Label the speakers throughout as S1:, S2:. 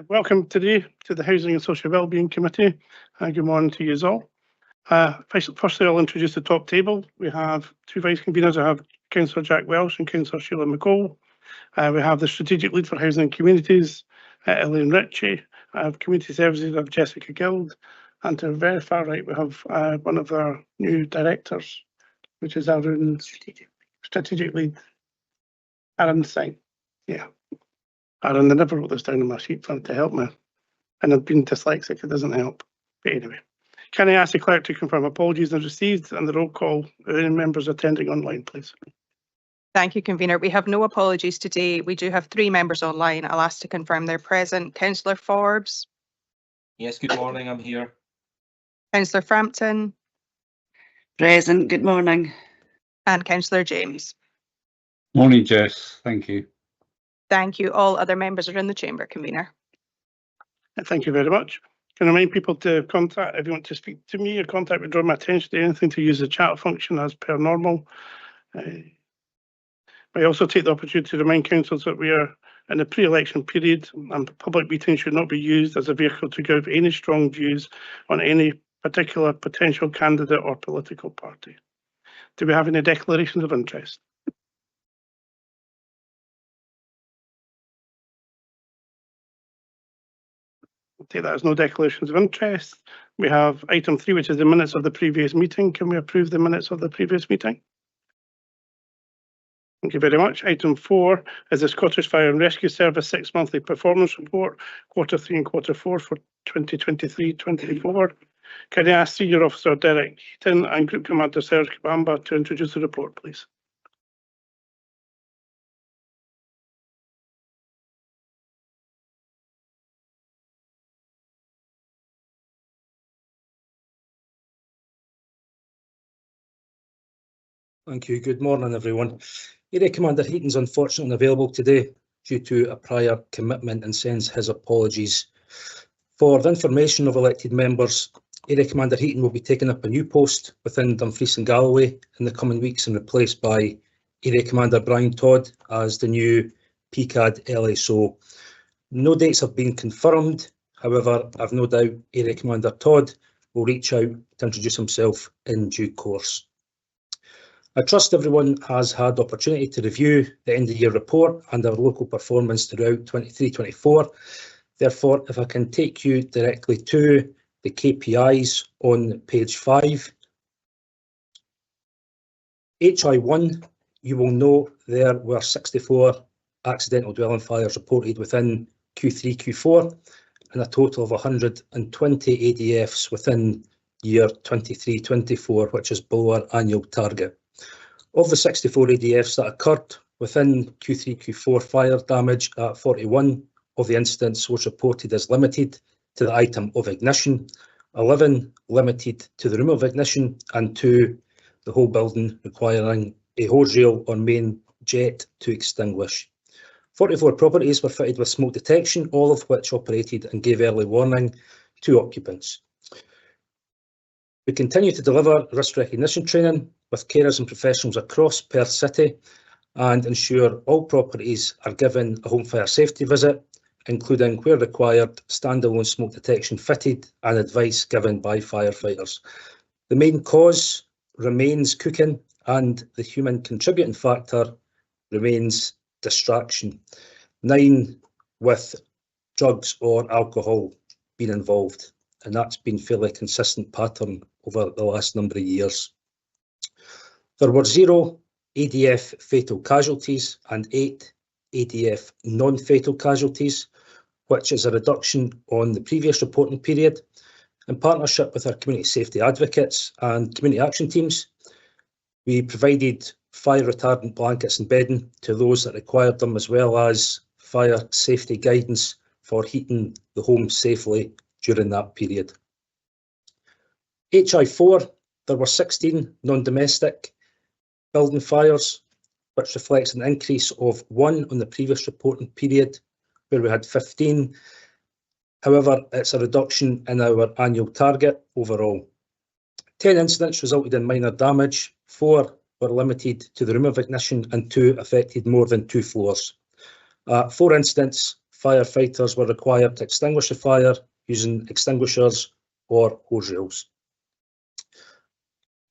S1: Welcome today to the Housing and Social Wellbeing Committee. Good morning to you all. Firstly, I'll introduce the top table. We have two vice conveners. I have Councillor Jack Welsh and Councillor Sheila McCall. We have the Strategic Lead for Housing and Communities, Elaine Ritchie. I have Community Services, I have Jessica Guild. And to the very far right, we have one of our new directors, which is Aaron Strategic Lead, Aaron Singh. Yeah. Aaron, I never wrote this down on my sheet for him to help me. And I've been dyslexic, it doesn't help. But anyway, can I ask the clerk to confirm apologies are received and the roll call any members attending online, please?
S2: Thank you, Convener. We have no apologies today. We do have 3 members online. I'll ask to confirm they're present. Councillor Forbes.
S3: Yes, good morning, I'm here.
S2: Councillor Frampton.
S4: Present, good morning.
S2: And Councillor James.
S5: Morning, Jess. Thank you.
S2: Thank you. All other members are in the chamber, Convener.
S1: Thank you very much. Can I remind people to contact, if you want to speak to me or contact me, draw my attention to anything, to use the chat function as per normal. I also take the opportunity to remind councillors that we are in a pre-election period and public meetings should not be used as a vehicle to give any strong views on any particular potential candidate or political party. Do we have any declarations of interest? I'll take that as no declarations of interest. We have item 3, which is the minutes of the previous meeting. Can we approve the minutes of the previous meeting? Thank you very much. Item 4 is the Scottish Fire and Rescue Service 6 monthly performance report, quarter 3 and quarter 4 for 2023-24. Can I ask Senior Officer Derek Heaton and Group Commander Serge Kabamba to introduce the report, please?
S6: Thank you. Good morning, everyone. Area Commander Heaton's unfortunately unavailable today due to a prior commitment and sends his apologies. For the information of elected members, Area Commander Heaton will be taking up a new post within Dumfries and Galloway in the coming weeks and replaced by Area Commander Brian Todd as the new PCAD LSO. No dates have been confirmed. However, I've no doubt Area Commander Todd will reach out to introduce himself in due course. I trust everyone has had the opportunity to review the end of year report and our local performance throughout 23-24. Therefore, if I can take you directly to the KPIs on page 5. HI1, you will know there were 64 accidental dwelling fires reported within Q3, Q4, and a total of 120 ADFs within year 23-24, which is below our annual target. Of the 64 ADFs that occurred within Q3, Q4, fire damage at 41 of the incidents was reported as limited to the item of ignition, 11 limited to the room of ignition, and 2 the whole building requiring a hose reel or main jet to extinguish. 44 properties were fitted with smoke detection, all of which operated and gave early warning to occupants. We continue to deliver risk recognition training with carers and professionals across Perth City and ensure all properties are given a home fire safety visit, including, where required, standalone smoke detection fitted and advice given by firefighters. The main cause remains cooking and the human contributing factor remains distraction. 9 with drugs or alcohol being involved, and that's been fairly consistent pattern over the last number of years. There were 0 ADF fatal casualties and 8 ADF non-fatal casualties, which is a reduction on the previous reporting period. In partnership with our community safety advocates and community action teams, we provided fire retardant blankets and bedding to those that required them, as well as fire safety guidance for heating the home safely during that period. HI4, there were 16 non-domestic building fires, which reflects an increase of 1 on the previous reporting period, where we had 15. However, it's a reduction in our annual target overall. 10 incidents resulted in minor damage, 4 were limited to the room of ignition and 2 affected more than 2 floors. 4 incidents firefighters were required to extinguish the fire using extinguishers or hose rails.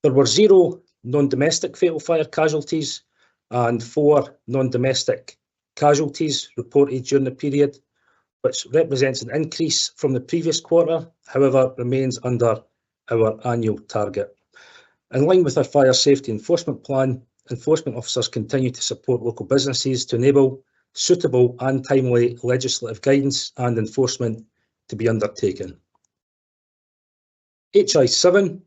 S6: There were 0 non-domestic fatal fire casualties and 4 non-domestic casualties reported during the period, which represents an increase from the previous quarter, however, remains under our annual target. In line with our fire safety enforcement plan, enforcement officers continue to support local businesses to enable suitable and timely legislative guidance and enforcement to be undertaken. HI7,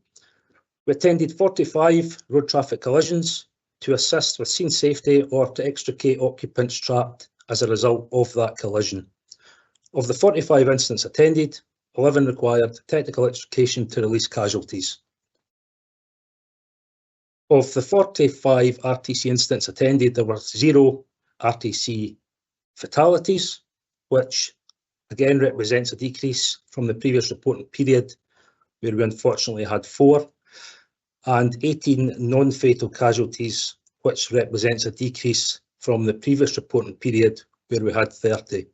S6: we attended 45 road traffic collisions to assist with scene safety or to extricate occupants trapped as a result of that collision. Of the 45 incidents attended, 11 required technical extrication to release casualties. Of the 45 RTC incidents attended, there were 0 RTC fatalities, which again represents a decrease from the previous reporting period, where we unfortunately had 4, and 18 non-fatal casualties, which represents a decrease from the previous reporting period, where we had 30.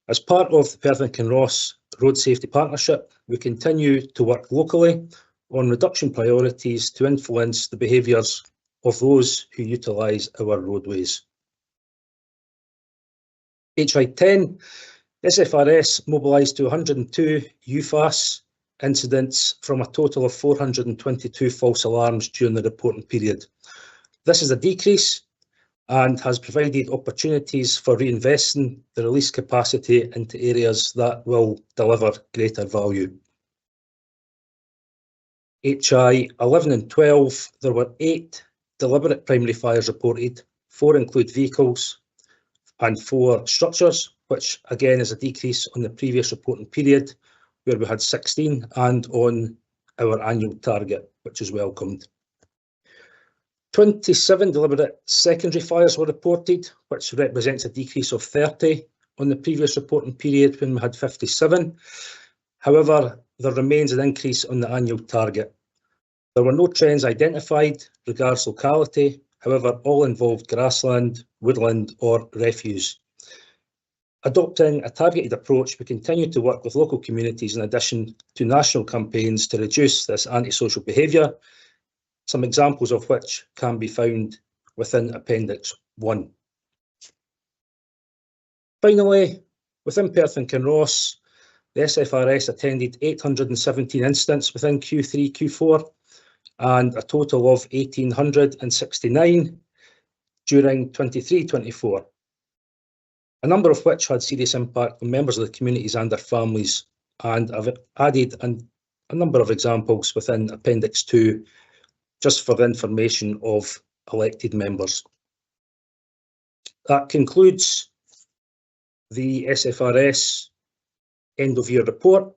S6: As part of the Perth and Kinross Road Safety Partnership, we continue to work locally on reduction priorities to influence the behaviours of those who utilise our roadways. HI10, SFRS mobilised to 102 UFAS incidents from a total of 422 false alarms during the reporting period. This is a decrease and has provided opportunities for reinvesting the release capacity into areas that will deliver greater value. HI 11 and 12, there were 8 deliberate primary fires reported, 4 include vehicles and 4 structures, which again is a decrease on the previous reporting period, where we had 16, and on our annual target, which is welcomed. 27 deliberate secondary fires were reported, which represents a decrease of 30 on the previous reporting period when we had 57. However, there remains an increase on the annual target. There were no trends identified regards locality, however, all involved grassland, woodland or refuse. Adopting a targeted approach, we continue to work with local communities in addition to national campaigns to reduce this antisocial behaviour, some examples of which can be found within Appendix 1. Finally, within Perth and Kinross, the SFRS attended 817 incidents within Q3, Q4, and a total of 1,869 during 23-24. A number of which had serious impact on members of the communities and their families, and I've added a number of examples within Appendix 2 just for the information of elected members. That concludes the SFRS end of year report,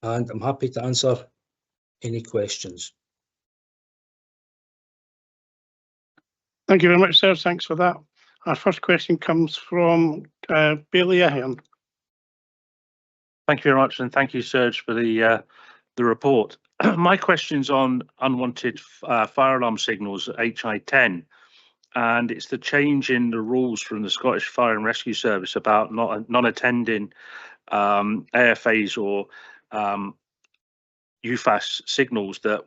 S6: and I'm happy to answer any questions.
S1: Thank you very much, sir. Thanks for that. Our first question comes from Bailey Ahern.
S7: Thank you very much, and thank you, Serge, for the report. My question's on unwanted fire alarm signals at HI10, and it's the change in the rules from the Scottish Fire and Rescue Service about not attending AFAs or UFAS signals that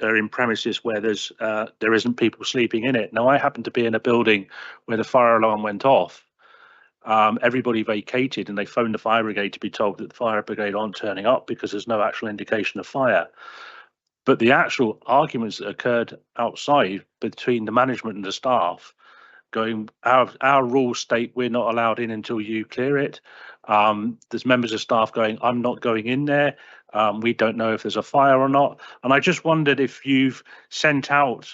S7: are in premises where there isn't people sleeping in it. Now, I happen to be in a building where the fire alarm went off. Everybody vacated and they phoned the fire brigade to be told that the fire brigade aren't turning up because there's no actual indication of fire. But the actual arguments that occurred outside between the management and the staff going, our rules state we're not allowed in until you clear it. There's members of staff going, I'm not going in there. We don't know if there's a fire or not. And I just wondered if you've sent out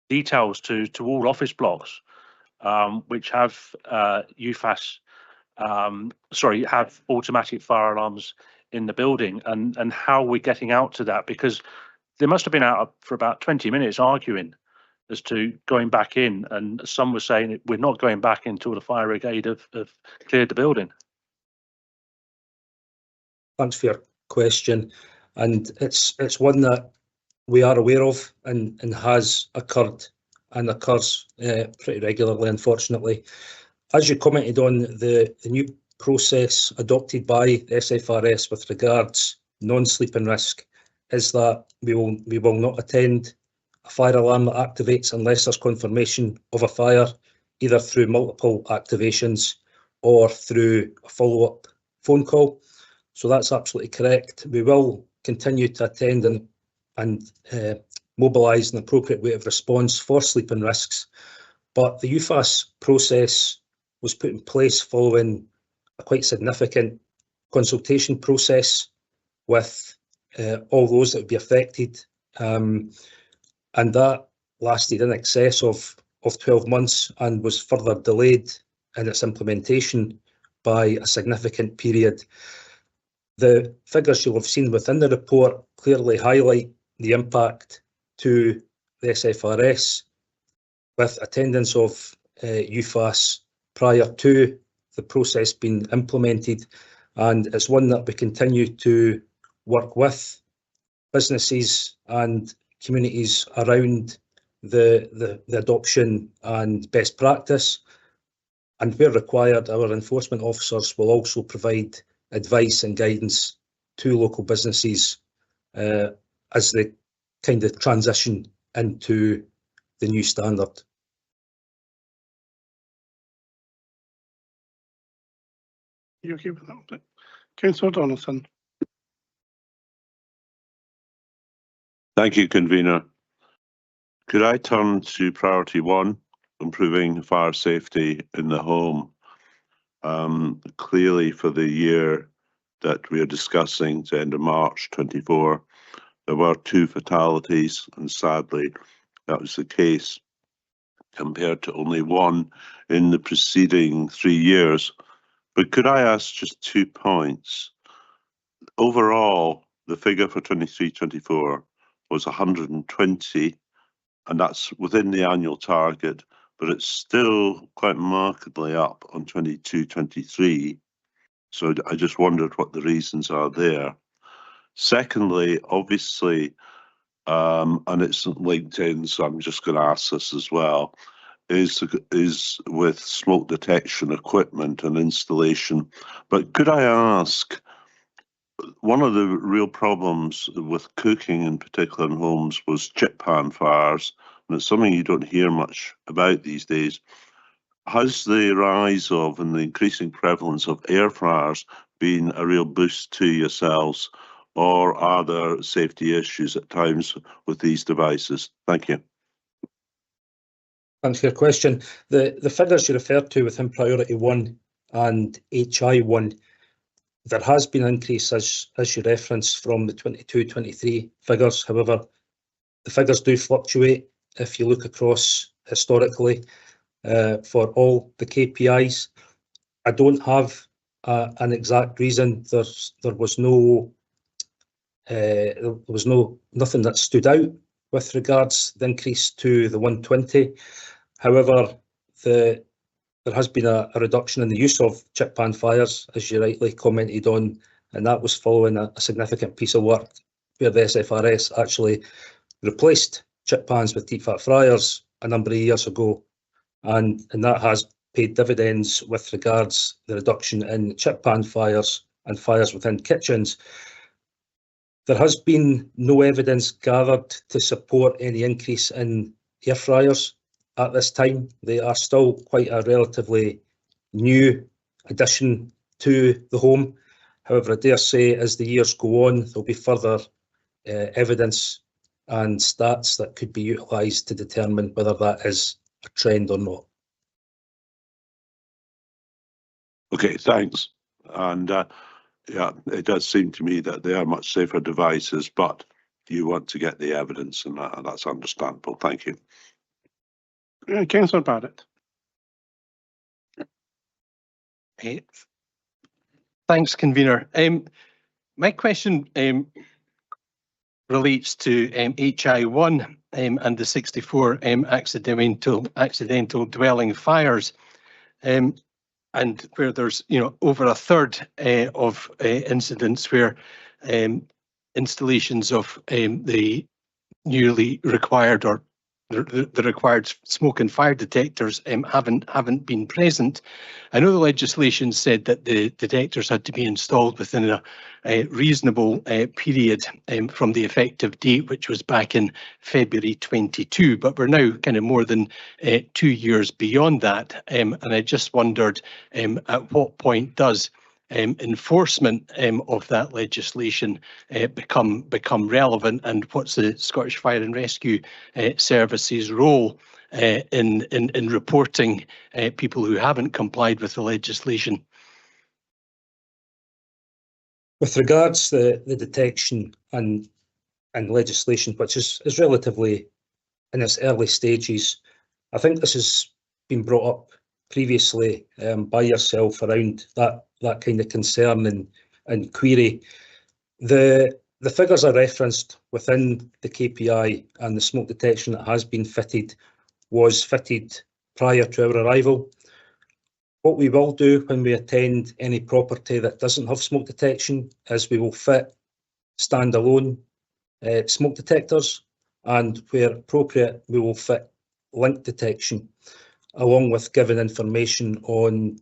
S7: details to all office blocks which have UFAS, have automatic fire alarms in the building, and how we're getting out to that, because they must have been out for about 20 minutes arguing as to going back in, and some were saying we're not going back until the fire brigade have cleared the building.
S6: Thanks for your question, and it's one that we are aware of and has occurred and occurs pretty regularly, unfortunately. as you commented on, the new process adopted by the SFRS with regards non-sleeping risk is that we will not attend a fire alarm that activates unless there's confirmation of a fire, either through multiple activations or through a follow-up phone call. So that's absolutely correct. We will continue to attend and mobilise an appropriate rate of response for sleeping risks. But the UFAS process was put in place following a quite significant consultation process with all those that would be affected. And that lasted in excess of 12 months and was further delayed in its implementation by a significant period. The figures you'll have seen within the report clearly highlight the impact to the SFRS with attendance of UFAS prior to the process being implemented, and it's one that we continue to work with businesses and communities around the adoption and best practice. And where required, our enforcement officers will also provide advice and guidance to local businesses as they kind of transition into the new standard.
S1: You okay with that? Councillor Donaldson.
S8: Thank you, Convener. Could I turn to priority 1, improving fire safety in the home? Clearly for the year that we are discussing, to end of March 24, there were 2 fatalities, and sadly that was the case compared to only 1 in the preceding 3 years. But could I ask just 2 points? Overall, the figure for 23-24 was 120, and that's within the annual target, but it's still quite markedly up on 22-23. So I just wondered what the reasons are there. Secondly, obviously, and it's linked in, so I'm just going to ask this as well, is with smoke detection equipment and installation. But could I ask, one of the real problems with cooking in particular in homes was chip pan fires, and it's something you don't hear much about these days. Has the rise of and the increasing prevalence of air fryers been a real boost to yourselves, or are there safety issues at times with these devices? Thank you.
S6: Thanks for your question. The figures you referred to within priority 1 and HI1, there has been an increase, as you referenced, from the 22-23 figures. However, the figures do fluctuate if you look across historically for all the KPIs. I don't have an exact reason. There was nothing that stood out with regards to the increase to the 120. However, there has been a reduction in the use of chip pan fires, as you rightly commented on, and that was following a significant piece of work where the SFRS actually replaced chip pans with deep fat fryers a number of years ago, and that has paid dividends with regards to the reduction in chip pan fires and fires within kitchens. There has been no evidence gathered to support any increase in air fryers at this time. They are still quite a relatively new addition to the home. However, I dare say as the years go on, there'll be further evidence and stats that could be utilised to determine whether that is a trend or not.
S8: Okay, thanks. And yeah, it does seem to me that they are much safer devices, but you want to get the evidence, and that's understandable. Thank you.
S1: Councillor Barrett.
S9: Thanks, Convener. My question relates to HI1 and the 64 accidental dwelling fires, and where there's over a third of incidents where installations of the newly required or the required smoke and fire detectors haven't been present. I know the legislation said that the detectors had to be installed within a reasonable period from the effective date, which was back in February 22, but we're now kind of more than 2 years beyond that. And I just wondered at what point does enforcement of that legislation become relevant, and what's the Scottish Fire and Rescue Service's role in reporting people who haven't complied with the legislation?
S6: With regards to the detection and legislation, which is relatively in its early stages, I think this has been brought up previously by yourself around that kind of concern and query. The figures are referenced within the KPI, and the smoke detection that has been fitted was fitted prior to our arrival. What we will do when we attend any property that doesn't have smoke detection is we will fit standalone smoke detectors, and where appropriate we will fit link detection, along with giving information on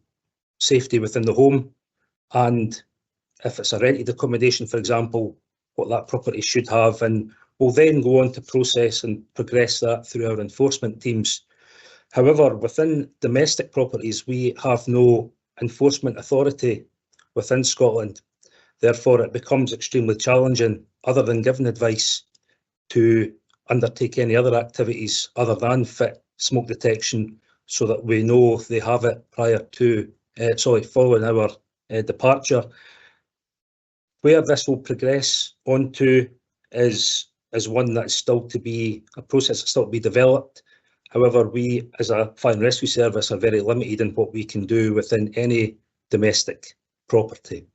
S6: safety within the home, and if it's a rented accommodation, for example, what that property should have, and we'll then go on to process and progress that through our enforcement teams. However, within domestic properties, we have no enforcement authority within Scotland. Therefore, it becomes extremely challenging, other than giving advice, to undertake any other activities other than fit smoke detection, so that we know they have it prior to, following our departure. Where this will progress onto is one that's still to be, a process that's still to be developed. However, we as a fire and rescue service are very limited in what we can do within any domestic property.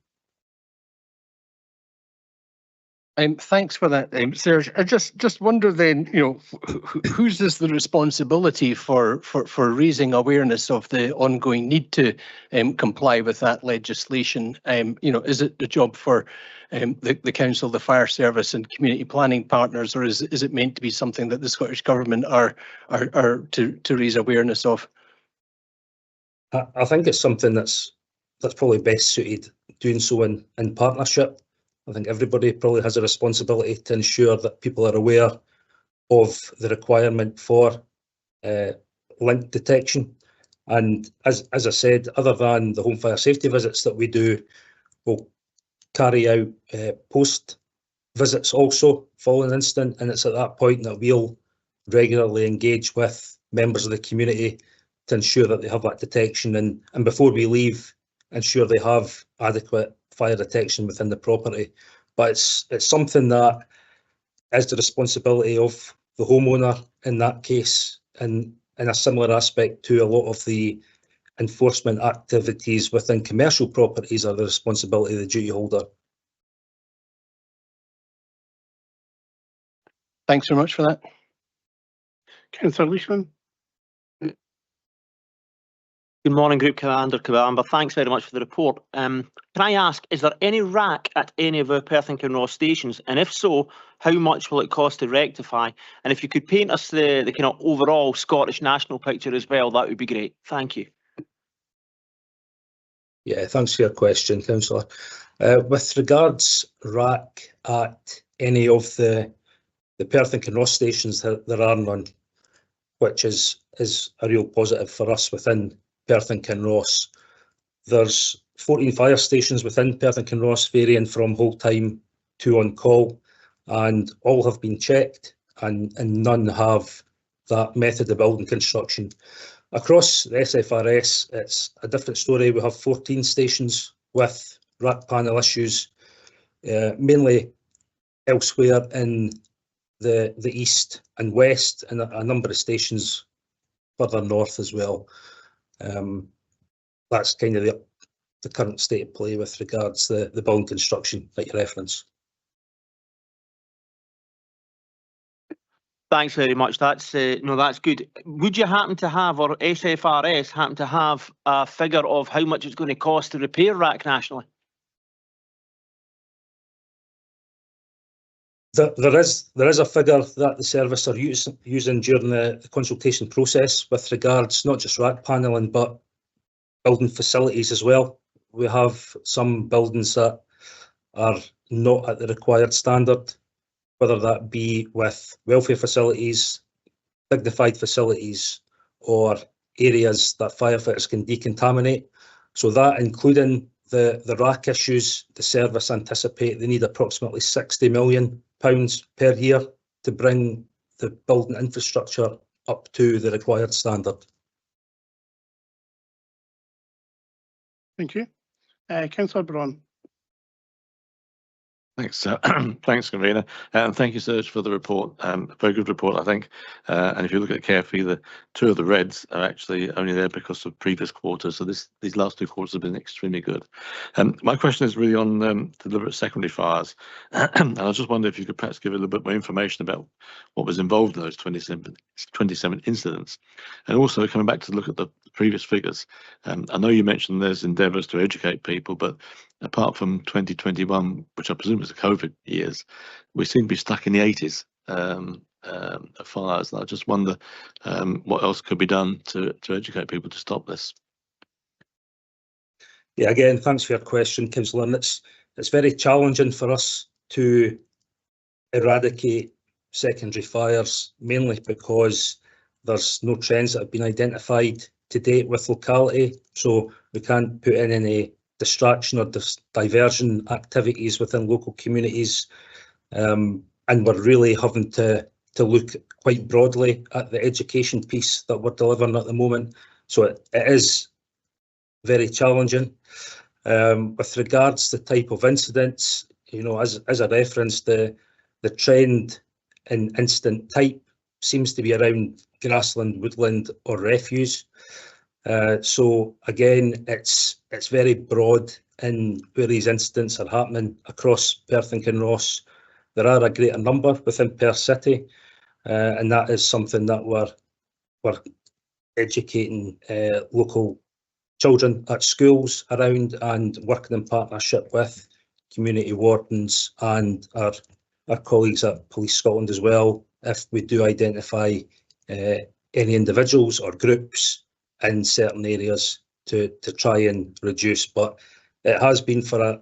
S9: Thanks for that, Serge. I just wonder then, whose is the responsibility for raising awareness of the ongoing need to comply with that legislation? Is it the job for the council, the fire service, and community planning partners, or is it meant to be something that the Scottish Government are to raise awareness of?
S6: I think it's something that's probably best suited doing so in partnership. I think everybody probably has a responsibility to ensure that people are aware of the requirement for link detection. And as I said, other than the home fire safety visits that we do, we'll carry out post visits also following an incident, and it's at that point that we'll regularly engage with members of the community to ensure that they have that detection, and before we leave, ensure they have adequate fire detection within the property. But it's something that is the responsibility of the homeowner in that case, and in a similar aspect to a lot of the enforcement activities within commercial properties are the responsibility of the duty holder.
S9: Thanks very much for that.
S1: Councillor Leishman.
S10: Good morning, Group Commander Cabamber. Thanks very much for the report. Can I ask, is there any rack at any of our Perth and Kinross stations? And if so, how much will it cost to rectify? And if you could paint us the kind of overall Scottish national picture as well, that would be great. Thank you.
S6: Yeah, thanks for your question, Councillor. With regards rack at any of the Perth and Kinross stations, there are none, which is a real positive for us within Perth and Kinross. There's 14 fire stations within Perth and Kinross, varying from whole time to on call, and all have been checked, and none have that method of building construction. Across the SFRS, it's a different story. We have 14 stations with rack panel issues, mainly elsewhere in the east and west, and a number of stations further north as well. That's kind of the current state of play with regards to the building construction that you reference.
S10: Thanks very much. That's that's good. Would you happen to have, or SFRS happen to have, a figure of how much it's going to cost to repair rack nationally?
S6: There is a figure that the service are using during the consultation process with regards not just rack panelling but building facilities as well. We have some buildings that are not at the required standard, whether that be with welfare facilities, dignified facilities, or areas that firefighters can decontaminate. So that, including the rack issues, the service anticipate they need approximately £60 million per year to bring the building infrastructure up to the required standard.
S1: Thank you. Councillor Braun.
S11: Thanks, thanks, Convener, and thank you, Serge, for the report. A very good report, I think. And if you look at it carefully, the two of the reds are actually only there because of previous quarters. So these last two quarters have been extremely good. My question is really on deliberate secondary fires, and I just wonder if you could perhaps give a little bit more information about what was involved in those 27 incidents, and also coming back to look at the previous figures. I know you mentioned there's endeavours to educate people, but apart from 2021, which I presume is the COVID years, we seem to be stuck in the 80s of fires. And I just wonder what else could be done to educate people to stop this.
S6: Yeah, again, thanks for your question, Councillor. And it's very challenging for us to eradicate secondary fires, mainly because there's no trends that have been identified to date with locality. So we can't put in any distraction or diversion activities within local communities, and we're really having to look quite broadly at the education piece that we're delivering at the moment. So it is very challenging. With regards to the type of incidents, you know, as a reference, the trend in incident type seems to be around grassland, woodland or refuse. So again, it's very broad in where these incidents are happening across Perth and Kinross. There are a greater number within Perth City, and that is something that we're educating local children at schools around and working in partnership with community wardens and our colleagues at Police Scotland as well, if we do identify any individuals or groups in certain areas to try and reduce. But it has been for a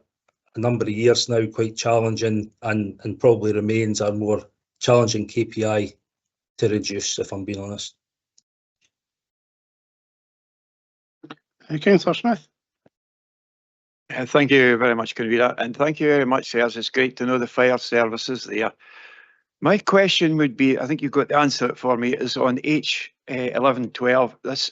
S6: number of years now quite challenging, and probably remains our more challenging KPI to reduce, if I'm being honest.
S1: Councillor Smith.
S12: Thank you very much, Convener, and thank you very much, Serge. It's great to know the fire services there. My question would be, I think you've got to answer it for me, is on H1112. This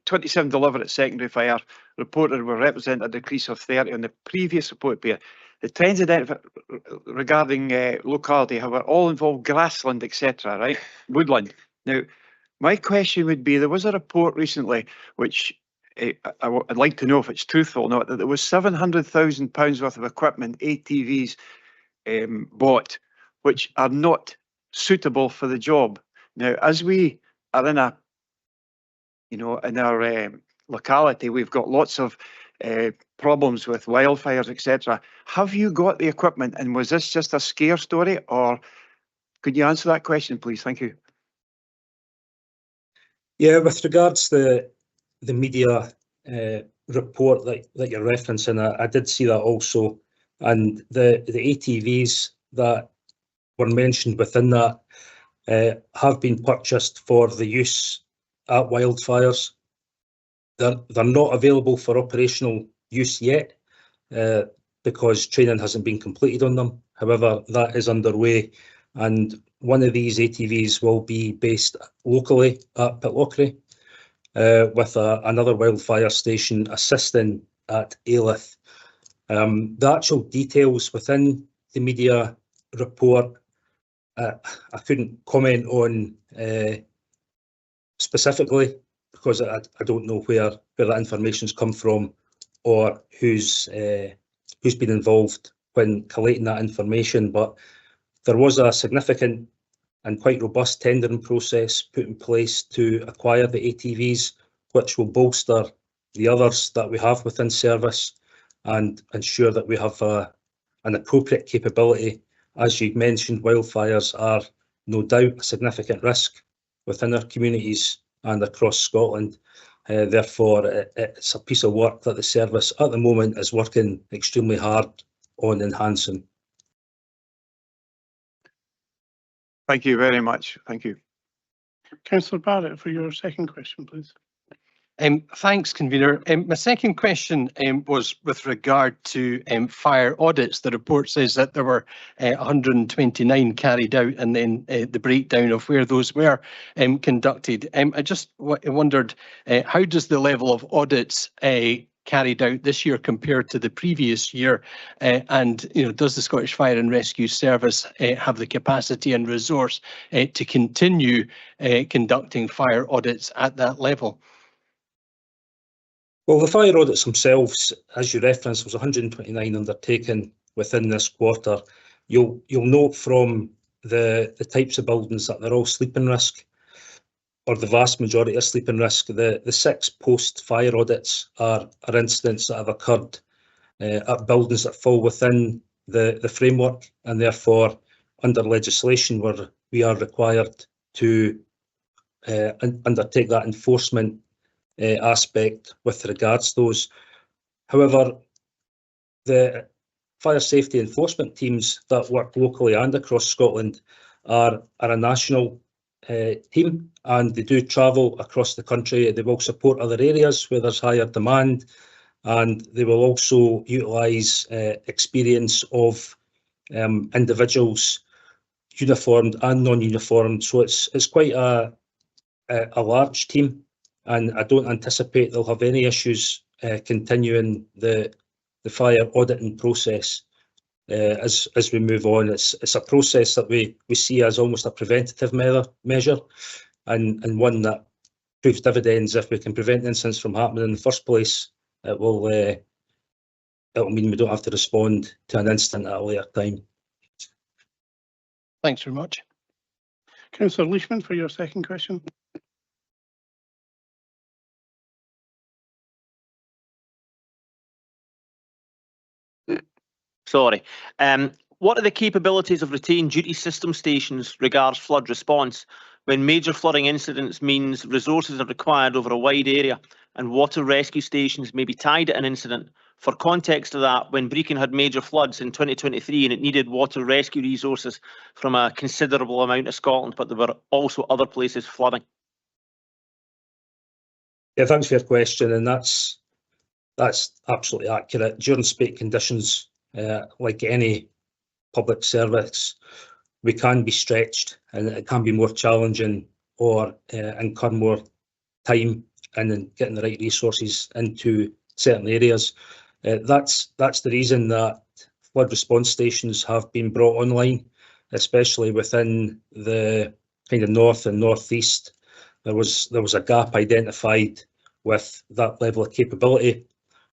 S12: 27 deliberate secondary fire reported will represent a decrease of 30 on the previous report period. The trends identified regarding locality, however, all involve grassland, etc., right? Woodland. Now, my question would be, there was a report recently which I'd like to know if it's truthful or not, that there was £700,000 worth of equipment, ATVs, bought, which are not suitable for the job. Now, as we are in a, in our locality, we've got lots of problems with wildfires, etc. Have you got the equipment, and was this just a scare story, or could you answer that question, please? Thank you.
S6: Yeah, with regards to the media report that you're referencing, I did see that also, and the ATVs that were mentioned within that have been purchased for the use at wildfires. They're not available for operational use yet because training hasn't been completed on them. However, that is underway, and one of these ATVs will be based locally at Pitlochry with another wildfire station assisting at Ailith. The actual details within the media report, I couldn't comment on specifically because I don't know where that information's come from or who's been involved when collating that information. But there was a significant and quite robust tendering process put in place to acquire the ATVs, which will bolster the others that we have within service and ensure that we have an appropriate capability as you mentioned, wildfires are no doubt a significant risk within our communities and across Scotland. Therefore, it's a piece of work that the service at the moment is working extremely hard on enhancing.
S12: Thank you very much. Thank you.
S1: Councillor Barrett, for your second question, please.
S9: Thanks, convener. My second question was with regard to fire audits. The report says that there were 129 carried out, and then the breakdown of where those were conducted. I just wondered, how does the level of audits carried out this year compared to the previous year, and does the Scottish Fire and Rescue Service have the capacity and resource to continue conducting fire audits at that level?
S6: Well, the fire audits themselves, as you referenced, was 129 undertaken within this quarter. You'll note from the types of buildings that they're all sleeping risk, or the vast majority are sleeping risk. The 6 post-fire audits are incidents that have occurred at buildings that fall within the framework, and therefore under legislation where we are required to undertake that enforcement aspect with regards to those. However, the fire safety enforcement teams that work locally and across Scotland are a national team, and they do travel across the country. They will support other areas where there's higher demand, and they will also utilise experience of individuals, uniformed and non-uniformed. So it's quite a large team, and I don't anticipate they'll have any issues continuing the fire auditing process as we move on. It's a process that we see as almost a preventative measure, and one that proves dividends. If we can prevent incidents from happening in the first place, it'll mean we don't have to respond to an incident at a later time.
S9: Thanks very much.
S1: Councillor Leishman, for your second question.
S10: Sorry. What are the capabilities of retained duty system stations regards flood response when major flooding incidents means resources are required over a wide area and water rescue stations may be tied at an incident? For context of that, when Brecon had major floods in 2023 and it needed water rescue resources from a considerable amount of Scotland, but there were also other places flooding.
S6: Yeah, thanks for your question, and that's absolutely accurate. During spate conditions, like any public service, we can be stretched, and it can be more challenging or incur more time in getting the right resources into certain areas. That's the reason that flood response stations have been brought online, especially within the kind of north and northeast. There was a gap identified with that level of capability.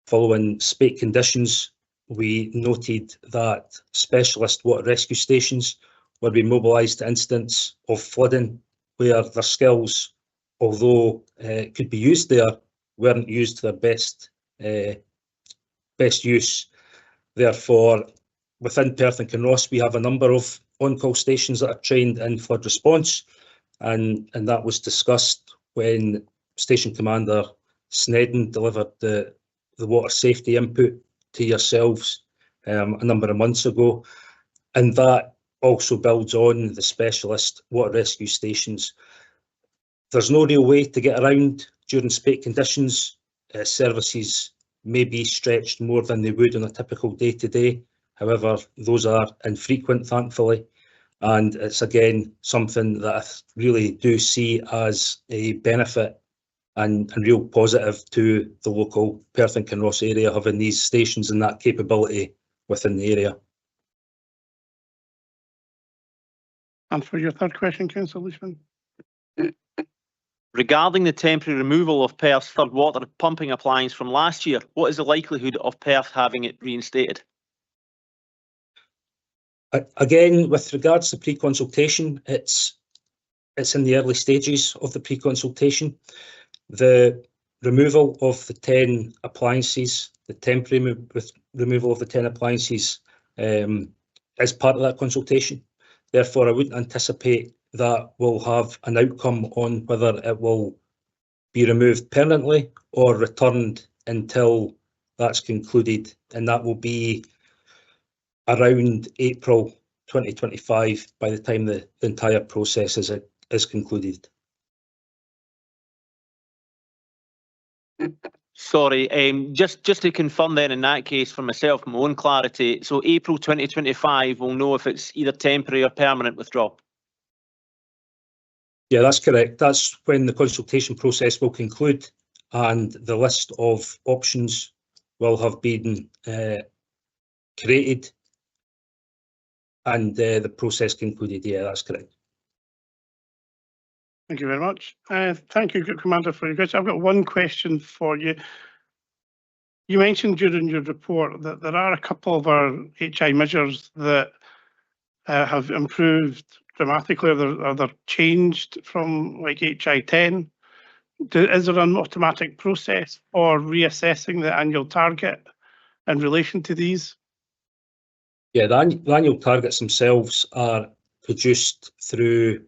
S6: Following spate conditions, we noted that specialist water rescue stations were being mobilised to incidents of flooding where their skills, although could be used there, weren't used to their best use. Therefore, within Perth and Kinross, we have a number of on-call stations that are trained in flood response, and that was discussed when Station Commander Snedden delivered the water safety input to yourselves a number of months ago, and that also builds on the specialist water rescue stations. There's no real way to get around during spate conditions. Services may be stretched more than they would on a typical day-to-day. However, those are infrequent, thankfully, and it's again something that I really do see as a benefit and real positive to the local Perth and Kinross area, having these stations and that capability within the area.
S1: And for your third question, Councillor Leishman.
S10: Regarding the temporary removal of Perth's third water pumping appliance from last year, what is the likelihood of Perth having it reinstated?
S6: Again, with regards to pre-consultation, it's in the early stages of the pre-consultation. The removal of the 10 appliances, the temporary removal of the 10 appliances as part of that consultation. Therefore, I wouldn't anticipate that we'll have an outcome on whether it will be removed permanently or returned until that's concluded, and that will be around April 2025 by the time the entire process is concluded.
S10: Sorry, just to confirm then in that case for myself, my own clarity, so April 2025 we'll know if it's either temporary or permanent withdrawal.
S6: Yeah, that's correct. That's when the consultation process will conclude and the list of options will have been created and the process concluded. Yeah, that's correct.
S1: Thank you very much. Thank you, Group Commander, for your question. I've got one question for you. You mentioned during your report that there are a couple of our HI measures that have improved dramatically, or they're changed from like HI 10. Is there an automatic process for reassessing the annual target in relation to these?
S6: Yeah, the annual targets themselves are produced through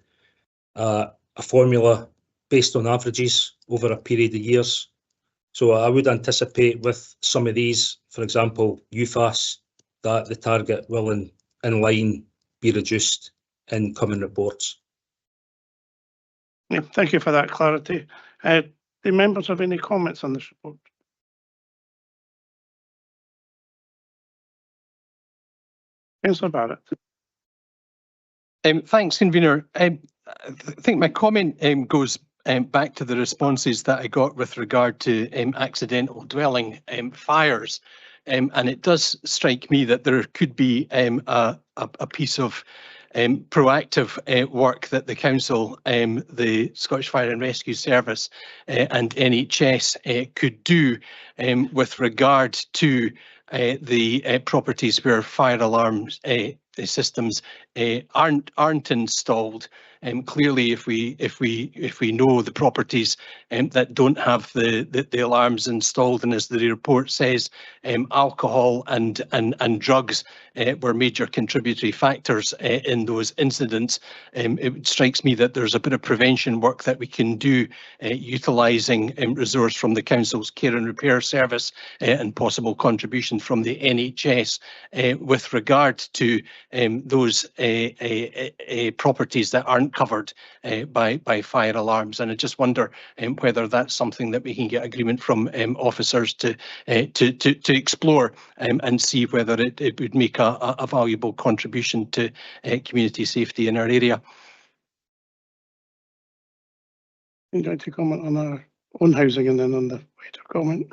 S6: a formula based on averages over a period of years. So I would anticipate with some of these, for example, UFAS, that the target will in line be reduced in coming reports.
S1: Yeah, thank you for that clarity. Do members have any comments on this report? Councillor Barrett.
S9: Thanks, Convener. I think my comment goes back to the responses that I got with regard to accidental dwelling fires. And it does strike me that there could be a piece of proactive work that the Council, the Scottish Fire and Rescue Service and NHS could do with regard to the properties where fire alarms systems aren't installed. Clearly, if we know the properties that don't have the alarms installed, and as the report says, alcohol and drugs were major contributory factors in those incidents, it strikes me that there's a bit of prevention work that we can do utilising resource from the Council's Care and Repair Service and possible contribution from the NHS with regard to those properties that aren't covered by fire alarms. And I just wonder whether that's something that we can get agreement from officers to explore and see whether it would make a valuable contribution to community safety in our area.
S1: I'm going to comment on our own housing and then on the wider comment.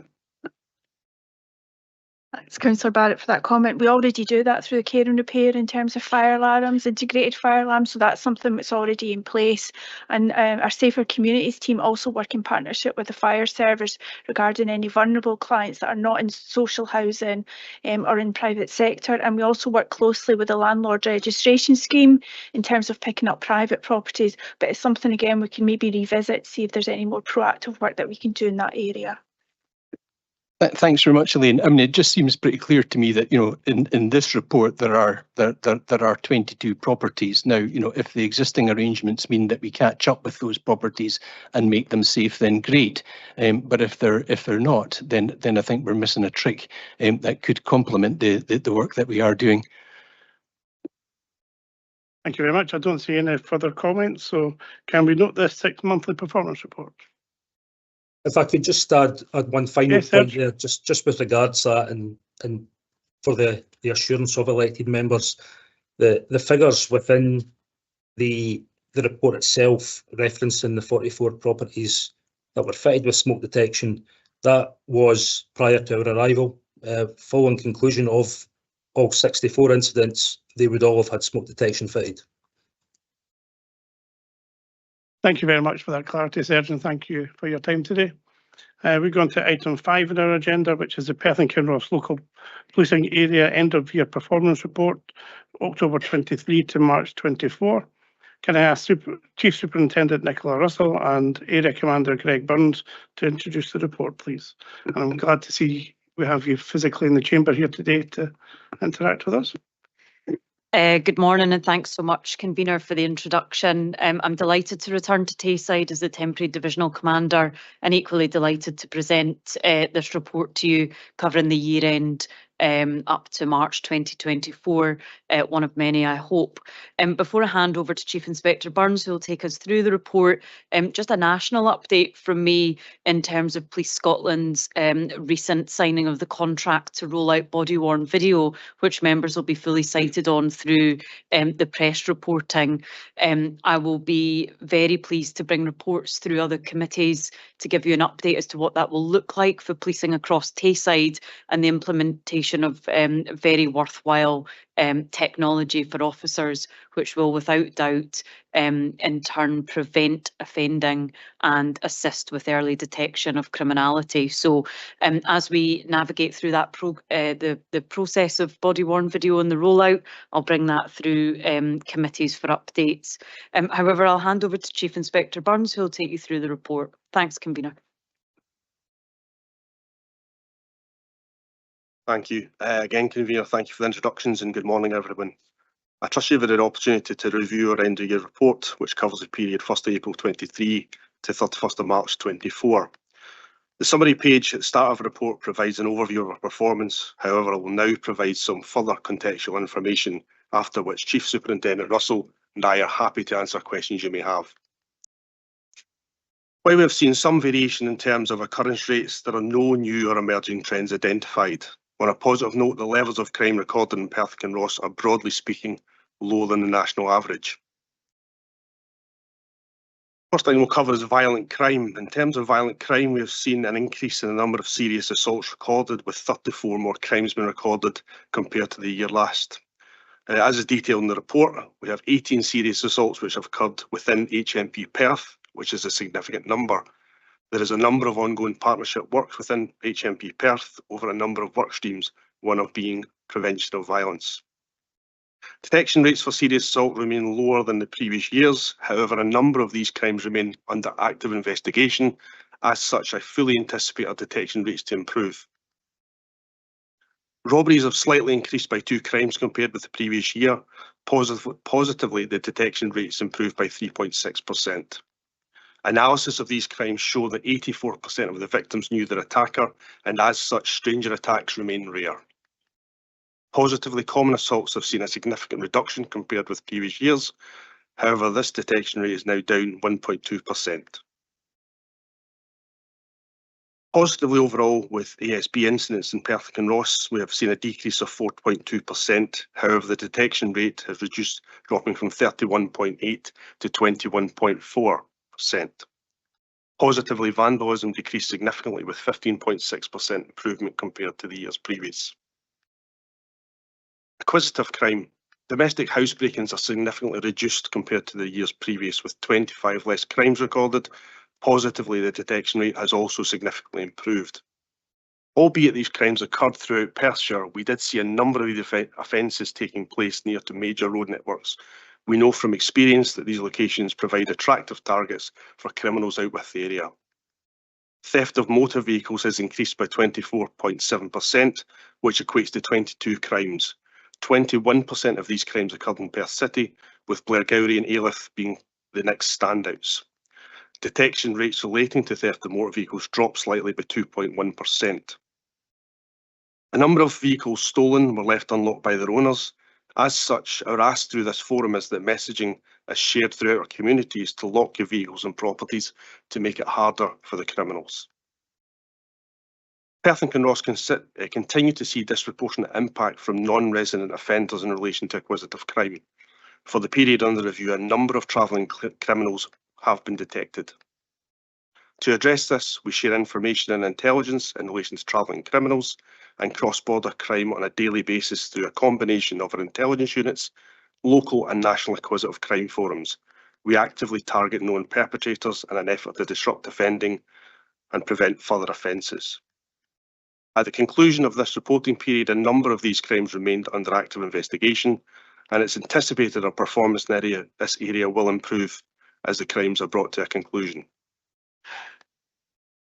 S13: Thanks, Councillor Barrett, for that comment. We already do that through the care and repair in terms of fire alarms, integrated fire alarms, so that's something that's already in place. And our Safer Communities team also work in partnership with the fire service regarding any vulnerable clients that are not in social housing or in private sector. And we also work closely with the landlord registration scheme in terms of picking up private properties. But it's something, again, we can maybe revisit, see if there's any more proactive work that we can do in that area.
S9: Thanks very much, Elaine. I mean, it just seems pretty clear to me that, you know, in this report there are 22 properties. Now, you know, if the existing arrangements mean that we catch up with those properties and make them safe, then great. But if they're not, then I think we're missing a trick that could complement the work that we are doing.
S1: Thank you very much. I don't see any further comments. So can we note the 6 monthly performance report?
S6: If I could just add one final
S1: Yes,
S6: point
S1: Serge.
S6: there, just with regards to that and for the assurance of elected members, the figures within the report itself referencing the 44 properties that were fitted with smoke detection, that was prior to our arrival. Following conclusion of all 64 incidents, they would all have had smoke detection fitted.
S1: Thank you very much for that clarity, Serge, and thank you for your time today. We go on to item 5 in our agenda, which is the Perth and Kinross Local Policing Area End of Year Performance Report, October 23 to March 24. Can I ask Chief Superintendent Nicola Russell and Area Commander Greg Burns to introduce the report, please? And I'm glad to see we have you physically in the chamber here today to interact with us.
S14: Good morning and thanks so much, Convener, for the introduction. I'm delighted to return to Tayside as the Temporary Divisional Commander and equally delighted to present this report to you covering the year end up to March 2024, one of many, I hope. Before I hand over to Chief Inspector Burns, who will take us through the report, just a national update from me in terms of Police Scotland's recent signing of the contract to roll out body-worn video, which members will be fully cited on through the press reporting. I will be very pleased to bring reports through other committees to give you an update as to what that will look like for policing across Tayside and the implementation of very worthwhile technology for officers, which will without doubt in turn prevent offending and assist with early detection of criminality. So as we navigate through that the process of body-worn video and the rollout, I'll bring that through committees for updates. However, I'll hand over to Chief Inspector Burns, who will take you through the report. Thanks, Convener.
S15: Thank you. Again, Convener, thank you for the introductions and good morning, everyone. I trust you've had an opportunity to review our end of year report, which covers the period 1st of April 23 to 31st of March 24. The summary page at the start of the report provides an overview of our performance. However, I will now provide some further contextual information, after which Chief Superintendent Russell and I are happy to answer questions you may have. While we have seen some variation in terms of occurrence rates, there are no new or emerging trends identified. On a positive note, the levels of crime recorded in Perth and Ross are, broadly speaking, lower than the national average. First thing we'll cover is violent crime. In terms of violent crime, we have seen an increase in the number of serious assaults recorded, with 34 more crimes being recorded compared to the year last. As is detailed in the report, we have 18 serious assaults which have occurred within HMP Perth, which is a significant number. There is a number of ongoing partnership works within HMP Perth over a number of work streams, one of being prevention of violence. Detection rates for serious assault remain lower than the previous years. However, a number of these crimes remain under active investigation. As such, I fully anticipate our detection rates to improve. Robberies have slightly increased by 2 crimes compared with the previous year. Positively, the detection rates improved by 3.6%. Analysis of these crimes show that 84% of the victims knew their attacker, and as such, stranger attacks remain rare. Positively, common assaults have seen a significant reduction compared with previous years. However, this detection rate is now down 1.2%. Positively overall, with ASB incidents in Perth and Ross, we have seen a decrease of 4.2%. However, the detection rate has reduced, dropping from 31.8 to 21.4%. Positively, vandalism decreased significantly with 15.6% improvement compared to the years previous. Acquisitive crime. Domestic housebreakings are significantly reduced compared to the years previous, with 25 less crimes recorded. Positively, the detection rate has also significantly improved. Albeit these crimes occurred throughout Perthshire, we did see a number of these offences taking place near to major road networks. We know from experience that these locations provide attractive targets for criminals out with the area. Theft of motor vehicles has increased by 24.7%, which equates to 22 crimes. 21% of these crimes occurred in Perth City, with Blairgowrie and Alyth being the next standouts. Detection rates relating to theft of motor vehicles dropped slightly by 2.1%. A number of vehicles stolen were left unlocked by their owners. As such, our ask through this forum is that messaging is shared throughout our communities to lock your vehicles and properties to make it harder for the criminals. Perth and Kinross continue to see disproportionate impact from non-resident offenders in relation to acquisitive crime. For the period under review, a number of travelling criminals have been detected. To address this, we share information and intelligence in relation to travelling criminals and cross-border crime on a daily basis through a combination of our intelligence units, local and national acquisitive crime forums. We actively target known perpetrators in an effort to disrupt offending and prevent further offences. At the conclusion of this reporting period, a number of these crimes remained under active investigation, and it's anticipated our performance in this area will improve as the crimes are brought to a conclusion.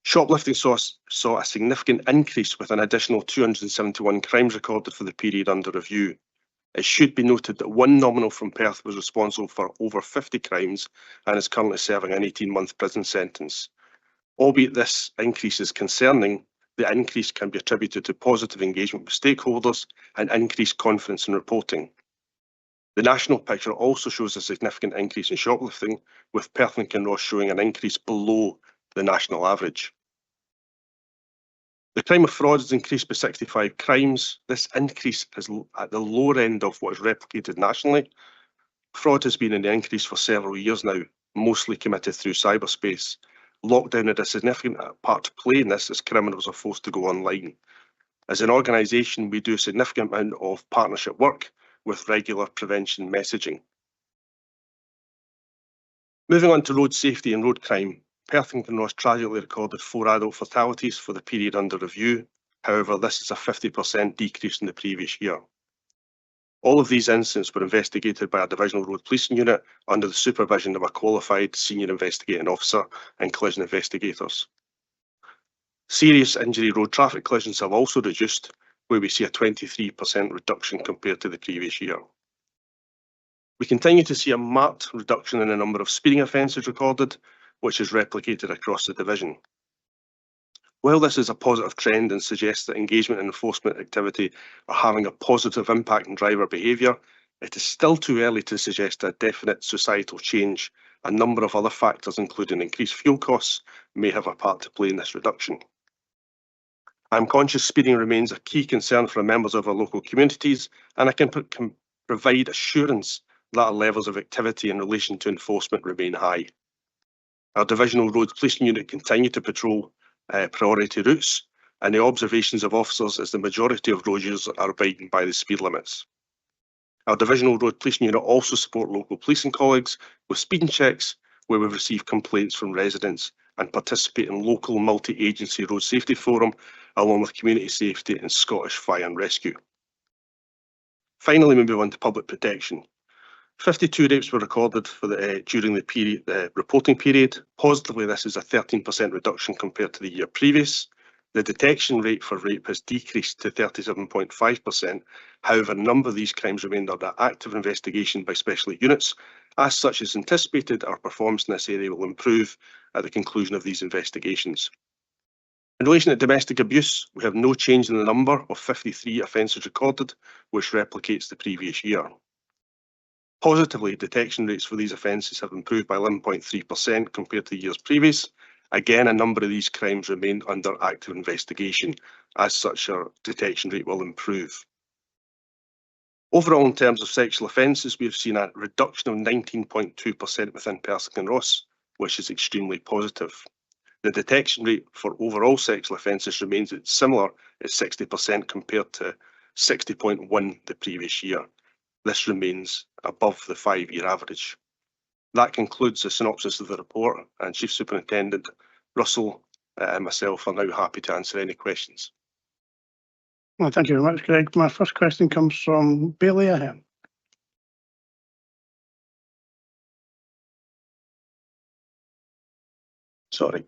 S15: Shoplifting saw a significant increase with an additional 271 crimes recorded for the period under review. It should be noted that one nominal from Perth was responsible for over 50 crimes and is currently serving an 18-month prison sentence. Albeit this increase is concerning, the increase can be attributed to positive engagement with stakeholders and increased confidence in reporting. The national picture also shows a significant increase in shoplifting, with Perth and Kinross showing an increase below the national average. The crime of fraud has increased by 65 crimes. This increase is at the lower end of what is replicated nationally. Fraud has been in the increase for several years now, mostly committed through cyberspace. Lockdown had a significant part to play in this as criminals are forced to go online. As an organisation, we do a significant amount of partnership work with regular prevention messaging. Moving on to road safety and road crime, Perth and Kinross tragically recorded 4 adult fatalities for the period under review. However, this is a 50% decrease in the previous year. All of these incidents were investigated by a divisional road policing unit under the supervision of a qualified senior investigating officer and collision investigators. Serious injury road traffic collisions have also reduced, where we see a 23% reduction compared to the previous year. We continue to see a marked reduction in the number of speeding offences recorded, which is replicated across the division. While this is a positive trend and suggests that engagement and enforcement activity are having a positive impact on driver behaviour, it is still too early to suggest a definite societal change. A number of other factors, including increased fuel costs, may have a part to play in this reduction. I'm conscious speeding remains a key concern for members of our local communities, and I can provide assurance that our levels of activity in relation to enforcement remain high. Our divisional roads policing unit continue to patrol priority routes, and the observations of officers is the majority of road users are abiding by the speed limits. Our divisional road policing unit also support local policing colleagues with speeding checks, where we've received complaints from residents, and participate in local multi-agency road safety forum, along with community safety and Scottish Fire and Rescue. Finally, we move on to public protection. 52 rapes were recorded for during the reporting period. Positively, this is a 13% reduction compared to the year previous. The detection rate for rape has decreased to 37.5%. However, a number of these crimes remain under active investigation by special units. As such, as anticipated, our performance in this area will improve at the conclusion of these investigations. In relation to domestic abuse, we have no change in the number of 53 offences recorded, which replicates the previous year. Positively, detection rates for these offences have improved by 11.3% compared to the years previous. Again, a number of these crimes remain under active investigation. As such, our detection rate will improve. Overall, in terms of sexual offences, we have seen a reduction of 19.2% within Perth and Kinross, which is extremely positive. The detection rate for overall sexual offences remains similar at 60% compared to 60.1% the previous year. This remains above the 5-year average. That concludes the synopsis of the report, and Chief Superintendent Russell and myself are now happy to answer any questions.
S1: Well, thank you very much, Greg. My first question comes from Bailey Ahern.
S7: Sorry.
S1: Thank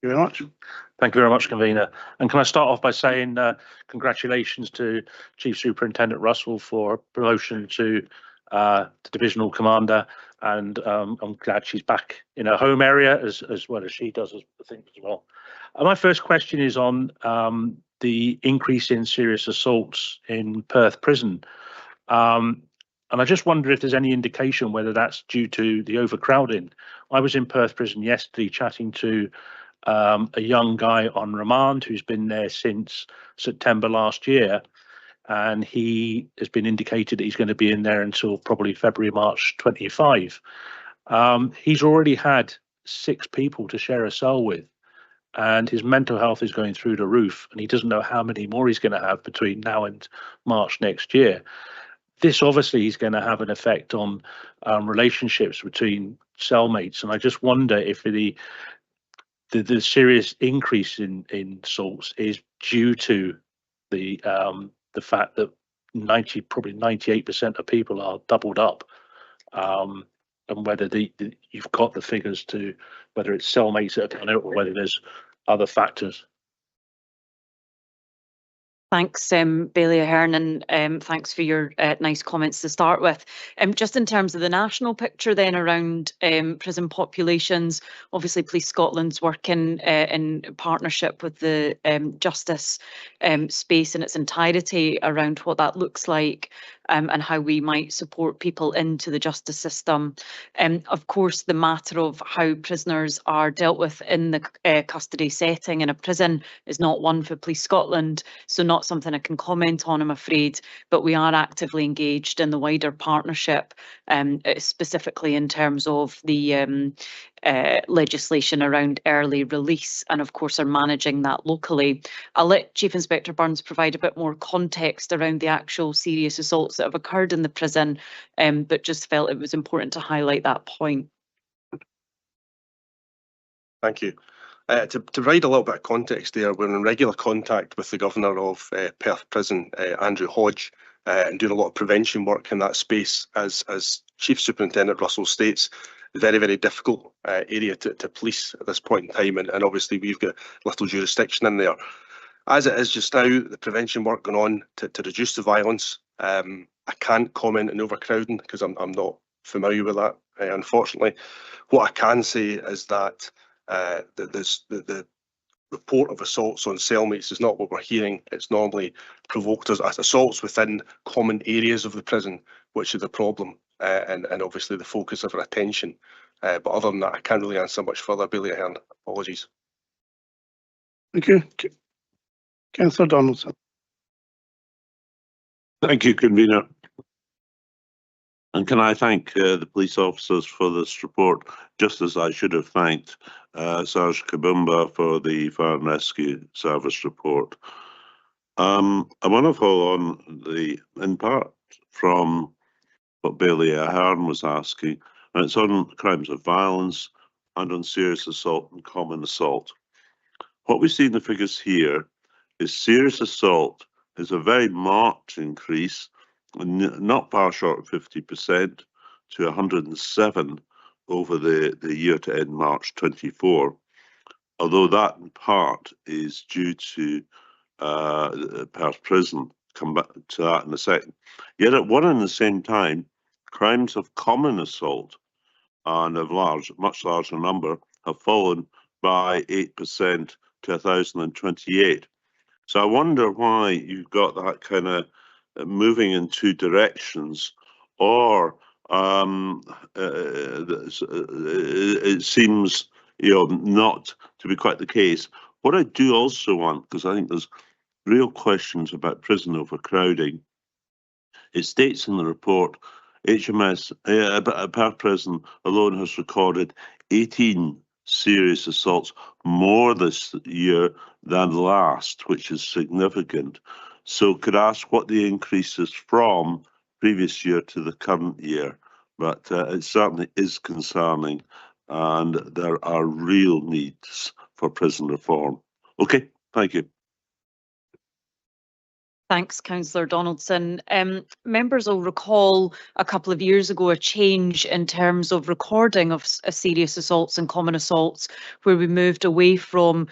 S1: you very much.
S7: Thank you very much, Convener. And can I start off by saying congratulations to Chief Superintendent Russell for promotion to Divisional Commander, and I'm glad she's back in her home area as well as she does, I think, as well. My first question is on the increase in serious assaults in Perth Prison. And I just wonder if there's any indication whether that's due to the overcrowding. I was in Perth Prison yesterday chatting to a young guy on remand who's been there since September last year, and he has been indicated that he's going to be in there until probably February, March 25. He's already had 6 people to share a cell with, and his mental health is going through the roof, and he doesn't know how many more he's going to have between now and March next year. This obviously is going to have an effect on relationships between cellmates, and I just wonder if the serious increase in assaults is due to the fact that probably 98% of people are doubled up, and whether you've got the figures to whether it's cellmates that have done it or whether there's other factors.
S14: Thanks, Bailey Ahern, and thanks for your nice comments to start with. Just in terms of the national picture then around prison populations, obviously Police Scotland's working in partnership with the justice space in its entirety around what that looks like and how we might support people into the justice system. Of course, the matter of how prisoners are dealt with in the custody setting in a prison is not one for Police Scotland, so not something I can comment on, I'm afraid, but we are actively engaged in the wider partnership, specifically in terms of the legislation around early release, and of course are managing that locally. I'll let Chief Inspector Burns provide a bit more context around the actual serious assaults that have occurred in the prison, but just felt it was important to highlight that point.
S15: Thank you. To provide a little bit of context there, we're in regular contact with the Governor of Perth Prison, Andrew Hodge, and doing a lot of prevention work in that space. As Chief Superintendent Russell states, very, very difficult area to police at this point in time, and obviously we've got little jurisdiction in there. As it is just now, the prevention work going on to reduce the violence. I can't comment on overcrowding because I'm not familiar with that, unfortunately. What I can say is that the report of assaults on cellmates is not what we're hearing. It's normally provoked as assaults within common areas of the prison, which is the problem, and obviously the focus of our attention. But other than that, I can't really answer much further. Bailey Ahern, apologies.
S1: Thank you. Councillor Donaldson.
S8: Thank you, Convener. And can I thank the police officers for this report, just as I should have thanked Sarge Kabumba for the Fire and Rescue Service report. I want to follow on in part from what Bailey Ahern was asking, and it's on crimes of violence and on serious assault and common assault. What we see in the figures here is serious assault is a very marked increase, not far short of 50%, to 107 over the year to end March 24, although that in part is due to Perth Prison. Come back to that in a second. Yet at one and the same time, crimes of common assault and of much larger number have fallen by 8% to 1,028. So I wonder why you've got that kind of moving in two directions, or it seems, not to be quite the case. What I do also want, because I think there's real questions about prison overcrowding, it states in the report, HMS Perth Prison alone has recorded 18 serious assaults more this year than last, which is significant. So could I ask what the increase is from previous year to the current year? But it certainly is concerning, and there are real needs for prison reform. Okay, thank you.
S14: Thanks, Councillor Donaldson. Members will recall a couple of years ago a change in terms of recording of serious assaults and common assaults, where we moved away from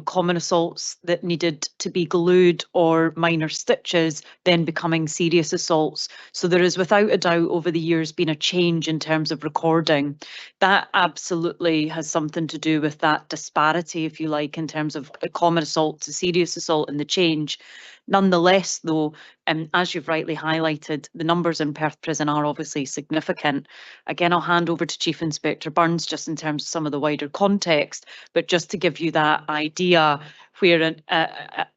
S14: common assaults that needed to be glued or minor stitches, then becoming serious assaults. So there is without a doubt over the years been a change in terms of recording. That absolutely has something to do with that disparity, if you like, in terms of a common assault to serious assault and the change. Nonetheless, though, as you've rightly highlighted, the numbers in Perth Prison are obviously significant. Again, I'll hand over to Chief Inspector Burns just in terms of some of the wider context, but just to give you that idea, where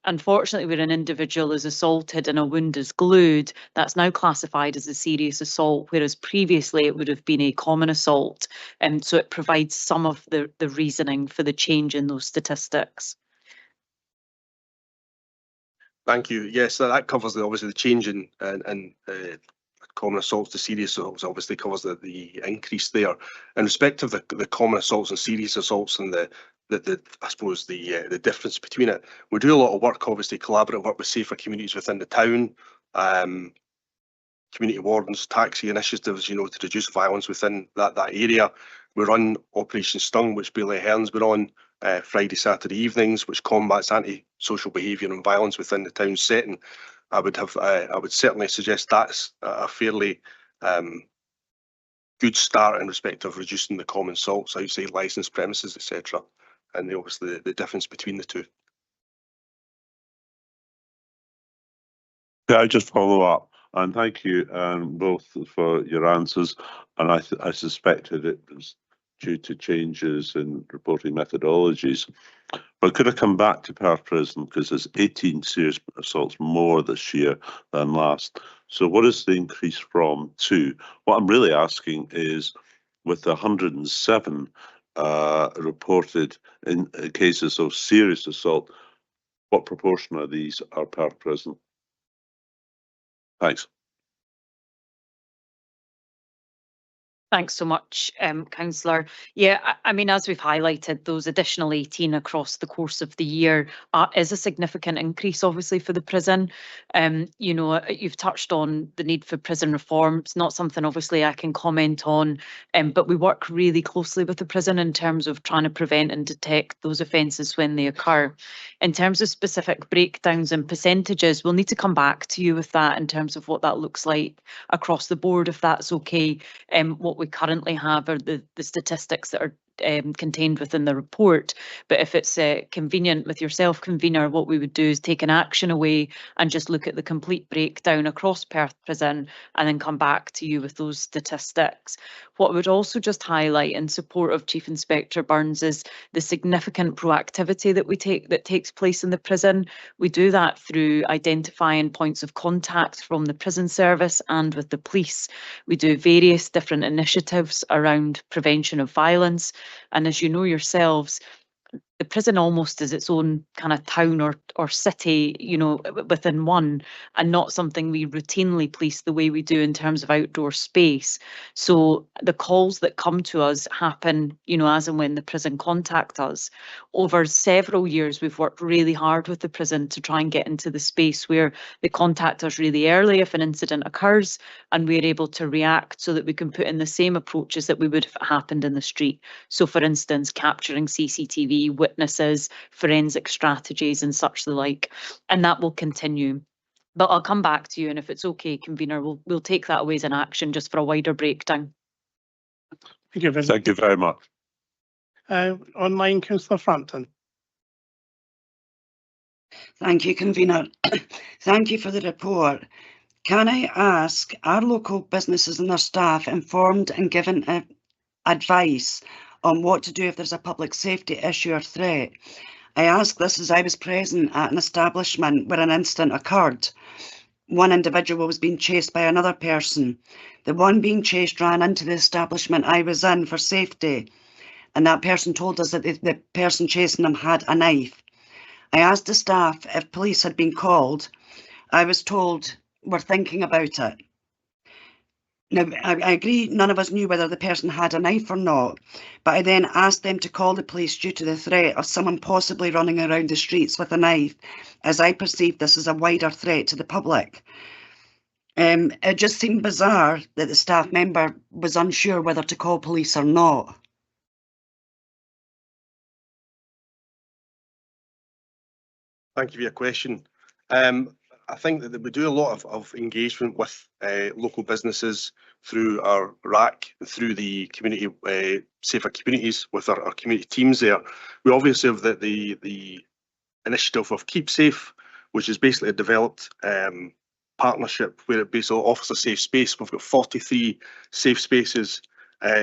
S14: unfortunately where an individual is assaulted and a wound is glued, that's now classified as a serious assault, whereas previously it would have been a common assault. And so it provides some of the reasoning for the change in those statistics.
S15: Thank you. Yes, that covers obviously the change in common assaults to serious assaults. Obviously covers the increase there. In respect of the common assaults and serious assaults and the I suppose the difference between it, we do a lot of work, obviously collaborative work with safer communities within the town, community wardens, taxi initiatives, to reduce violence within that area. We run Operation Stung, which Bailey Ahern's been on, Friday, Saturday evenings, which combats anti-social behaviour and violence within the town setting. I would certainly suggest that's a fairly good start in respect of reducing the common salts outside licensed premises, etc. And obviously the difference between the two.
S8: Can I just follow up? And thank you both for your answers. And I suspected it was due to changes in reporting methodologies. But could I come back to Perth Prison, because there's 18 serious assaults more this year than last. So what is the increase from to? What I'm really asking is, with the 107 reported in cases of serious assault, what proportion of these are Perth Prison? Thanks.
S14: Thanks so much, Councillor. Yeah, I mean, as we've highlighted, those additional 18 across the course of the year is a significant increase, obviously, for the prison. You know, you've touched on the need for prison reform. It's not something, obviously, I can comment on, but we work really closely with the prison in terms of trying to prevent and detect those offences when they occur. In terms of specific breakdowns and percentages, we'll need to come back to you with that in terms of what that looks like across the board, if that's okay. What we currently have are the statistics that are contained within the report. But if it's convenient with yourself, convener, what we would do is take an action away and just look at the complete breakdown across Perth Prison and then come back to you with those statistics. What I would also just highlight in support of Chief Inspector Burns is the significant proactivity that takes place in the prison. We do that through identifying points of contact from the prison service and with the police. We do various different initiatives around prevention of violence. And as you know yourselves, the prison almost is its own kind of town or city, you know, within one, and not something we routinely police the way we do in terms of outdoor space. So the calls that come to us happen, you know, as and when the prison contact us. Over several years, we've worked really hard with the prison to try and get into the space where they contact us really early if an incident occurs, and we're able to react so that we can put in the same approaches that we would if it happened in the street. So for instance, capturing CCTV, witnesses, forensic strategies and such the like, and that will continue. But I'll come back to you, and if it's okay, convener, we'll take that away as an action just for a wider breakdown.
S1: Thank you very,
S8: Thank you very much.
S1: Online, Councillor Frampton.
S4: Thank you, convener. Thank you for the report. Can I ask, are local businesses and their staff informed and given advice on what to do if there's a public safety issue or threat? I ask this as I was present at an establishment where an incident occurred. One individual was being chased by another person. The one being chased ran into the establishment I was in for safety, and that person told us that the person chasing him had a knife. I asked the staff if police had been called. I was told we're thinking about it. Now, I agree none of us knew whether the person had a knife or not, but I then asked them to call the police due to the threat of someone possibly running around the streets with a knife, as I perceived this as a wider threat to the public. It just seemed bizarre that the staff member was unsure whether to call police or not.
S15: Thank you for your question. I think that we do a lot of engagement with local businesses through our RAC, through the community safer communities with our community teams there. We obviously have the initiative of Keep Safe, which is basically a developed partnership where it basically offers a safe space. We've got 43 safe spaces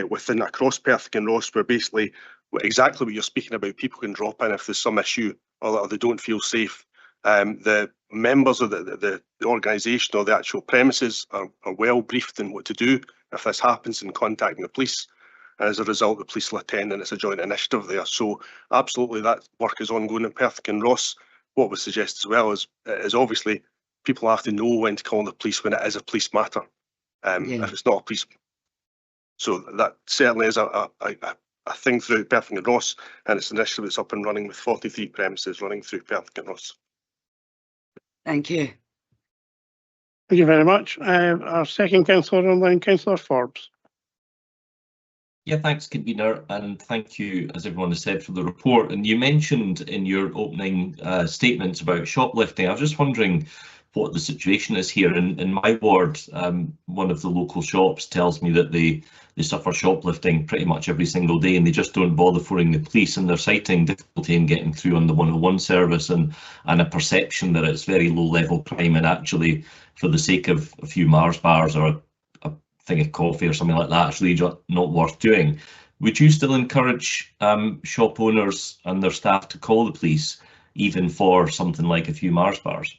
S15: within across Perth and Ross, where basically exactly what you're speaking about, people can drop in if there's some issue or they don't feel safe. The members of the organisation or the actual premises are well briefed in what to do if this happens in contacting the police. And as a result, the police will attend, and it's a joint initiative there. So absolutely that work is ongoing in Perth and Ross. What we suggest as well is obviously people have to know when to call the police when it is a police matter, if it's not a police. So that certainly is a thing through Perth and Ross, and it's an initiative that's up and running with 43 premises running through Perth and Ross.
S4: Thank you.
S1: Thank you very much. Our second councillor online, Councillor Forbes.
S3: Yeah, thanks, convener, and thank you, as everyone has said, for the report. And you mentioned in your opening statements about shoplifting. I was just wondering what the situation is here. In my ward, one of the local shops tells me that they suffer shoplifting pretty much every single day, and they just don't bother phoning the police, and they're citing difficulty in getting through on the 101 service and a perception that it's very low level crime, and actually for the sake of a few Mars bars or a thing of coffee or something like that, it's really not worth doing. Would you still encourage shop owners and their staff to call the police even for something like a few Mars bars?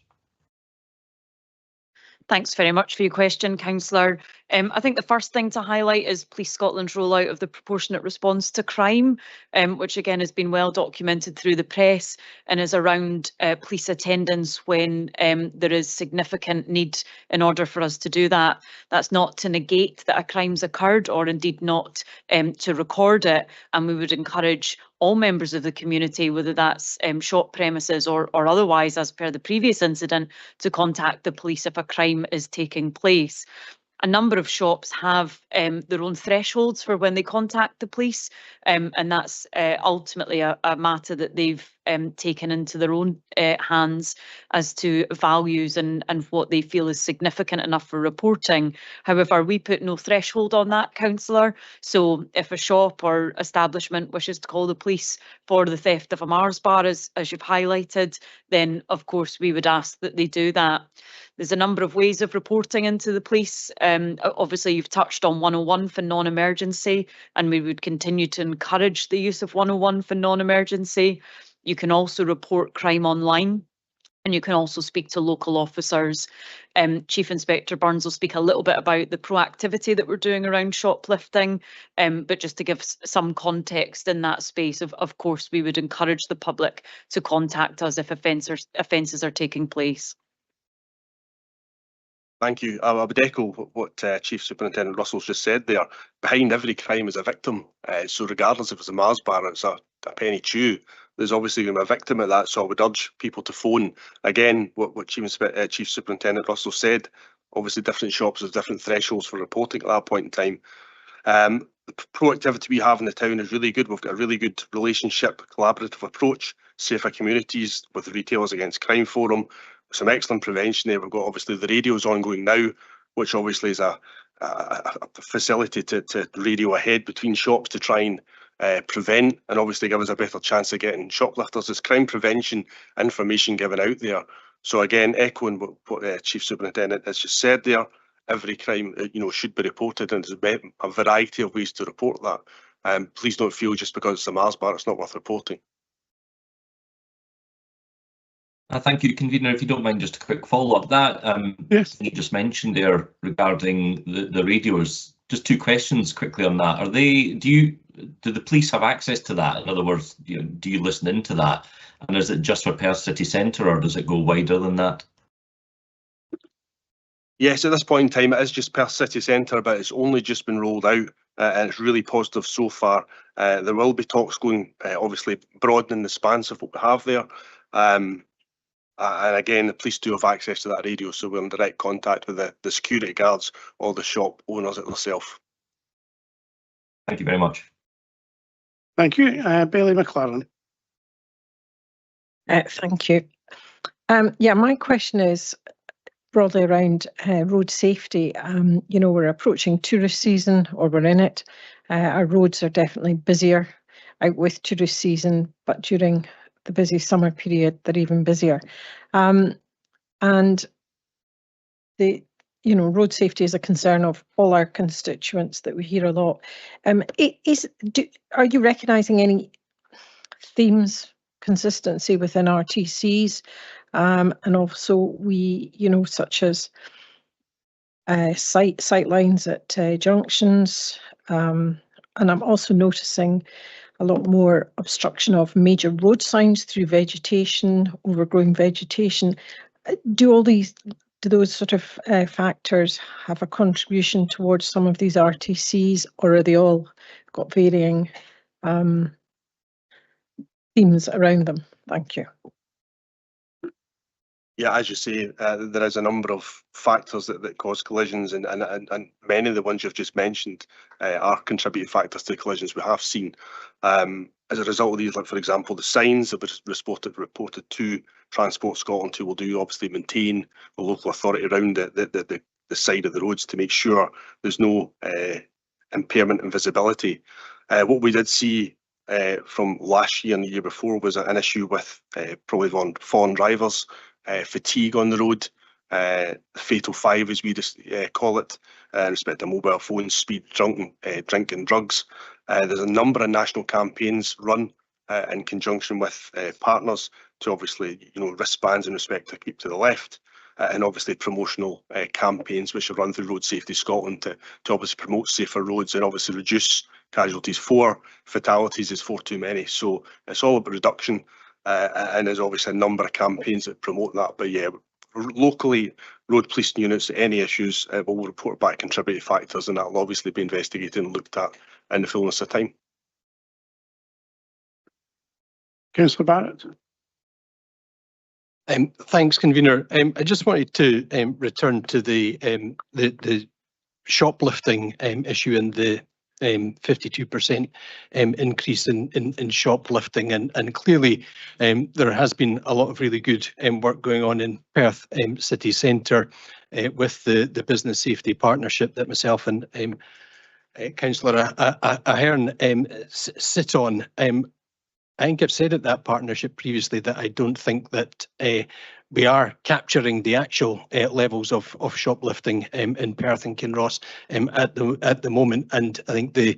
S14: Thanks very much for your question, Councillor. I think the first thing to highlight is Police Scotland's rollout of the proportionate response to crime, which again has been well documented through the press and is around police attendance when there is significant need in order for us to do that. That's not to negate that a crime's occurred or indeed not to record it, and we would encourage all members of the community, whether that's shop premises or otherwise, as per the previous incident, to contact the police if a crime is taking place. A number of shops have their own thresholds for when they contact the police, and that's ultimately a matter that they've taken into their own hands as to values and what they feel is significant enough for reporting. However, we put no threshold on that, Councillor. So if a shop or establishment wishes to call the police for the theft of a Mars bar, as you've highlighted, then of course we would ask that they do that. There's a number of ways of reporting into the police. Obviously, you've touched on 101 for non-emergency, and we would continue to encourage the use of 101 for non-emergency. You can also report crime online, and you can also speak to local officers. Chief Inspector Burns will speak a little bit about the proactivity that we're doing around shoplifting, but just to give some context in that space, of course, we would encourage the public to contact us if offences are taking place.
S15: Thank you. I would echo what Chief Superintendent Russell's just said there. Behind every crime is a victim. So regardless if it's a Mars bar or it's a penny chew, there's obviously going to be a victim of that. So I would urge people to phone. Again, what Chief Superintendent Russell said, obviously different shops have different thresholds for reporting at that point in time. The proactivity we have in the town is really good. We've got a really good relationship, collaborative approach, Safer Communities with the Retailers Against Crime Forum, some excellent prevention there. We've got obviously the radios ongoing now, which obviously is a facility to radio ahead between shops to try and prevent and obviously give us a better chance of getting shoplifters. There's crime prevention information given out there. So again, echoing what Chief Superintendent has just said there, every crime should be reported, and there's a variety of ways to report that. Please don't feel just because it's a Mars bar it's not worth reporting.
S3: Thank you, convener. If you don't mind, just a quick follow-up. That
S1: yes,
S3: you just mentioned there regarding the radios. Just two questions quickly on that. Are they? Do the police have access to that? In other words, do you listen into that? And is it just for Perth City Centre, or does it go wider than that?
S15: Yes, at this point in time, it is just Perth City Centre, but it's only just been rolled out, and it's really positive so far. There will be talks going, obviously broadening the spans of what we have there. And again, the police do have access to that radio, so we're in direct contact with the security guards or the shop owners themselves.
S3: Thank you very much.
S1: thank you. Bailey McLaren.
S16: Thank you. Yeah, my question is broadly around road safety. We're approaching tourist season, or we're in it. Our roads are definitely busier out with tourist season, but during the busy summer period, they're even busier. And road safety is a concern of all our constituents that we hear a lot. Are you recognising any themes, consistency within RTCs, and also such as sight lines at junctions, and I'm also noticing a lot more obstruction of major road signs through vegetation, overgrown vegetation. Do those sort of factors have a contribution towards some of these RTCs, or are they all got varying themes around them? Thank you.
S15: Yeah, as you say, there is a number of factors that cause collisions, and many of the ones you've just mentioned are contributing factors to the collisions we have seen. As a result of these, like for example, the signs that were reported to Transport Scotland, who will do obviously maintain the local authority around the side of the roads to make sure there's no impairment in visibility. What we did see from last year and the year before was an issue with probably fallen drivers, fatigue on the road, fatal five as we just call it, respect to mobile phones, speed, drink and drugs. There's a number of national campaigns run in conjunction with partners to obviously, wristbands in respect to keep to the left, and obviously promotional campaigns which are run through Road Safety Scotland to obviously promote safer roads and obviously reduce casualties. 4 fatalities is 4 too many, so it's all about reduction, and there's obviously a number of campaigns that promote that. But yeah, locally, road policing units, any issues will report back contributing factors, and that will obviously be investigated and looked at in the fullness of time.
S1: Councillor Barrett.
S9: Thanks, convener. I just wanted to return to the shoplifting issue and the 52% increase in shoplifting, and clearly there has been a lot of really good work going on in Perth city centre with the business safety partnership that myself and Councillor Ahern sit on. I think I've said at that partnership previously that I don't think that we are capturing the actual levels of shoplifting in Perth and Kinross at the moment, and I think the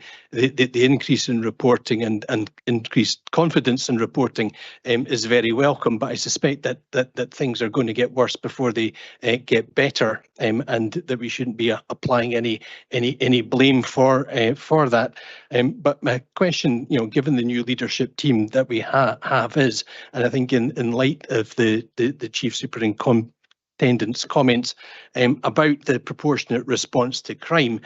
S9: increase in reporting and increased confidence in reporting is very welcome. But I suspect that things are going to get worse before they get better, and that we shouldn't be applying any blame for that. But my question, given the new leadership team that we have is, and I think in light of the Chief Superintendent's comments about the proportionate response to crime,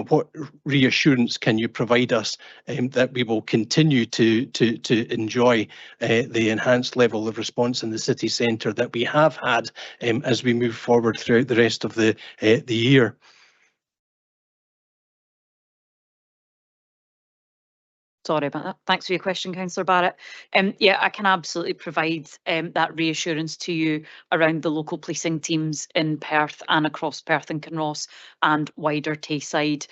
S9: what reassurance can you provide us that we will continue to enjoy the enhanced level of response in the city centre that we have had as we move forward throughout the rest of the year?
S14: Sorry about that. Thanks for your question, Councillor Barrett. Yeah, I can absolutely provide that reassurance to you around the local policing teams in Perth and across Perth and Kinross and wider Tayside.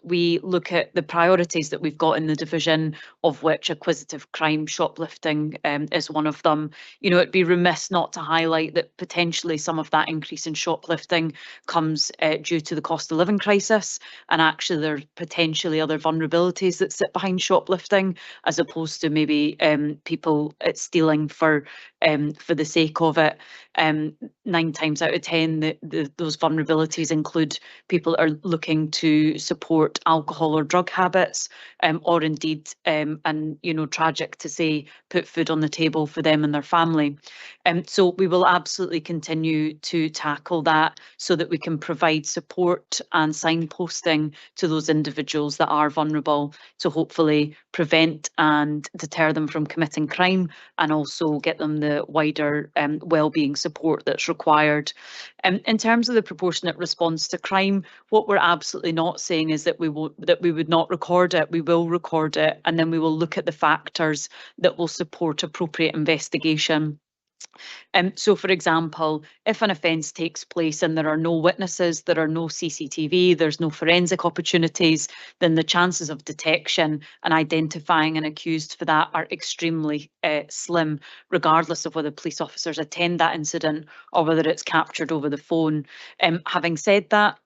S14: We look at the priorities that we've got in the division, of which acquisitive crime, shoplifting is one of them. It'd be remiss not to highlight that potentially some of that increase in shoplifting comes due to the cost of living crisis, and actually there are potentially other vulnerabilities that sit behind shoplifting, as opposed to maybe people stealing for the sake of it. 9 times out of 10, those vulnerabilities include people are looking to support alcohol or drug habits, or indeed, and tragic to say, put food on the table for them and their family. So we will absolutely continue to tackle that so that we can provide support and signposting to those individuals that are vulnerable, to hopefully prevent and deter them from committing crime, and also get them the wider wellbeing support that's required. In terms of the proportionate response to crime, what we're absolutely not saying is that we would not record it. We will record it, and then we will look at the factors that will support appropriate investigation. So, for example, if an offence takes place and there are no witnesses, there are no CCTV, there's no forensic opportunities, then the chances of detection and identifying an accused for that are extremely slim, regardless of whether police officers attend that incident or whether it's captured over the phone. Having said that,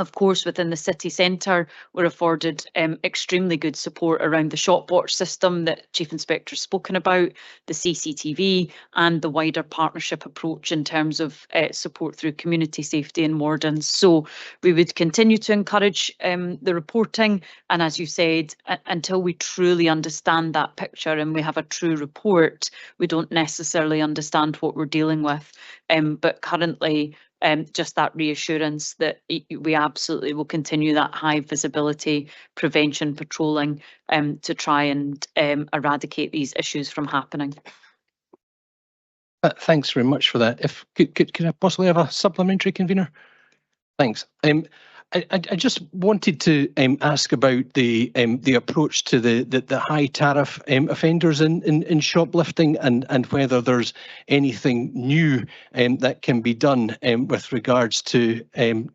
S14: of course, within the city centre, we're afforded extremely good support around the shop watch system that Chief Inspector's spoken about, the CCTV, and the wider partnership approach in terms of support through community safety and wardens. So we would continue to encourage the reporting, and as you said, until we truly understand that picture and we have a true report, we don't necessarily understand what we're dealing with. But currently, just that reassurance that we absolutely will continue that high visibility prevention patrolling to try and eradicate these issues from happening.
S9: Thanks very much for that. If could I possibly have a supplementary, convener? Thanks. I just wanted to ask about the approach to the high tariff offenders in shoplifting, and whether there's anything new that can be done with regards to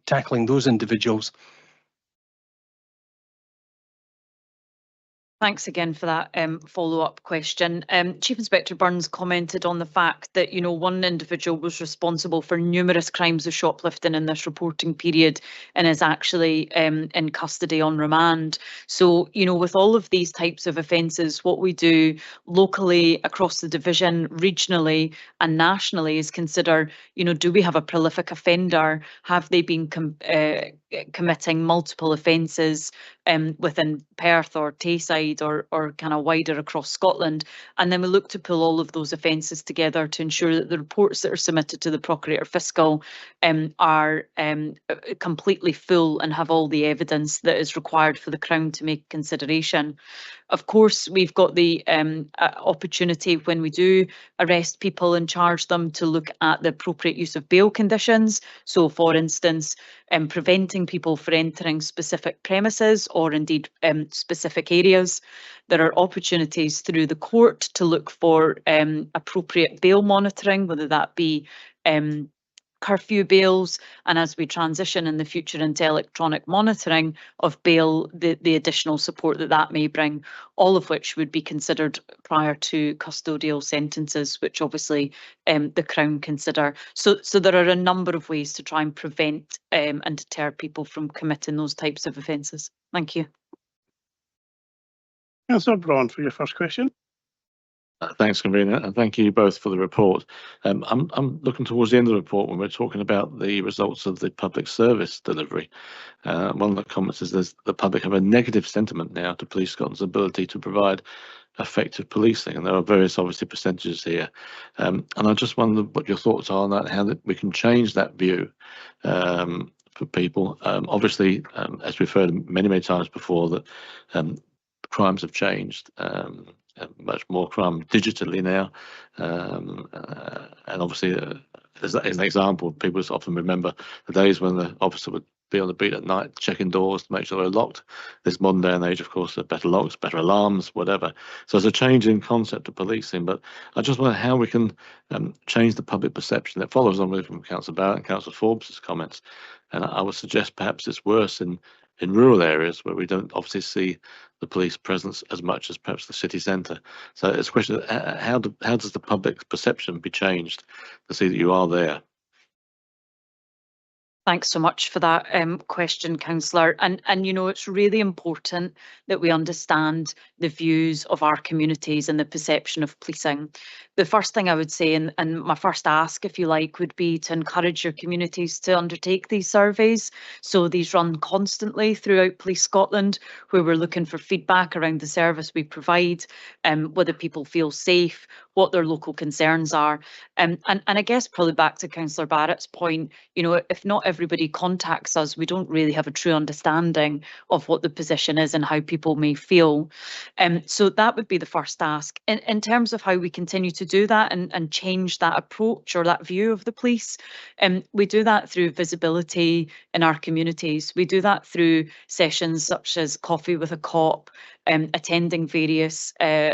S9: tackling those individuals.
S14: Thanks again for that follow-up question. Chief Inspector Burns commented on the fact that, one individual was responsible for numerous crimes of shoplifting in this reporting period and is actually in custody on remand. So, with all of these types of offences, what we do locally, across the division, regionally and nationally is consider, do we have a prolific offender? Have they been committing multiple offences within Perth or Tayside or kind of wider across Scotland? And then we look to pull all of those offences together to ensure that the reports that are submitted to the Procurator Fiscal are completely full and have all the evidence that is required for the Crown to make consideration. Of course, we've got the opportunity when we do arrest people and charge them to look at the appropriate use of bail conditions. So, for instance, preventing people from entering specific premises or indeed specific areas. There are opportunities through the court to look for appropriate bail monitoring, whether that be curfew bails, and as we transition in the future into electronic monitoring of bail, the additional support that may bring, all of which would be considered prior to custodial sentences, which obviously the Crown consider. So there are a number of ways to try and prevent and deter people from committing those types of offences. Thank you.
S1: Councillor Braun for your first question.
S11: Thanks, convener, and thank you both for the report. I'm looking towards the end of the report when we're talking about the results of the public service delivery. One of the comments is the public have a negative sentiment now to Police Scotland's ability to provide effective policing, and there are various obviously percentages here. And I just wonder what your thoughts are on that, how that we can change that view for people. Obviously, as we've heard many times before, that crimes have changed. Much more crime digitally now, and obviously as an example, people often remember the days when the officer would be on the beat at night checking doors to make sure they're locked. This modern day and age, of course, there are better locks, better alarms, whatever. So there's a change in concept of policing, but I just wonder how we can change the public perception. That follows on with from Councillor Barrett and Councillor Forbes' comments, and I would suggest perhaps it's worse in rural areas where we don't obviously see the police presence as much as perhaps the city centre. So it's a question of how does the public perception be changed to see that you are there?
S14: Thanks so much for that question, Councillor. And it's really important that we understand the views of our communities and the perception of policing. The first thing I would say, and my first ask, if you like, would be to encourage your communities to undertake these surveys. So these run constantly throughout Police Scotland, where we're looking for feedback around the service we provide, whether people feel safe, what their local concerns are. And I guess probably back to Councillor Barrett's point, if not everybody contacts us, we don't really have a true understanding of what the position is and how people may feel. So that would be the first ask. In terms of how we continue to do that and change that approach or that view of the police, we do that through visibility in our communities. We do that through sessions such as Coffee with a Cop, attending various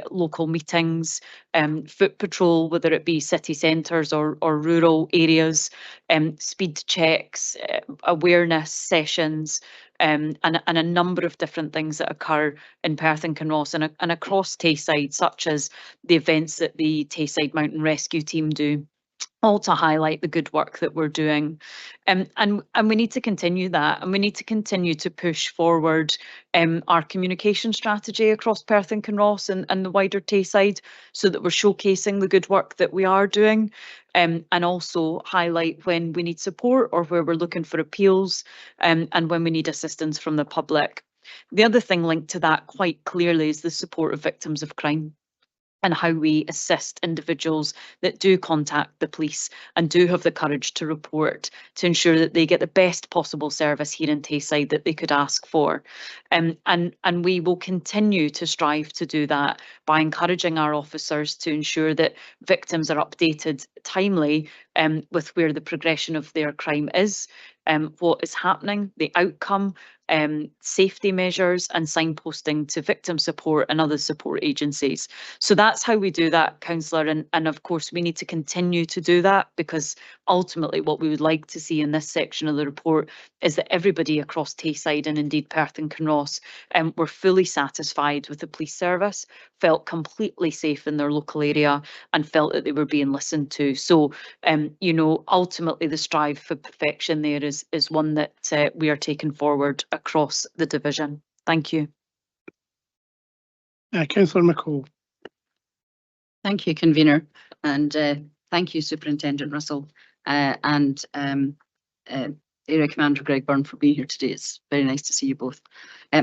S14: local meetings, foot patrol, whether it be city centres or rural areas, speed checks, awareness sessions, and a number of different things that occur in Perth and Kinross and across Tayside, such as the events that the Tayside Mountain Rescue Team do, all to highlight the good work that we're doing. And we need to continue that, and we need to continue to push forward our communication strategy across Perth and Kinross and the wider Tayside, so that we're showcasing the good work that we are doing, and also highlight when we need support or where we're looking for appeals, and when we need assistance from the public. The other thing linked to that quite clearly is the support of victims of crime. and how we assist individuals that do contact the police and do have the courage to report, to ensure that they get the best possible service here in Tayside that they could ask for. And we will continue to strive to do that by encouraging our officers to ensure that victims are updated timely with where the progression of their crime is, what is happening, the outcome, safety measures and signposting to victim support and other support agencies. So that's how we do that, Councillor, and of course we need to continue to do that, because ultimately what we would like to see in this section of the report is that everybody across Tayside and indeed Perth and Kinross were fully satisfied with the police service, felt completely safe in their local area and felt that they were being listened to. So you know, ultimately the strive for perfection there is one that we are taking forward across the division. Thank you.
S1: Councillor McCall.
S17: Thank you, convener, and thank you, Superintendent Russell, and Area Commander Greg Byrne for being here today. It's very nice to see you both.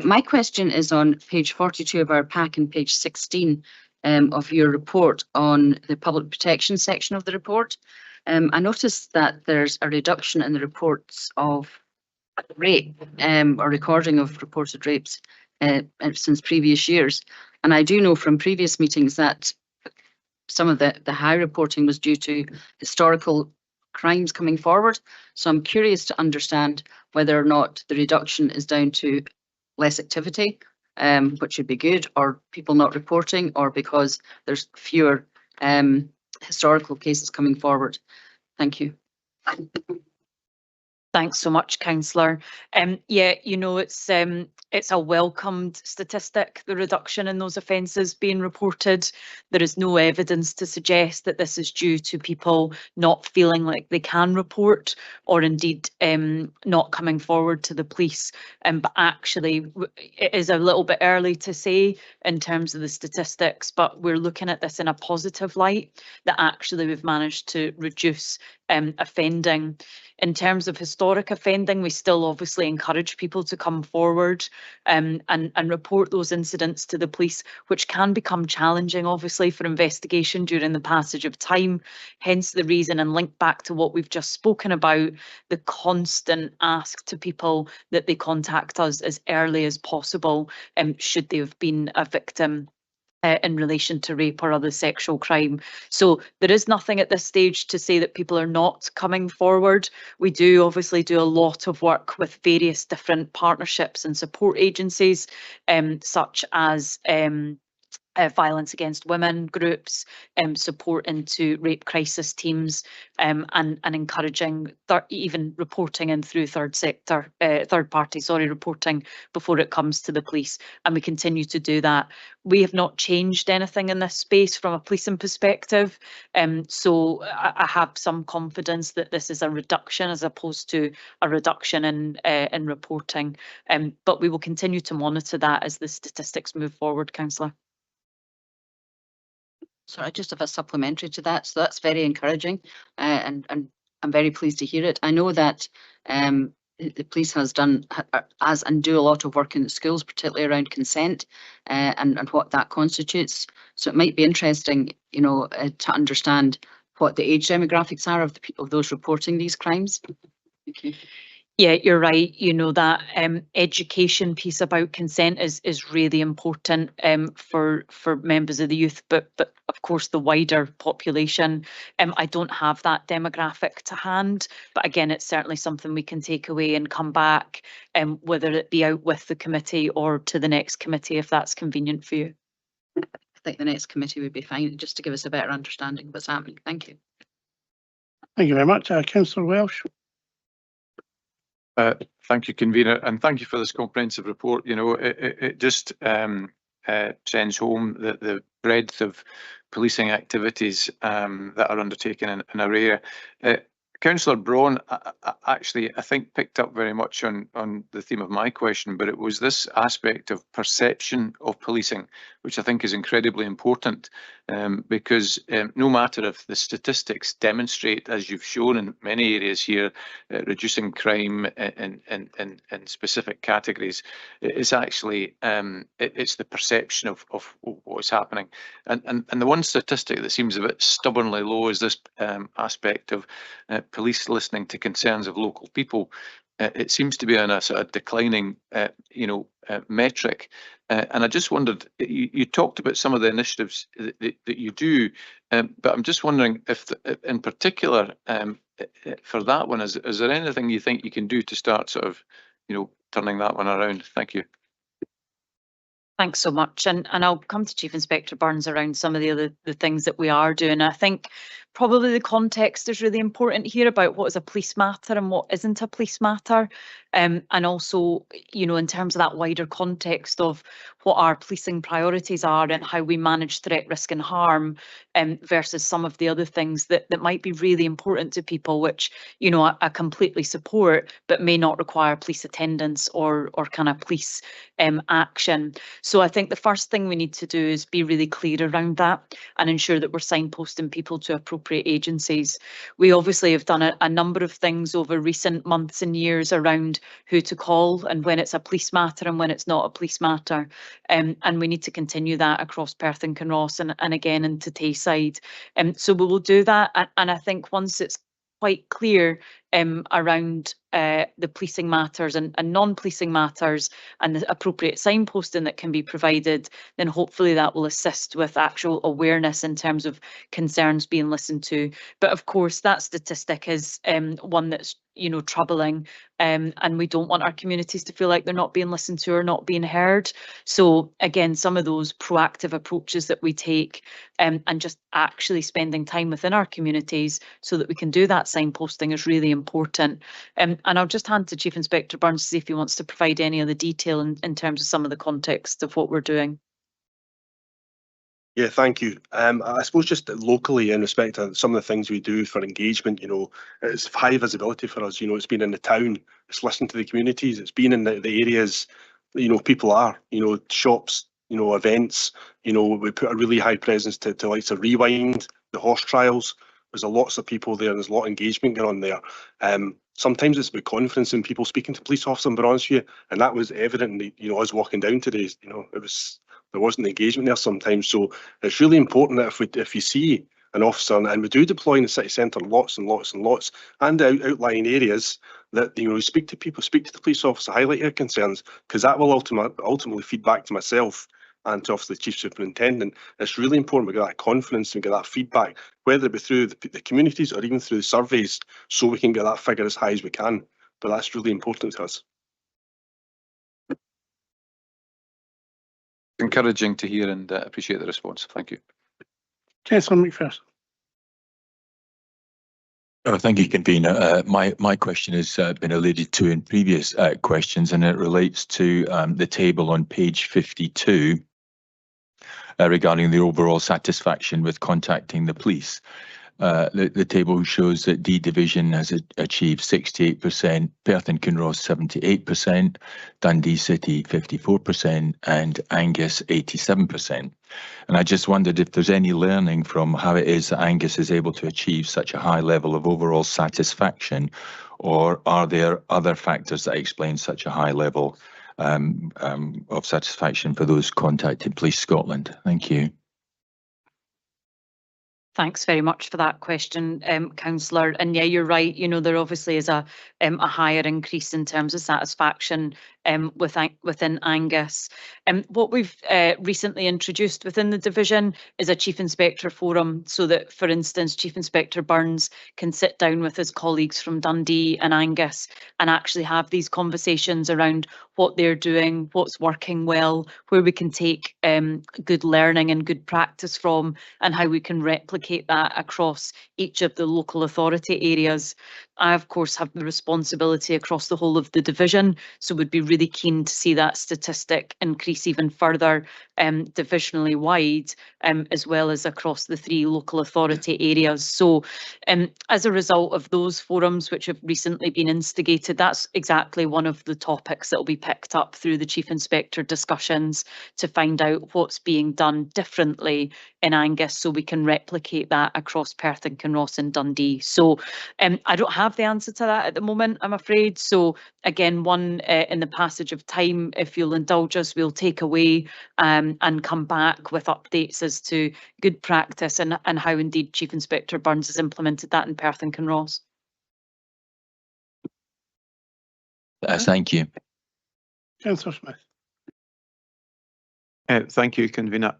S17: My question is on page 42 of our pack and page 16 of your report on the public protection section of the report. I noticed that there's a reduction in the reports of rape or recording of reported rapes since previous years. And I do know from previous meetings that some of the high reporting was due to historical crimes coming forward. So I'm curious to understand whether or not the reduction is down to less activity, which would be good, or people not reporting, or because there's fewer historical cases coming forward. Thank you.
S14: Thanks so much, Councillor. Yeah, you know, it's a welcomed statistic, the reduction in those offences being reported. There is no evidence to suggest that this is due to people not feeling like they can report, or indeed not coming forward to the police. But actually, it is a little bit early to say in terms of the statistics, but we're looking at this in a positive light, that actually we've managed to reduce offending. In terms of historic offending, we still obviously encourage people to come forward and report those incidents to the police, which can become challenging, obviously, for investigation during the passage of time. Hence the reason, and link back to what we've just spoken about, the constant ask to people that they contact us as early as possible, should they have been a victim in relation to rape or other sexual crime. So there is nothing at this stage to say that people are not coming forward. We do obviously do a lot of work with various different partnerships and support agencies, such as violence against women groups, support into rape crisis teams, and encouraging even reporting in through third party reporting before it comes to the police, and we continue to do that. We have not changed anything in this space from a policing perspective, so I have some confidence that this is a reduction as opposed to a reduction in reporting, but we will continue to monitor that as the statistics move forward, Councillor.
S17: So I just have a supplementary to that. So that's very encouraging, and I'm very pleased to hear it. I know that the police has done and do a lot of work in the schools, particularly around consent and what that constitutes. So it might be interesting, you know, to understand what the age demographics are of those reporting these crimes. Okay.
S14: Yeah, you're right. You know, that education piece about consent is really important for members of the youth, but of course the wider population. I don't have that demographic to hand, but again, it's certainly something we can take away and come back, whether it be out with the committee or to the next committee if that's convenient for you.
S17: I think the next committee would be fine, just to give us a better understanding of what's happening. Thank you.
S1: Thank you very much. Councillor Welsh.
S12: Thank you, convener, and thank you for this comprehensive report. You know, it just sends home the breadth of policing activities that are undertaken in our area. Can Councillor Braun actually, I think, picked up very much on the theme of my question, but it was this aspect of perception of policing, which I think is incredibly important, because no matter if the statistics demonstrate, as you've shown in many areas here, reducing crime in specific categories, it's actually it's the perception of what's happening. And the one statistic that seems a bit stubbornly low is this aspect of police listening to concerns of local people. It seems to be on a sort of declining, metric. And I just wondered, you talked about some of the initiatives that you do, but I'm just wondering if, in particular, for that one, is there anything you think you can do to start sort of, turning that one around? Thank you.
S14: Thanks so much. And I'll come to Chief Inspector Burns around some of the things that we are doing. I think probably the context is really important here about what is a police matter and what isn't a police matter. And also, in terms of that wider context of what our policing priorities are and how we manage threat, risk and harm, versus some of the other things that might be really important to people, which, I completely support, but may not require police attendance or kind of police action. So I think the first thing we need to do is be really clear around that and ensure that we're signposting people to appropriate agencies. We obviously have done a number of things over recent months and years around who to call and when it's a police matter and when it's not a police matter. And we need to continue that across Perth and Kinross and again into Tayside. So we will do that. And I think once it's quite clear around the policing matters and non-policing matters and the appropriate signposting that can be provided, then hopefully that will assist with actual awareness in terms of concerns being listened to. But of course, that statistic is one that's troubling, and we don't want our communities to feel like they're not being listened to or not being heard. So again, some of those proactive approaches that we take and just actually spending time within our communities so that we can do that signposting is really important. And I'll just hand to Chief Inspector Burns to see if he wants to provide any other detail in terms of some of the context of what we're doing.
S15: Yeah, thank you. I suppose just locally in respect to some of the things we do for engagement, it's high visibility for us. It's been in the town, it's listening to the communities, it's been in the areas, people are, shops, events, we put a really high presence to like to Rewind, the horse trials. There's lots of people there and there's a lot of engagement going on there. Sometimes it's about confidence in people speaking to police officers, and be honest with you, and that was evident in us walking down today. There wasn't engagement there sometimes. So it's really important that if you see an officer, and we do deploy in the city centre lots and lots and lots, and outlying areas, that speak to people, speak to the police officer, highlight your concerns, because that will ultimately feed back to myself and to obviously the Chief Superintendent. It's really important we get that confidence and get that feedback, whether it be through the communities or even through the surveys, so we can get that figure as high as we can. But that's really important to us.
S12: Encouraging to hear and appreciate the response. Thank you.
S1: Councillor McPherson.
S18: Oh, thank you, Convener. My question has been alluded to in previous questions, and it relates to the table on page 52 regarding the overall satisfaction with contacting the police. The table shows that D Division has achieved 68%, Perth and Kinross 78%, Dundee City 54%, and Angus 87%. And I just wondered if there's any learning from how it is that Angus is able to achieve such a high level of overall satisfaction, or are there other factors that explain such a high level of satisfaction for those contacting Police Scotland? Thank you.
S14: Thanks very much for that question, Councillor. And yeah, you're right. There obviously is a higher increase in terms of satisfaction within Angus. What we've recently introduced within the division is a Chief Inspector Forum, so that, for instance, Chief Inspector Burns can sit down with his colleagues from Dundee and Angus and actually have these conversations around what they're doing, what's working well, where we can take good learning and good practice from, and how we can replicate that across each of the local authority areas. I, of course, have the responsibility across the whole of the division, so would be really keen to see that statistic increase even further, divisionally wide, as well as across the 3 local authority areas. So as a result of those forums which have recently been instigated, that's exactly one of the topics that will be picked up through the Chief Inspector discussions to find out what's being done differently in Angus so we can replicate that across Perth and Kinross and Dundee. So I don't have the answer to that at the moment, I'm afraid. So again, one in the passage of time, if you'll indulge us, we'll take away and come back with updates as to good practice and how indeed Chief Inspector Burns has implemented that in Perth and Kinross.
S18: Thank you.
S1: Councillor Smith.
S12: Thank you, Convener.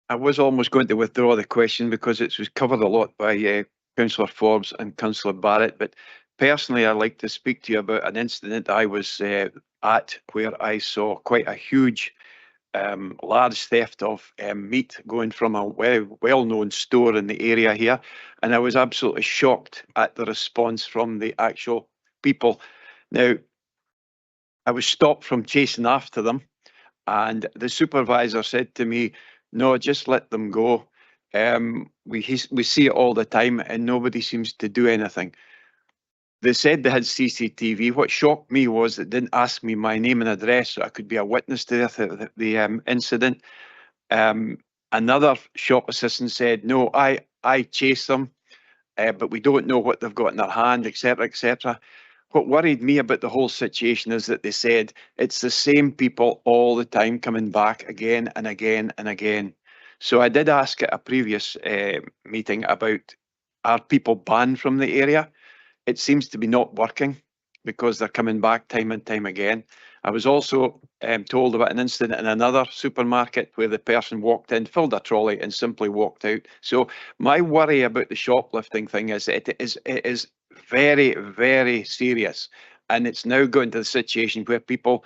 S12: I was almost going to withdraw the question because it was covered a lot by Councillor Forbes and Councillor Barrett, but personally I'd like to speak to you about an incident I was at where I saw quite a huge large theft of meat going from a well-known store in the area here, and I was absolutely shocked at the response from the actual people. Now, I was stopped from chasing after them, and the supervisor said to me, "No, just let them go. We see it all the time and nobody seems to do anything." They said they had CCTV. What shocked me was it didn't ask me my name and address so I could be a witness to the incident. Another shop assistant said, "No, I chase them, but we don't know what they've got in their hand," etc., etc. What worried me about the whole situation is that they said it's the same people all the time coming back again and again and again. So I did ask at a previous meeting about, are people banned from the area? It seems to be not working because they're coming back time and time again. I was also told about an incident in another supermarket where the person walked in, filled a trolley and simply walked out. So my worry about the shoplifting thing is it is very, very serious. And it's now going to the situation where people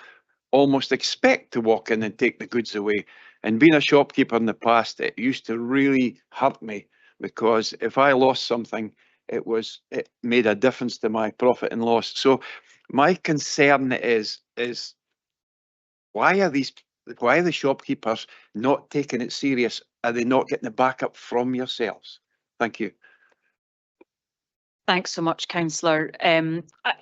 S12: almost expect to walk in and take the goods away. And being a shopkeeper in the past, it used to really hurt me because if I lost something, it made a difference to my profit and loss. So my concern is why are the shopkeepers not taking it serious? Are they not getting the backup from yourselves? Thank you.
S14: Thanks so much, Councillor.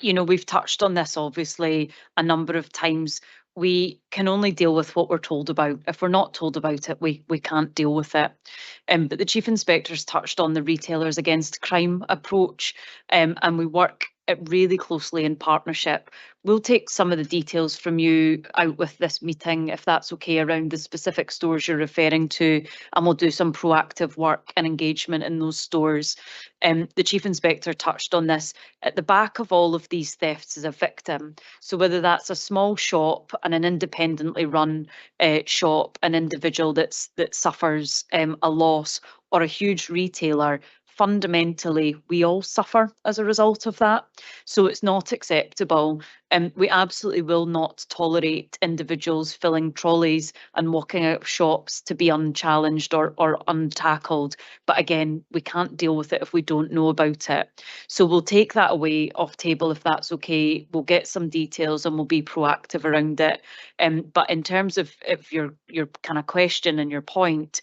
S14: You know, we've touched on this obviously a number of times. We can only deal with what we're told about. If we're not told about it, we can't deal with it. But the Chief Inspector's touched on the Retailers Against Crime approach, and we work really closely in partnership. We'll take some of the details from you out with this meeting, if that's okay, around the specific stores you're referring to, and we'll do some proactive work and engagement in those stores. The Chief Inspector touched on this. At the back of all of these thefts is a victim. So whether that's a small shop and an independently run shop, an individual that suffers a loss, or a huge retailer, fundamentally we all suffer as a result of that. So it's not acceptable. We absolutely will not tolerate individuals filling trolleys and walking out of shops to be unchallenged or untackled. But again, we can't deal with it if we don't know about it. So we'll take that away off table if that's okay. We'll get some details and we'll be proactive around it. But in terms of your kind of question and your point,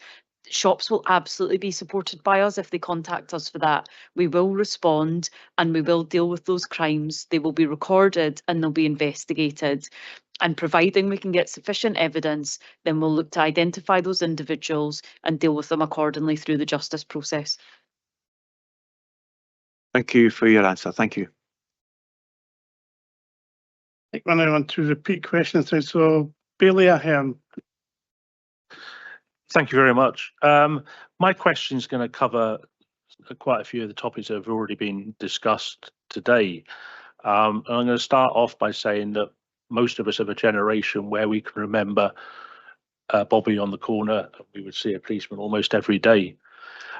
S14: shops will absolutely be supported by us if they contact us for that. We will respond and we will deal with those crimes. They will be recorded and they'll be investigated. And providing we can get sufficient evidence, then we'll look to identify those individuals and deal with them accordingly through the justice process.
S12: Thank you for your answer. Thank you.
S1: I think we're now on to repeat questions. So Bailey Ahern.
S7: Thank you very much. My question is going to cover quite a few of the topics that have already been discussed today. And I'm going to start off by saying that most of us have a generation where we can remember Bobby on the corner. We would see a policeman almost every day.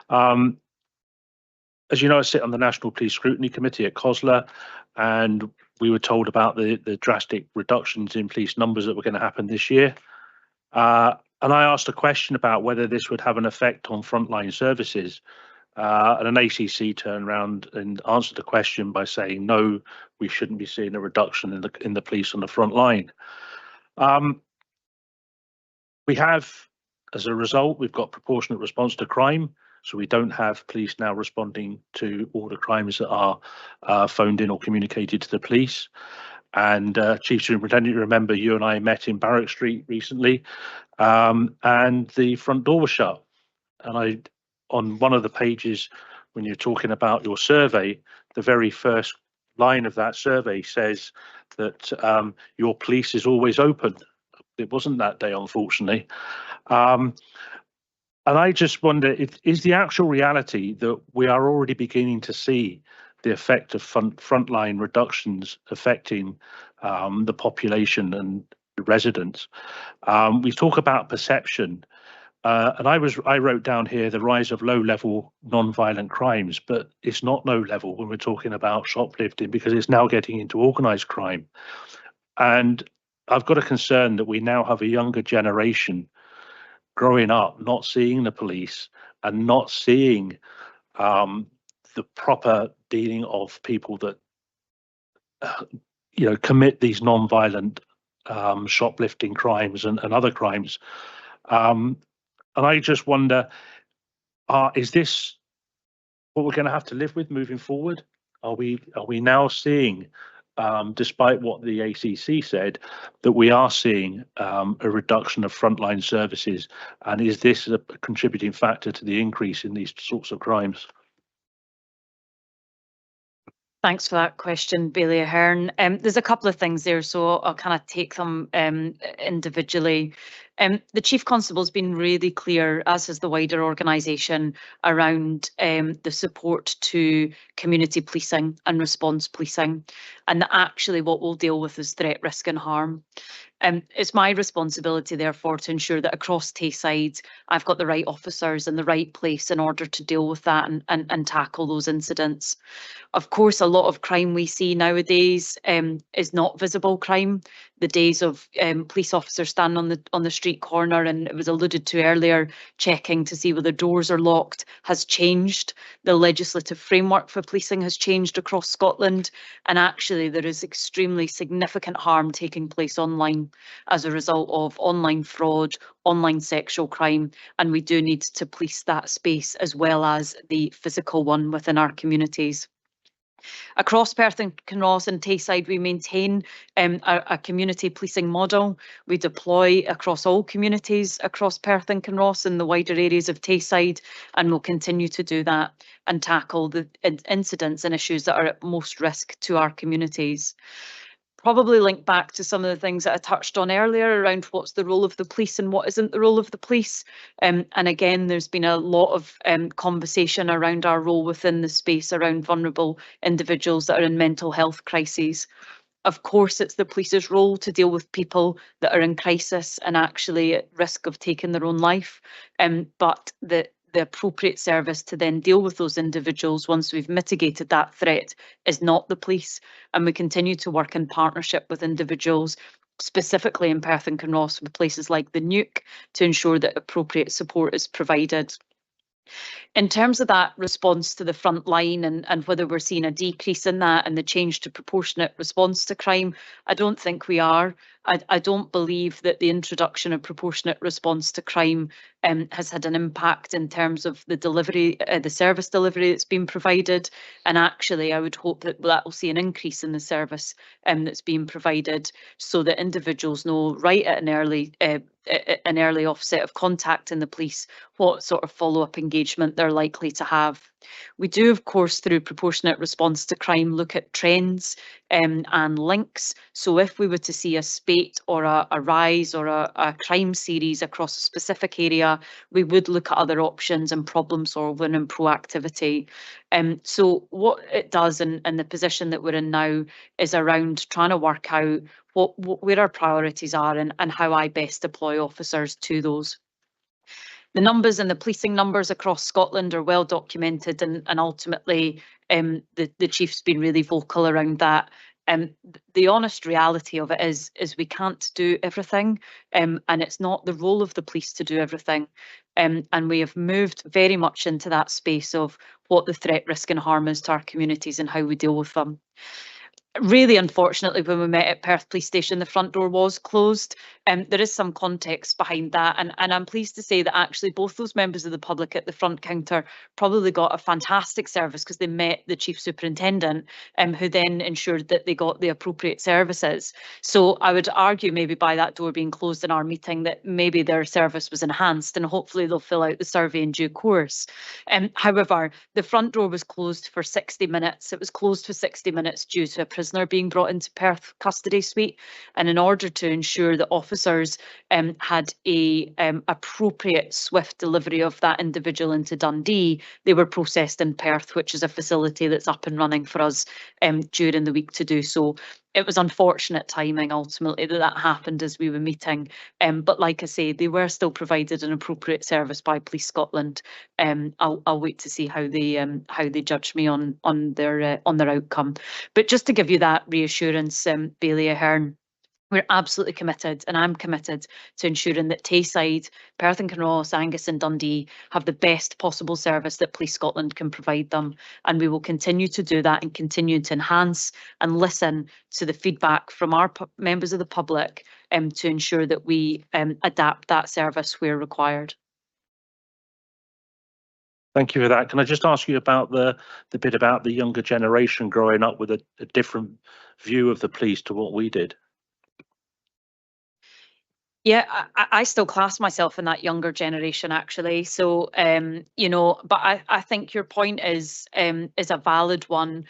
S7: As you know, I sit on the National Police Scrutiny Committee at COSLA, and we were told about the drastic reductions in police numbers that were going to happen this year. And I asked a question about whether this would have an effect on frontline services. and an ACC turned around and answered the question by saying, no, we shouldn't be seeing a reduction in the police on the front line. We have, as a result, we've got proportionate response to crime. So we don't have police now responding to all the crimes that are phoned in or communicated to the police. And Chief Superintendent, you remember you and I met in Barrack Street recently, and the front door was shut. And on one of the pages, when you're talking about your survey, the very first line of that survey says that your police is always open. It wasn't that day, unfortunately. And I just wonder, is the actual reality that we are already beginning to see the effect of frontline reductions affecting the population and the residents? We talk about perception, and I wrote down here the rise of low-level non-violent crimes, but it's not low-level when we're talking about shoplifting, because it's now getting into organised crime. And I've got a concern that we now have a younger generation growing up not seeing the police and not seeing the proper dealing of people that commit these non-violent shoplifting crimes and other crimes. And I just wonder, is this what we're going to have to live with moving forward? Are we now seeing, despite what the ACC said, that we are seeing a reduction of frontline services? And is this a contributing factor to the increase in these sorts of crimes?
S14: Thanks for that question, Bailey Ahern. There's a couple of things there, so I'll kind of take them individually. The Chief Constable's been really clear, as has the wider organisation, around the support to community policing and response policing, and that actually what we'll deal with is threat, risk and harm. It's my responsibility, therefore, to ensure that across Tayside, I've got the right officers in the right place in order to deal with that and tackle those incidents. Of course, a lot of crime we see nowadays is not visible crime. The days of police officers standing on the street corner, and it was alluded to earlier, checking to see whether doors are locked, has changed. The legislative framework for policing has changed across Scotland, and actually there is extremely significant harm taking place online as a result of online fraud, online sexual crime, and we do need to police that space as well as the physical one within our communities. Across Perth and Kinross and Tayside, we maintain a community policing model. We deploy across all communities across Perth and Kinross and the wider areas of Tayside, and we'll continue to do that and tackle the incidents and issues that are at most risk to our communities. Probably link back to some of the things that I touched on earlier around what's the role of the police and what isn't the role of the police. And again, there's been a lot of conversation around our role within the space around vulnerable individuals that are in mental health crises. Of course, it's the police's role to deal with people that are in crisis and actually at risk of taking their own life. But the appropriate service to then deal with those individuals once we've mitigated that threat is not the police, and we continue to work in partnership with individuals, specifically in Perth and Kinross with places like the Nuke, to ensure that appropriate support is provided. In terms of that response to the front line and whether we're seeing a decrease in that and the change to proportionate response to crime, I don't think we are. I don't believe that the introduction of proportionate response to crime has had an impact in terms of the delivery, the service delivery that's been provided. And actually, I would hope that that will see an increase in the service that's being provided, so that individuals know right at an early offset of contacting the police what sort of follow-up engagement they're likely to have. We do, of course, through proportionate response to crime, look at trends and links. So if we were to see a spate or a rise or a crime series across a specific area, we would look at other options and problem solving and proactivity. So what it does, and the position that we're in now, is around trying to work out where our priorities are and how I best deploy officers to those. The numbers and the policing numbers across Scotland are well documented, and ultimately the Chief's been really vocal around that. The honest reality of it is we can't do everything, and it's not the role of the police to do everything. And we have moved very much into that space of what the threat, risk and harm is to our communities and how we deal with them. Really, unfortunately, when we met at Perth Police Station, the front door was closed. There is some context behind that, and I'm pleased to say that actually both those members of the public at the front counter probably got a fantastic service because they met the Chief Superintendent, who then ensured that they got the appropriate services. So I would argue maybe by that door being closed in our meeting that maybe their service was enhanced, and hopefully they'll fill out the survey in due course. However, the front door was closed for 60 minutes. It was closed for 60 minutes due to a prisoner being brought into Perth custody suite, and in order to ensure that officers had a appropriate swift delivery of that individual into Dundee, they were processed in Perth, which is a facility that's up and running for us during the week to do so. It was unfortunate timing ultimately that happened as we were meeting, but like I say, they were still provided an appropriate service by Police Scotland. I'll wait to see how they judge me on their outcome. But just to give you that reassurance, Baillie Ahern, we're absolutely committed, and I'm committed to ensuring that Tayside, Perth and Kinross, Angus and Dundee have the best possible service that Police Scotland can provide them. And we will continue to do that and continue to enhance and listen to the feedback from our members of the public to ensure that we adapt that service where required.
S7: Thank you for that. Can I just ask you about the bit about the younger generation growing up with a different view of the police to what we did?
S14: Yeah, I still class myself in that younger generation, actually. So, but I think your point is a valid one.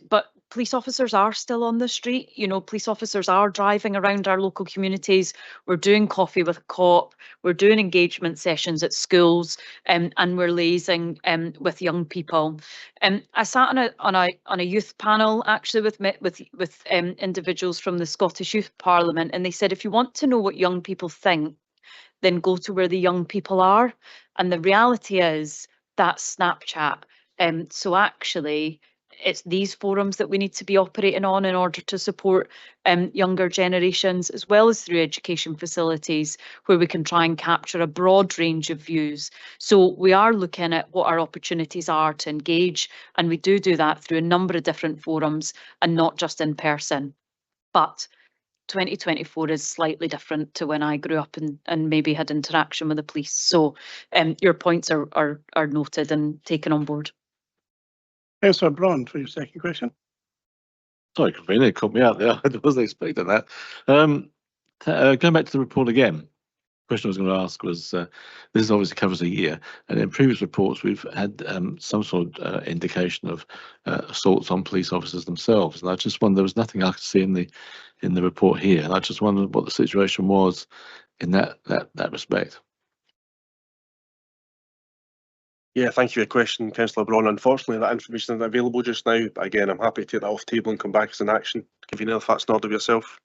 S14: But police officers are still on the street. Police officers are driving around our local communities. We're doing coffee with a cop. We're doing engagement sessions at schools, and we're liaising with young people. I sat on a youth panel actually with individuals from the Scottish Youth Parliament, and they said if you want to know what young people think, then go to where the young people are. And the reality is that's Snapchat. So actually, it's these forums that we need to be operating on in order to support younger generations, as well as through education facilities where we can try and capture a broad range of views. So we are looking at what our opportunities are to engage, and we do that through a number of different forums and not just in person. But 2024 is slightly different to when I grew up and maybe had interaction with the police. So your points are noted and taken on board.
S1: Councillor Braun for your second question.
S11: Sorry, Convener, caught me out there. I wasn't expecting that. Going back to the report again, the question I was going to ask was, this obviously covers a year, and in previous reports we've had some sort of indication of assaults on police officers themselves, and I just wondered, there was nothing I could see in the report here, and I just wondered what the situation was in that respect.
S15: Yeah, thank you for your question, Councillor Braun. Unfortunately, that information isn't available just now. But again, I'm happy to take that off table and come back as an action. Convener, if that's not of yourself.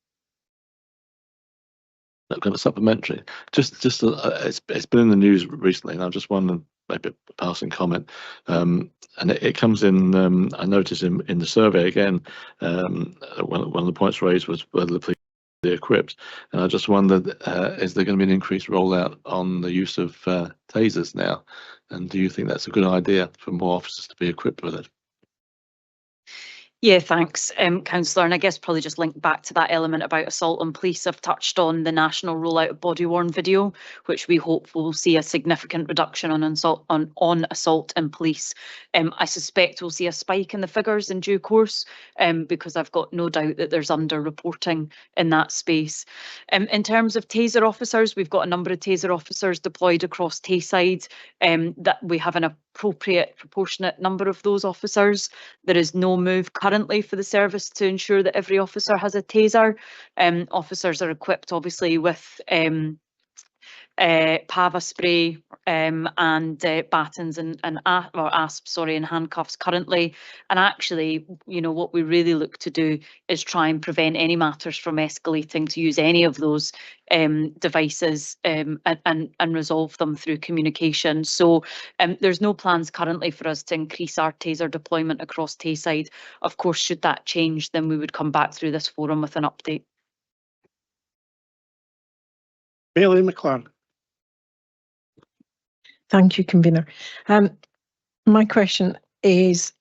S11: I've got a supplementary. It's been in the news recently, and I just wondered, maybe a passing comment. And it comes in. I noticed in the survey again. One of the points raised was whether the police are equipped, and I just wondered, is there going to be an increased rollout on the use of tasers now? And do you think that's a good idea for more officers to be equipped with it?
S14: Yeah, thanks, Councillor. And I guess probably just link back to that element about assault on police. I've touched on the national rollout of body-worn video, which we hope will see a significant reduction on assault in police. I suspect we'll see a spike in the figures in due course, because I've got no doubt that there's under-reporting in that space. In terms of taser officers, we've got a number of taser officers deployed across Tayside. That we have an appropriate proportionate number of those officers. There is no move currently for the service to ensure that every officer has a taser. Officers are equipped obviously with Pava spray and batons and asps, sorry, and handcuffs currently. And actually, you know, what we really look to do is try and prevent any matters from escalating to use any of those devices and resolve them through communication. So there's no plans currently for us to increase our taser deployment across Tayside. Of course, should that change, then we would come back through this forum with an update.
S1: Bailey McLaren.
S16: Thank you, Convener. My question is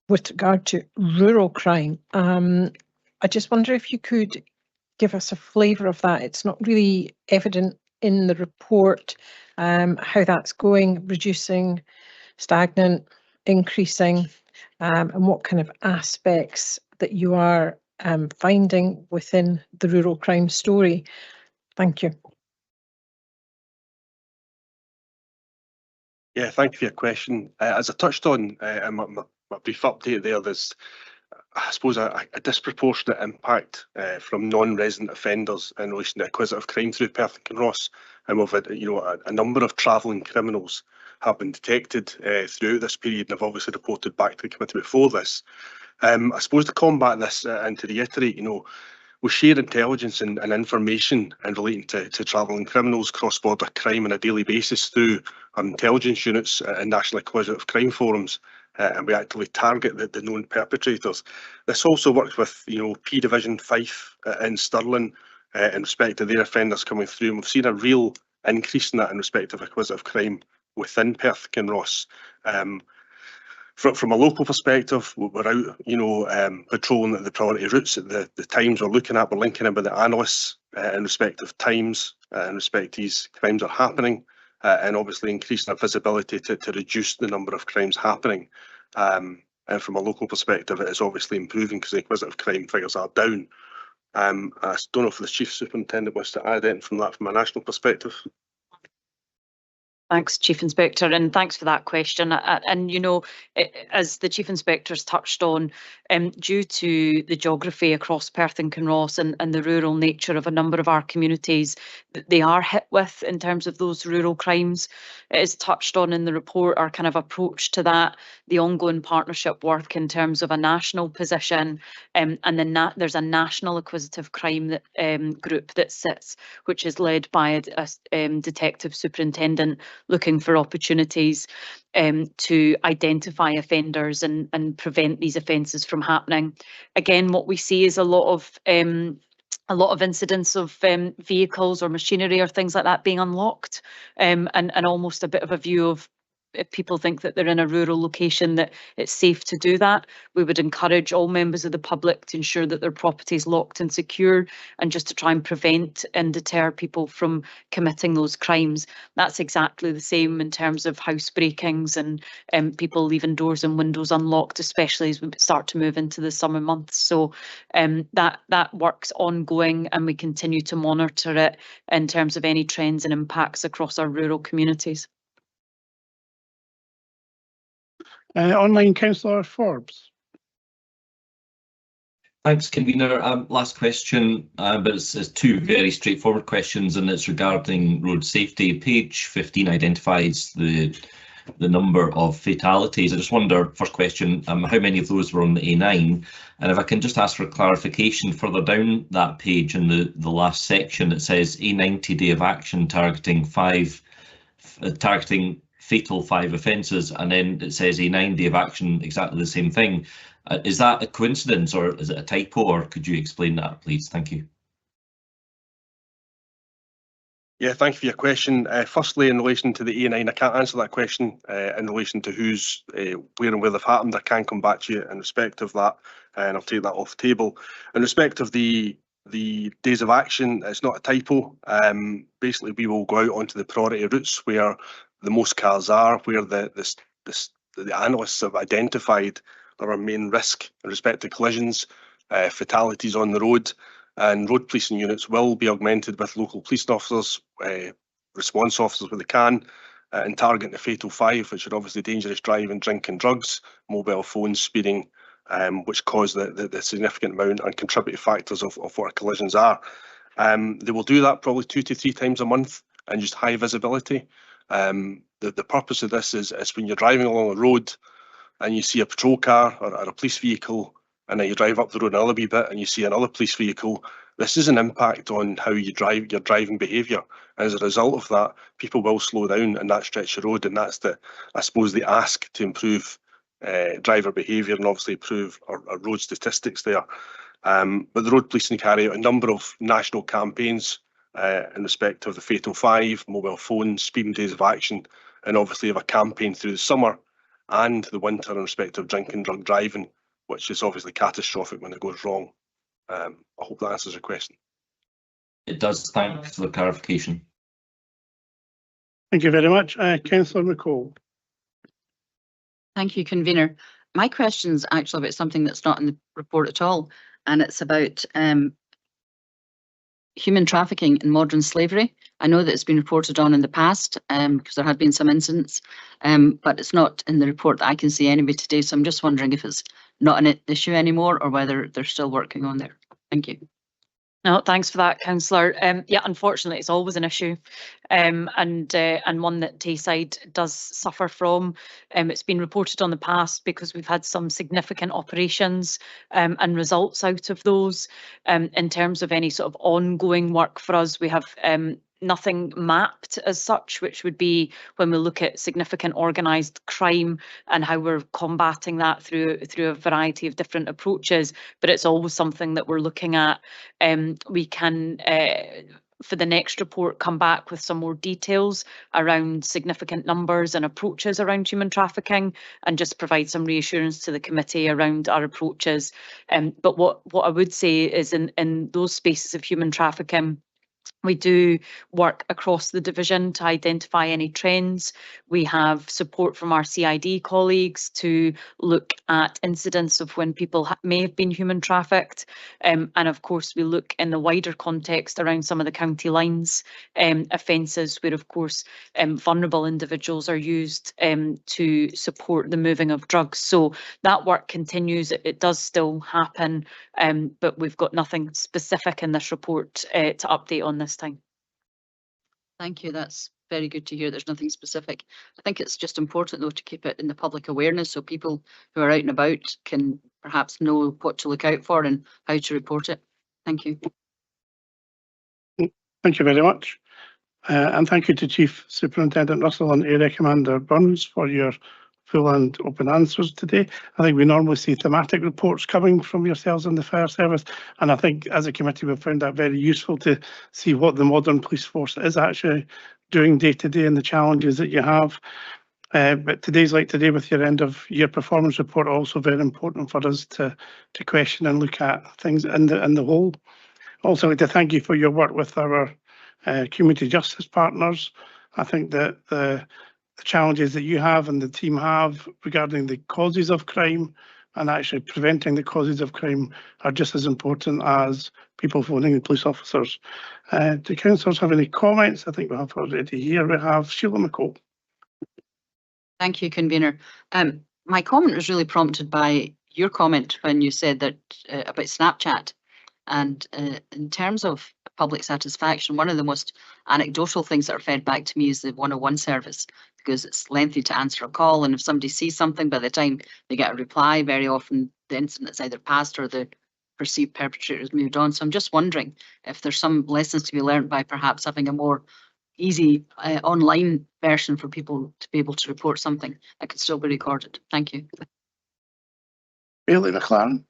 S16: with regard to rural crime. I just wonder if you could give us a flavour of that. It's not really evident in the report how that's going, reducing, stagnant, increasing, and what kind of aspects that you are finding within the rural crime story. Thank you.
S15: Yeah, thank you for your question. As I touched on in my brief update there, there's, I suppose, a disproportionate impact from non-resident offenders in relation to acquisitive crime through Perth and Kinross, and we've had, you know, a number of travelling criminals have been detected throughout this period, and have obviously reported back to the committee before this. I suppose to combat this and to reiterate, you know, we share intelligence and information in relating to travelling criminals, cross-border crime on a daily basis through our intelligence units and national acquisitive crime forums, and we actively target the known perpetrators. This also works with, you know, P Division Fife in Stirling in respect of their offenders coming through, and we've seen a real increase in that in respect of acquisitive crime within Perth Kinross. From a local perspective, we're out, you know, patrolling the priority routes at the times we're looking at. We're linking in with the analysts in respect of times, in respect these crimes are happening, and obviously increasing our visibility to reduce the number of crimes happening. And from a local perspective, it is obviously improving because the acquisitive crime figures are down. I don't know if the Chief Superintendent wants to add anything from that from a national perspective.
S14: Thanks, Chief Inspector, and thanks for that question. And, you know, as the Chief Inspector's touched on, due to the geography across Perth and Kinross and the rural nature of a number of our communities, they are hit with in terms of those rural crimes. It is touched on in the report, our kind of approach to that, the ongoing partnership work in terms of a national position, and then there's a national acquisitive crime group that sits, which is led by a detective superintendent looking for opportunities to identify offenders and prevent these offences from happening. Again, what we see is a lot of incidents of vehicles or machinery or things like that being unlocked, and almost a bit of a view of, if people think that they're in a rural location, that it's safe to do that. We would encourage all members of the public to ensure that their property is locked and secure, and just to try and prevent and deter people from committing those crimes. That's exactly the same in terms of house breakings and people leaving doors and windows unlocked, especially as we start to move into the summer months. So that work's ongoing, and we continue to monitor it in terms of any trends and impacts across our rural communities.
S1: Online Councillor Forbes.
S3: Thanks, Convener. Last question, but it's two very straightforward questions, and it's regarding road safety. Page 15 identifies the number of fatalities. I just wonder, first question, how many of those were on the A9? And if I can just ask for clarification further down that page in the last section, it says a 90-day of action targeting fatal 5 offences, and then it says a 9-day of action, exactly the same thing. Is that a coincidence, or is it a typo, or could you explain that, please? Thank you.
S15: Yeah, thank you for your question. Firstly, in relation to the A9, I can't answer that question in relation to who's where and where they've happened. I can come back to you in respect of that, and I'll take that off the table. In respect of the days of action, it's not a typo. Basically, we will go out onto the priority routes where the most cars are, where the analysts have identified our main risk in respect to collisions, fatalities on the road, and road policing units will be augmented with local police officers, response officers where they can, and target the fatal 5, which are obviously dangerous driving, drinking, drugs, mobile phones, speeding, which cause the significant amount and contributing factors of what our collisions are. They will do that probably 2 to 3 times a month and just high visibility. The purpose of this is when you're driving along the road and you see a patrol car or a police vehicle, and then you drive up the road another wee bit and you see another police vehicle. This is an impact on how you drive, your driving behaviour. As a result of that, people will slow down in that stretch of road, and that's I suppose, the ask to improve driver behaviour and obviously improve our road statistics there. But the road policing carry out a number of national campaigns in respect of the Fatal Five, mobile phones, speeding days of action, and obviously have a campaign through the summer and the winter in respect of drink and drug driving, which is obviously catastrophic when it goes wrong. I hope that answers your question.
S3: It does. Thanks for the clarification.
S1: Thank you very much. Councillor McCall.
S17: Thank you, convener. My question is actually about something that's not in the report at all, and it's about human trafficking and modern slavery. I know that it's been reported on in the past because there had been some incidents, but it's not in the report that I can see anyway today. So I'm just wondering if it's not an issue anymore or whether they're still working on there. Thank you.
S14: No, thanks for that, councillor. Yeah, unfortunately, it's always an issue, and one that Tayside does suffer from. It's been reported on the past because we've had some significant operations and results out of those. In terms of any sort of ongoing work for us, we have nothing mapped as such, which would be when we look at significant organised crime and how we're combating that through a variety of different approaches. But it's always something that we're looking at. We can, for the next report, come back with some more details around significant numbers and approaches around human trafficking, and just provide some reassurance to the committee around our approaches. But what I would say is in those spaces of human trafficking, we do work across the division to identify any trends. We have support from our CID colleagues to look at incidents of when people may have been human trafficked. And of course, we look in the wider context around some of the county lines offences where, of course, vulnerable individuals are used to support the moving of drugs. So that work continues. It does still happen, but we've got nothing specific in this report to update on this time.
S17: Thank you. That's very good to hear. There's nothing specific. I think it's just important, though, to keep it in the public awareness so people who are out and about can perhaps know what to look out for and how to report it. Thank you.
S1: Thank you very much. And thank you to Chief Superintendent Russell and Area Commander Burns for your full and open answers today. I think we normally see thematic reports coming from yourselves in the fire service, and I think as a committee we've found that very useful to see what the modern police force is actually doing day to day and the challenges that you have. But today's like today with your end of year performance report, also very important for us to question and look at things in the whole. Also, I'd like to thank you for your work with our community justice partners. I think that the challenges that you have and the team have regarding the causes of crime and actually preventing the causes of crime are just as important as people phoning the police officers. Do councillors have any comments? I think we have already here. We have Sheila McCall.
S17: Thank you, convener. My comment was really prompted by your comment when you said that about Snapchat. And in terms of public satisfaction, one of the most anecdotal things that are fed back to me is the 101 service, because it's lengthy to answer a call, and if somebody sees something, by the time they get a reply, very often the incident's either passed or the perceived perpetrator has moved on. So I'm just wondering if there's some lessons to be learned by perhaps having a more easy online version for people to be able to report something that could still be recorded. Thank you.
S1: Bailey McLaren.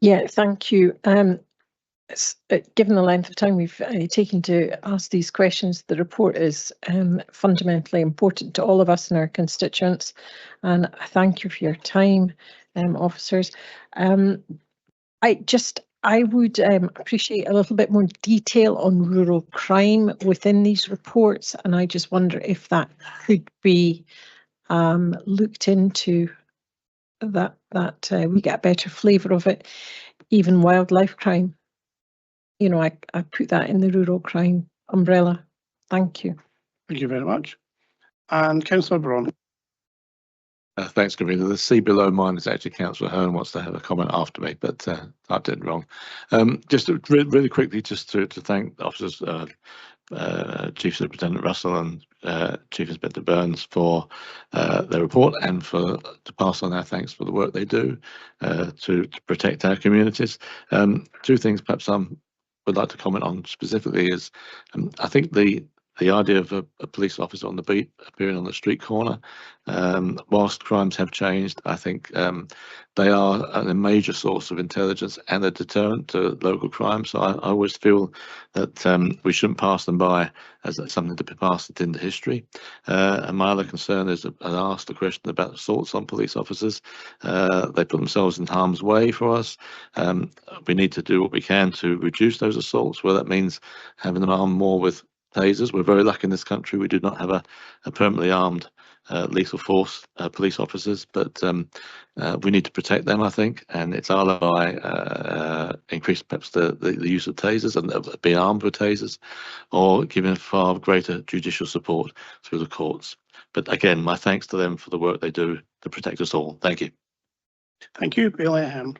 S16: Yeah, thank you. Given the length of time we've taken to ask these questions, the report is fundamentally important to all of us and our constituents, and I thank you for your time, officers. I would appreciate a little bit more detail on rural crime within these reports, and I just wonder if that could be looked into, that we get a better flavour of it. Even wildlife crime, you know, I put that in the rural crime umbrella. Thank you.
S1: Thank you very much. And Councillor Braun.
S11: Thanks, convener. The C below mine is actually Councillor Hearn wants to have a comment after me, but I did it wrong. Just really quickly, just to thank officers Chief Superintendent Russell and Chief Inspector Burns for their report, and to pass on our thanks for the work they do to protect our communities. Two things perhaps I would like to comment on specifically is I think the idea of a police officer on the beat appearing on the street corner, whilst crimes have changed, I think they are a major source of intelligence and a deterrent to local crime. So I always feel that we shouldn't pass them by as something to be passed into history. And my other concern is, I asked a question about assaults on police officers. They put themselves in harm's way for us. We need to do what we can to reduce those assaults, where that means having them armed more with tasers. We're very lucky in this country. We do not have a permanently armed lethal force police officers, but we need to protect them, I think, and it's either by increasing perhaps the use of tasers and being armed with tasers, or giving far greater judicial support through the courts. But again, my thanks to them for the work they do to protect us all. Thank you.
S1: Thank you, Bill Ahern.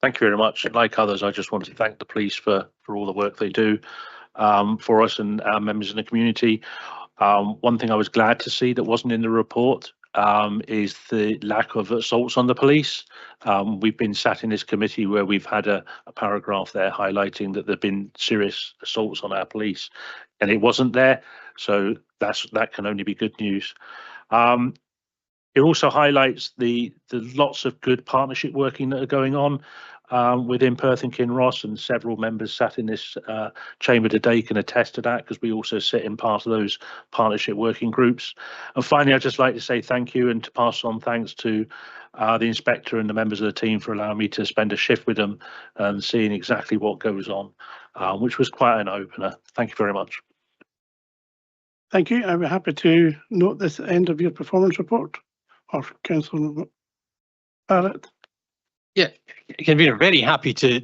S7: Thank you very much. Like others, I just want to thank the police for all the work they do for us and our members in the community. One thing I was glad to see that wasn't in the report is the lack of assaults on the police. We've been sat in this committee where we've had a paragraph there highlighting that there've been serious assaults on our police, and it wasn't there. So that can only be good news. It also highlights the lots of good partnership working that are going on within Perth and Kinross, and several members sat in this chamber today can attest to that, because we also sit in part of those partnership working groups. And finally, I'd just like to say thank you and to pass on thanks to the inspector and the members of the team for allowing me to spend a shift with them and seeing exactly what goes on, which was quite an opener. Thank you very much.
S1: Thank you. I'm happy to note this end of your performance report. Or Councillor Barrett.
S9: Yeah, Convener, very happy to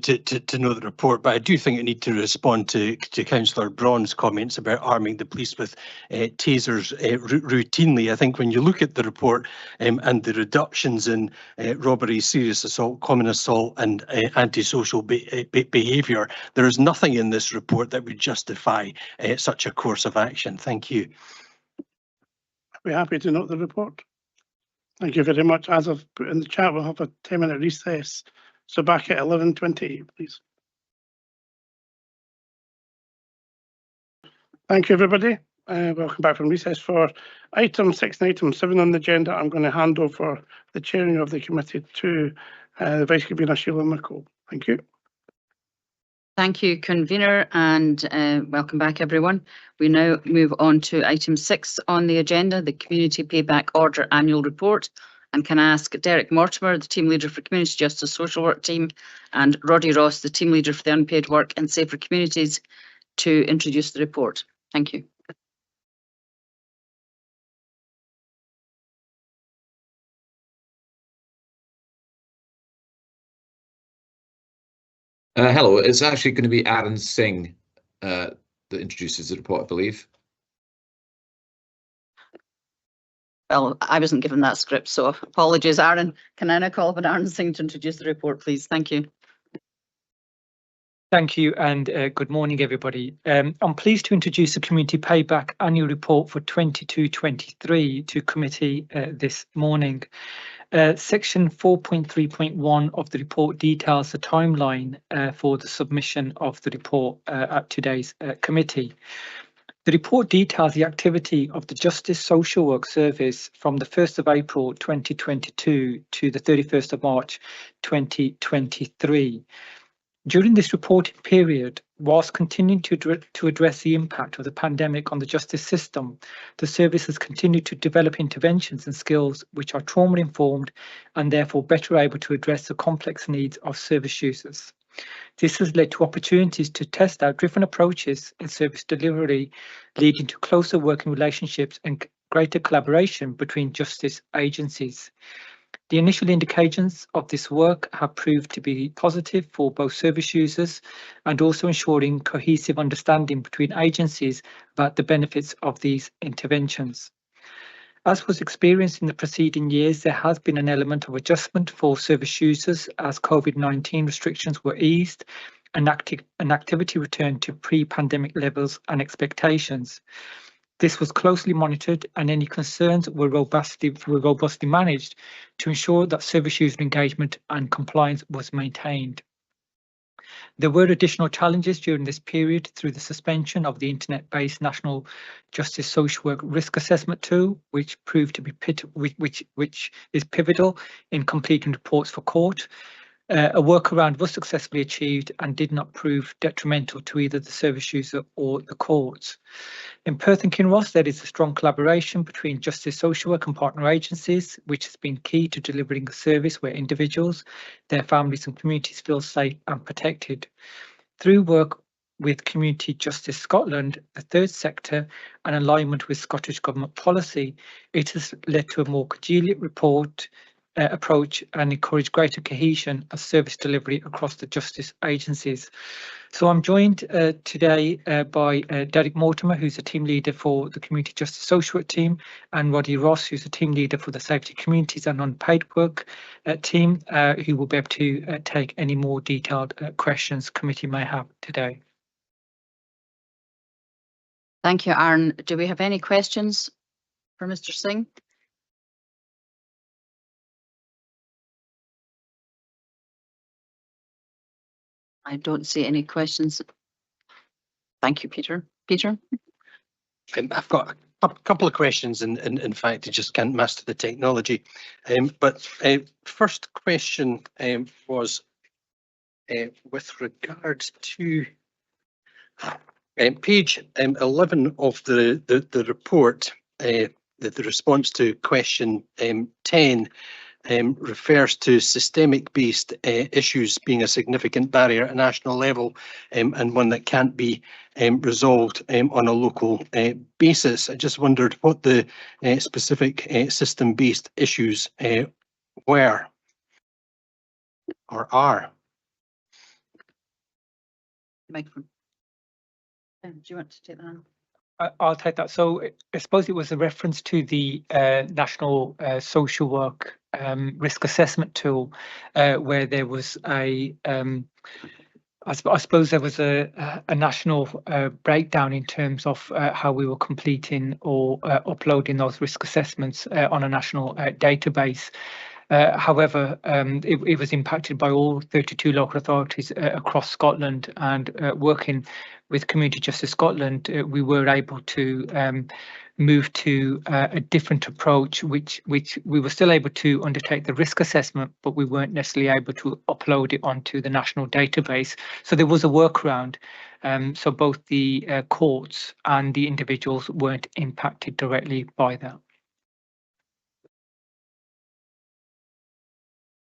S9: know the report, but I do think I need to respond to Councillor Braun's comments about arming the police with tasers routinely. I think when you look at the report and the reductions in robbery, serious assault, common assault and antisocial behaviour, there is nothing in this report that would justify such a course of action. Thank you.
S1: We're happy to note the report. Thank you very much. As I've put in the chat, we'll have a 10-minute recess. So back at 11:28, please. Thank you, everybody. Welcome back from recess. For item 6 and item 7 on the agenda, I'm going to hand over the chairing of the committee to the Vice Convener, Sheila McCall. Thank you.
S17: Thank you, Convener, and welcome back, everyone. We now move on to item 6 on the agenda, the Community Payback Order Annual Report. And can I ask Derek Mortimer, the Team Leader for Community Justice Social Work Team, and Roddy Ross, the Team Leader for the Unpaid Work and Safer Communities, to introduce the report. Thank you.
S19: Hello, it's actually going to be Aaron Singh that introduces the report, I believe.
S17: Well, I wasn't given that script, so apologies, Aaron. Can I now call upon Aaron Singh to introduce the report, please? Thank you.
S20: Thank you, and good morning, everybody. I'm pleased to introduce the Community Payback Annual Report for 22-23 to committee this morning. Section 4.3.1 of the report details the timeline for the submission of the report at today's committee. The report details the activity of the Justice Social Work Service from the 1st of April 2022 to the 31st of March 2023. During this reporting period, whilst continuing to address the impact of the pandemic on the justice system, the service has continued to develop interventions and skills which are trauma-informed and therefore better able to address the complex needs of service users. This has led to opportunities to test out different approaches in service delivery, leading to closer working relationships and greater collaboration between justice agencies. The initial indications of this work have proved to be positive for both service users and also ensuring cohesive understanding between agencies about the benefits of these interventions. As was experienced in the preceding years, there has been an element of adjustment for service users as COVID-19 restrictions were eased, and activity returned to pre-pandemic levels and expectations. This was closely monitored and any concerns were robustly managed to ensure that service user engagement and compliance was maintained. There were additional challenges during this period through the suspension of the internet-based National Justice Social Work Risk Assessment tool, which proved to be which is pivotal in completing reports for court. A workaround was successfully achieved and did not prove detrimental to either the service user or the courts. In Perth and Kinross, there is a strong collaboration between Justice Social Work and partner agencies, which has been key to delivering a service where individuals, their families and communities feel safe and protected. Through work with Community Justice Scotland, the third sector, and alignment with Scottish Government policy, it has led to a more collegiate approach and encourage greater cohesion of service delivery across the justice agencies. So I'm joined today by Derek Mortimer, who's a team leader for the Community Justice Social Work team, and Roddy Ross, who's a team leader for the Safety Communities and Unpaid Work team, who will be able to take any more detailed questions committee may have today.
S17: Thank you, Aaron. Do we have any questions for Mr. Singh? I don't see any questions. Thank you, Peter. Peter?
S9: I've got a couple of questions, and in fact, I just can't master the technology. But first question was with regards to page 11 of the report, the response to question 10. Refers to systemic-based issues being a significant barrier at a national level and one that can't be resolved on a local basis. I just wondered what the specific system-based issues were or are.
S17: Microphone. Do you want to take that on?
S20: I'll take that. So I suppose it was a reference to the National Social Work Risk Assessment tool, where there was I suppose there was a national breakdown in terms of how we were completing or uploading those risk assessments on a national database. However, it was impacted by all 32 local authorities across Scotland, and working with Community Justice Scotland, we were able to move to a different approach, which we were still able to undertake the risk assessment, but we weren't necessarily able to upload it onto the national database. So there was a workaround. So both the courts and the individuals weren't impacted directly by that.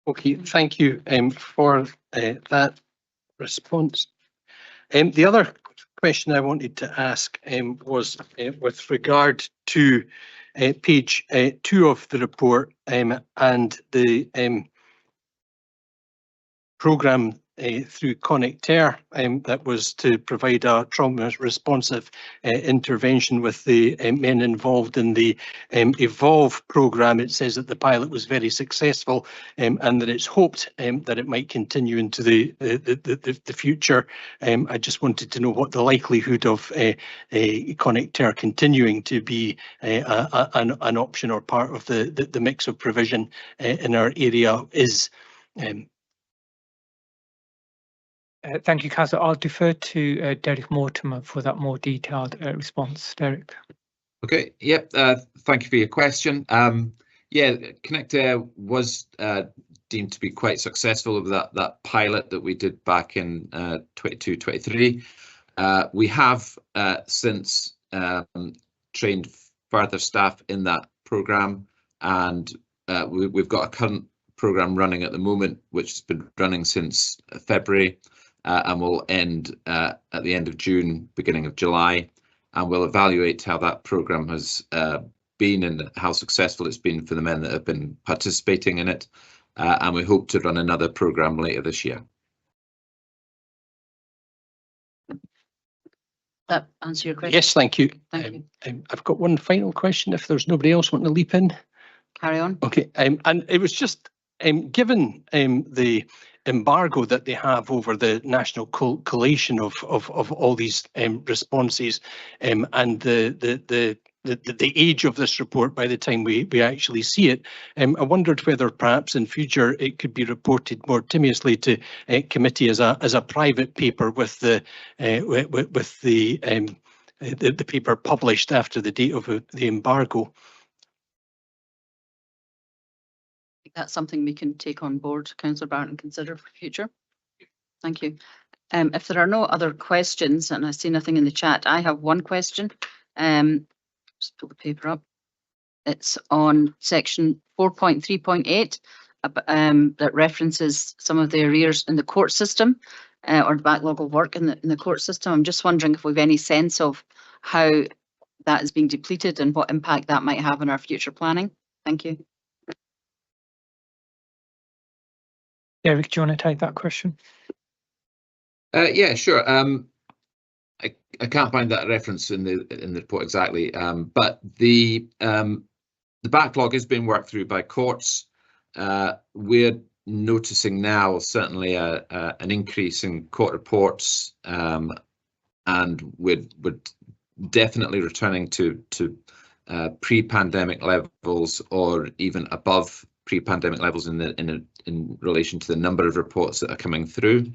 S9: Okay, thank you for that response. The other question I wanted to ask was with regard to page 2 of the report and the programme through Connectair that was to provide a trauma responsive intervention with the men involved in the Evolve programme. It says that the pilot was very successful and that it's hoped that it might continue into the future. I just wanted to know what the likelihood of Connectair continuing to be an option or part of the mix of provision in our area is.
S20: Thank you, Councillor. I'll defer to Derek Mortimer for that more detailed response. Derek.
S19: Okay, yep, thank you for your question. Yeah, Connectair was deemed to be quite successful with that pilot that we did back in 22-23. We have since trained further staff in that programme, and we've got a current programme running at the moment, which has been running since February. And will end at the end of June, beginning of July, and we'll evaluate how that programme has been and how successful it's been for the men that have been participating in it, and we hope to run another programme later this year.
S17: That answer your question?
S9: Yes, thank you.
S17: Thank you.
S9: I've got one final question if there's nobody else wanting to leap in.
S17: Carry on.
S9: Okay, and it was just given the embargo that they have over the national collation of all these responses, and the age of this report by the time we actually see it. I wondered whether perhaps in future it could be reported more timorously to committee as a private paper with the paper published after the date of the embargo.
S17: I think that's something we can take on board, Councillor Barrett, and consider for future. Thank you. If there are no other questions, and I see nothing in the chat, I have one question. Just pull the paper up. It's on section 4.3.8 that references some of the arrears in the court system or the backlog of work in the court system. I'm just wondering if we've any sense of how that is being depleted and what impact that might have on our future planning. Thank you.
S20: Eric, do you want to take that question?
S19: Yeah, sure. I can't find that reference in the report exactly, but the backlog is being worked through by courts. We're noticing now certainly an increase in court reports, and we're definitely returning to pre-pandemic levels or even above pre-pandemic levels in relation to the number of reports that are coming through.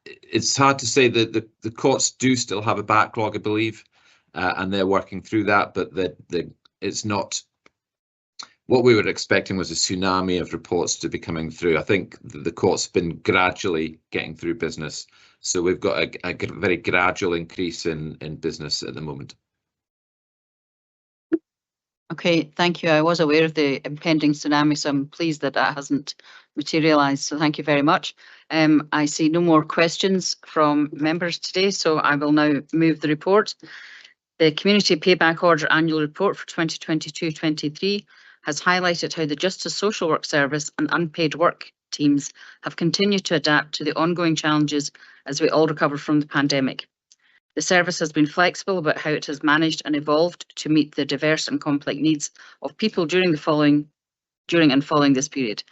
S19: It's hard to say that the courts do still have a backlog, I believe, and they're working through that, but it's not what we were expecting was a tsunami of reports to be coming through. I think the courts have been gradually getting through business, so we've got a very gradual increase in business at the moment.
S17: Okay, thank you. I was aware of the impending tsunami, so I'm pleased that that hasn't materialised. So thank you very much. I see no more questions from members today, so I will now move the report. The Community Payback Order Annual Report for 2022-23 has highlighted how the Justice Social Work Service and unpaid work teams have continued to adapt to the ongoing challenges as we all recover from the pandemic. The service has been flexible about how it has managed and evolved to meet the diverse and complex needs of people during and following this period.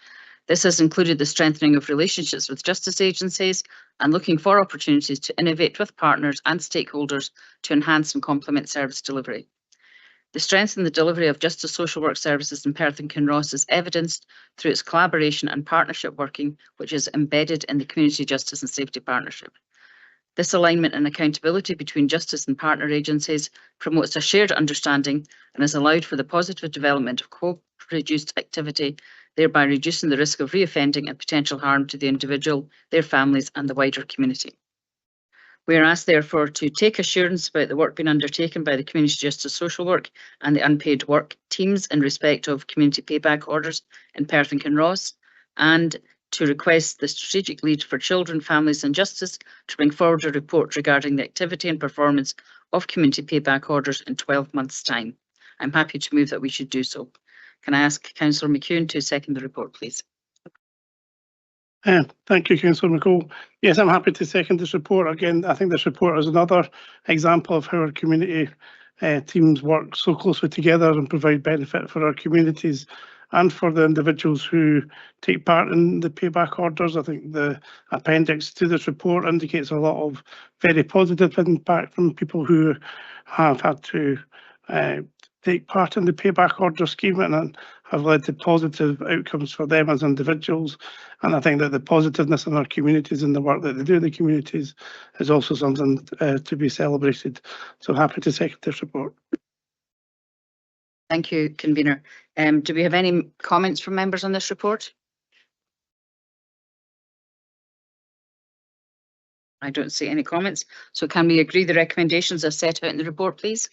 S17: This has included the strengthening of relationships with justice agencies and looking for opportunities to innovate with partners and stakeholders to enhance and complement service delivery. The strength in the delivery of justice social work services in Perth and Kinross is evidenced through its collaboration and partnership working, which is embedded in the Community Justice and Safety Partnership. This alignment and accountability between justice and partner agencies promotes a shared understanding and has allowed for the positive development of co-produced activity, thereby reducing the risk of reoffending and potential harm to the individual, their families and the wider community. We are asked therefore to take assurance about the work being undertaken by the Community Justice Social Work and the unpaid work teams in respect of community payback orders in Perth and Kinross, and to request the Strategic Lead for Children, Families and Justice to bring forward a report regarding the activity and performance of community payback orders in 12 months' time. I'm happy to move that we should do so. Can I ask Councillor McEwen to second the report, please?
S1: Thank you, Councillor McCall. Yes, I'm happy to second this report. Again, I think this report is another example of how our community teams work so closely together and provide benefit for our communities and for the individuals who take part in the payback orders. I think the appendix to this report indicates a lot of very positive impact from people who have had to take part in the payback order scheme and have led to positive outcomes for them as individuals. And I think that the positiveness in our communities and the work that they do in the communities is also something to be celebrated. So happy to second this report.
S17: Thank you, Convener. Do we have any comments from members on this report? I don't see any comments. So can we agree the recommendations as set out in the report, please?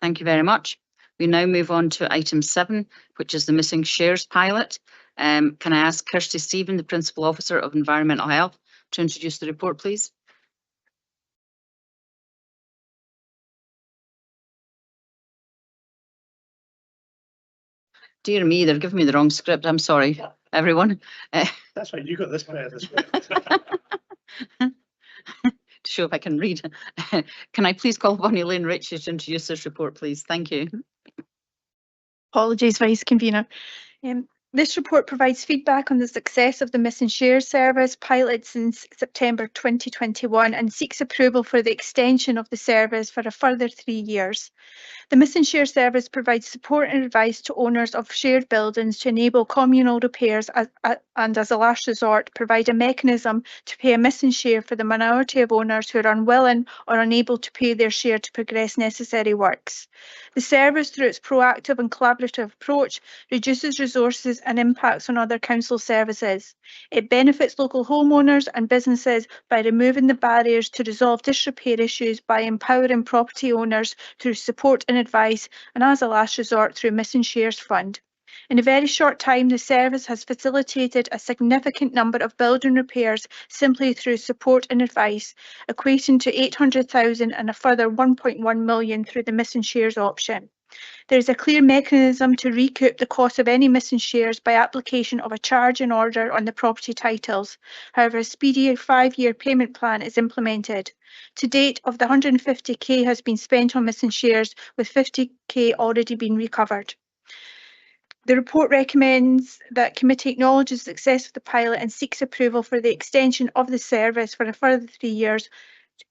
S17: Thank you very much. We now move on to item 7, which is the missing shares pilot. Can I ask Kirsty Stephen, the Principal Officer of Environmental Health, to introduce the report, please? Dear me, they're giving me the wrong script. I'm sorry, everyone.
S1: That's right, you got this better this way.
S17: To show if I can read. Can I please call upon Elaine Ritchie to introduce this report, please? Thank you.
S13: Apologies, Vice Convener. This report provides feedback on the success of the Miss and Share service piloted since September 2021 and seeks approval for the extension of the service for a further 3 years. The Miss and Share service provides support and advice to owners of shared buildings to enable communal repairs and, as a last resort, provide a mechanism to pay a Miss and Share for the minority of owners who are unwilling or unable to pay their share to progress necessary works. The service, through its proactive and collaborative approach, reduces resources and impacts on other council services. It benefits local homeowners and businesses by removing the barriers to resolve disrepair issues by empowering property owners through support and advice, and as a last resort through Miss and Shares Fund. In a very short time, the service has facilitated a significant number of building repairs simply through support and advice, equating to 800,000 and a further 1.1 million through the Miss and Shares option. There is a clear mechanism to recoup the cost of any Miss and Shares by application of a charge and order on the property titles. However, a speedy 5-year payment plan is implemented. To date, of the 150k has been spent on Miss and Shares, with 50k already been recovered. The report recommends that committee acknowledges the success of the pilot and seeks approval for the extension of the service for a further 3 years.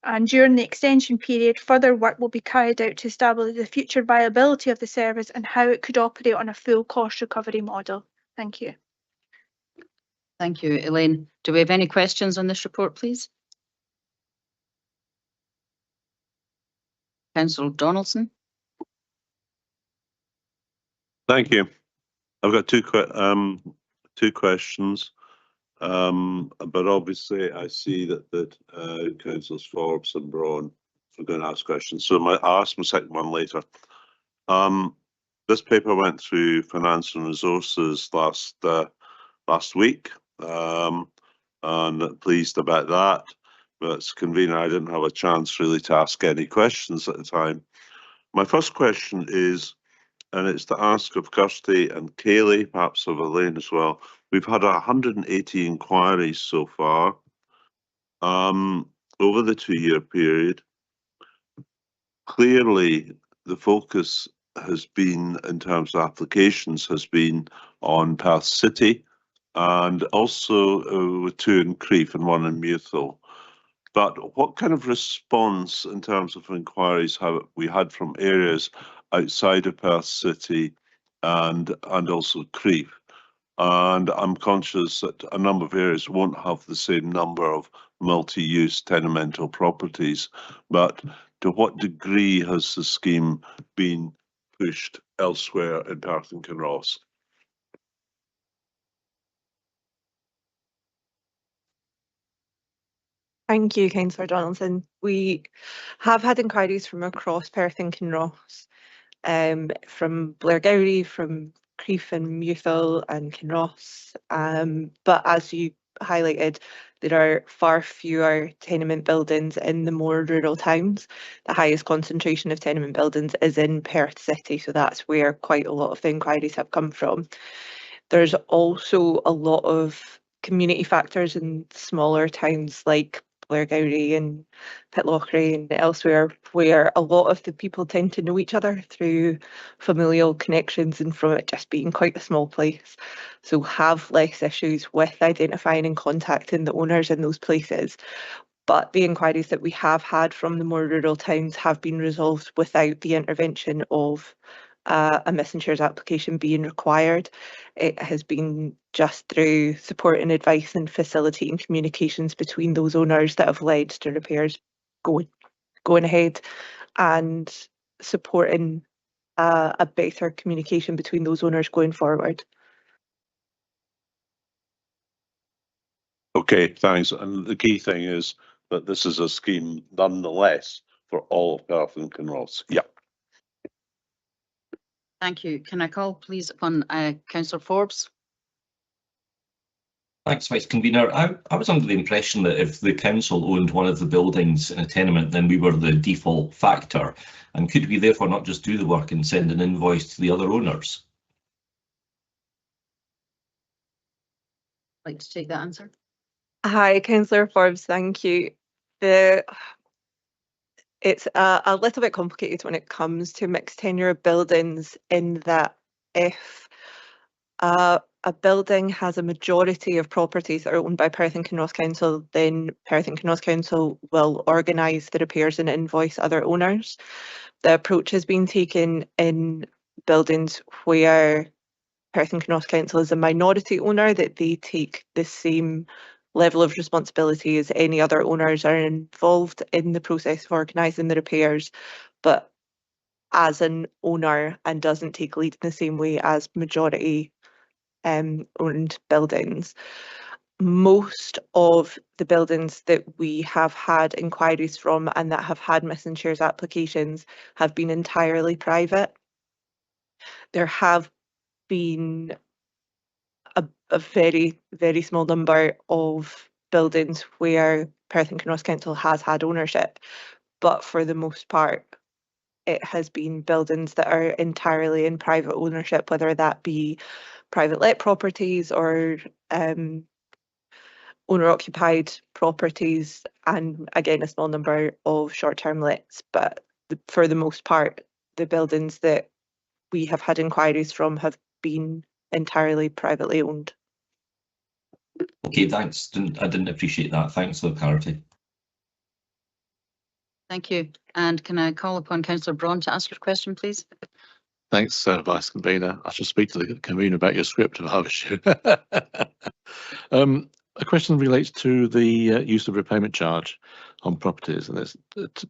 S13: And during the extension period, further work will be carried out to establish the future viability of the service and how it could operate on a full cost recovery model. Thank you.
S17: Thank you, Elaine. Do we have any questions on this report, please? Councillor Donaldson.
S8: Thank you. I've got two questions, but obviously I see that Councillors Forbes and Braun are going to ask questions, so I'll ask my second one later. This paper went through Finance and Resources last week, and pleased about that. But as convener, I didn't have a chance really to ask any questions at the time. My first question is, and it's to ask of Kirsty and Kaylee, perhaps of Elaine as well. We've had 180 inquiries so far over the 2-year period. Clearly, the focus has been, in terms of applications, has been on Perth City and also with 2 in Crieff and 1 in Mewthal. But what kind of response in terms of inquiries have we had from areas outside of Perth City and also Crieff? And I'm conscious that a number of areas won't have the same number of multi-use tenemental properties, but to what degree has the scheme been pushed elsewhere in Perth and Kinross?
S2: Thank you, Councillor Donaldson. We have had inquiries from across Perth and Kinross, from Blairgowrie, from Crieff and Mewthal and Kinross. But as you highlighted, there are far fewer tenement buildings in the more rural towns. The highest concentration of tenement buildings is in Perth City, so that's where quite a lot of the inquiries have come from. There's also a lot of community factors in smaller towns like Blairgowrie and Pitlochry and elsewhere, where a lot of the people tend to know each other through familial connections and from it just being quite a small place. So have less issues with identifying and contacting the owners in those places. But the inquiries that we have had from the more rural towns have been resolved without the intervention of a Miss and Shares application being required. It has been just through support and advice and facilitating communications between those owners that have led to repairs going ahead, and supporting a better communication between those owners going forward.
S8: Okay, thanks. And the key thing is that this is a scheme nonetheless for all of Perth and Kinross. Yeah.
S17: Thank you. Can I call please upon Councillor Forbes?
S3: Thanks, Vice Convener. I was under the impression that if the council owned one of the buildings in a tenement, then we were the default factor. And could we therefore not just do the work and send an invoice to the other owners?
S17: Like to take that answer?
S2: Hi, Councillor Forbes, thank you. It's a little bit complicated when it comes to mixed tenure buildings, in that if a building has a majority of properties that are owned by Perth and Kinross Council, then Perth and Kinross Council will organise the repairs and invoice other owners. The approach has been taken in buildings where Perth and Kinross Council is a minority owner, that they take the same level of responsibility as any other owners are involved in the process of organising the repairs, but as an owner, and doesn't take lead in the same way as majority owned buildings. Most of the buildings that we have had inquiries from and that have had missing shares applications have been entirely private. There have been a very, very small number of buildings where Perth and Kinross Council has had ownership, but for the most part, it has been buildings that are entirely in private ownership, whether that be private let properties or owner occupied properties, and again, a small number of short-term lets. But for the most part, the buildings that we have had inquiries from have been entirely privately owned.
S3: Okay, thanks. I didn't appreciate that. Thanks for the clarity.
S17: Thank you. And can I call upon Councillor Braun to ask your question, please?
S11: Thanks, Vice Convener. I should speak to the convener about your script if I was you. A question relates to the use of repayment charge on properties, and there's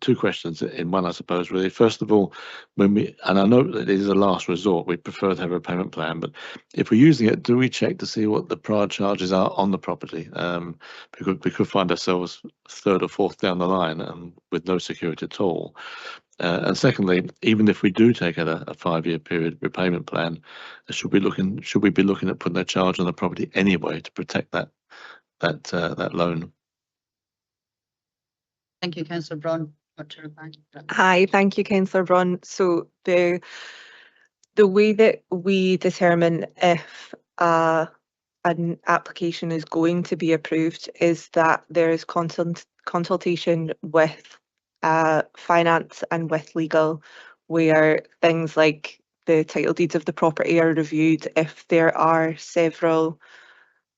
S11: two questions in one, I suppose, really. First of all, and I know that it is a last resort, we prefer to have a repayment plan, but if we're using it, do we check to see what the prior charges are on the property? Because we could find ourselves third or fourth down the line with no security at all. And secondly, even if we do take out a 5-year period repayment plan, should we be looking at putting a charge on the property anyway to protect that loan?
S17: Thank you, Councillor Braun.
S2: Hi, thank you, Councillor Braun. So the way that we determine if an application is going to be approved is that there is consultation with finance and with legal, where things like the title deeds of the property are reviewed. If there are several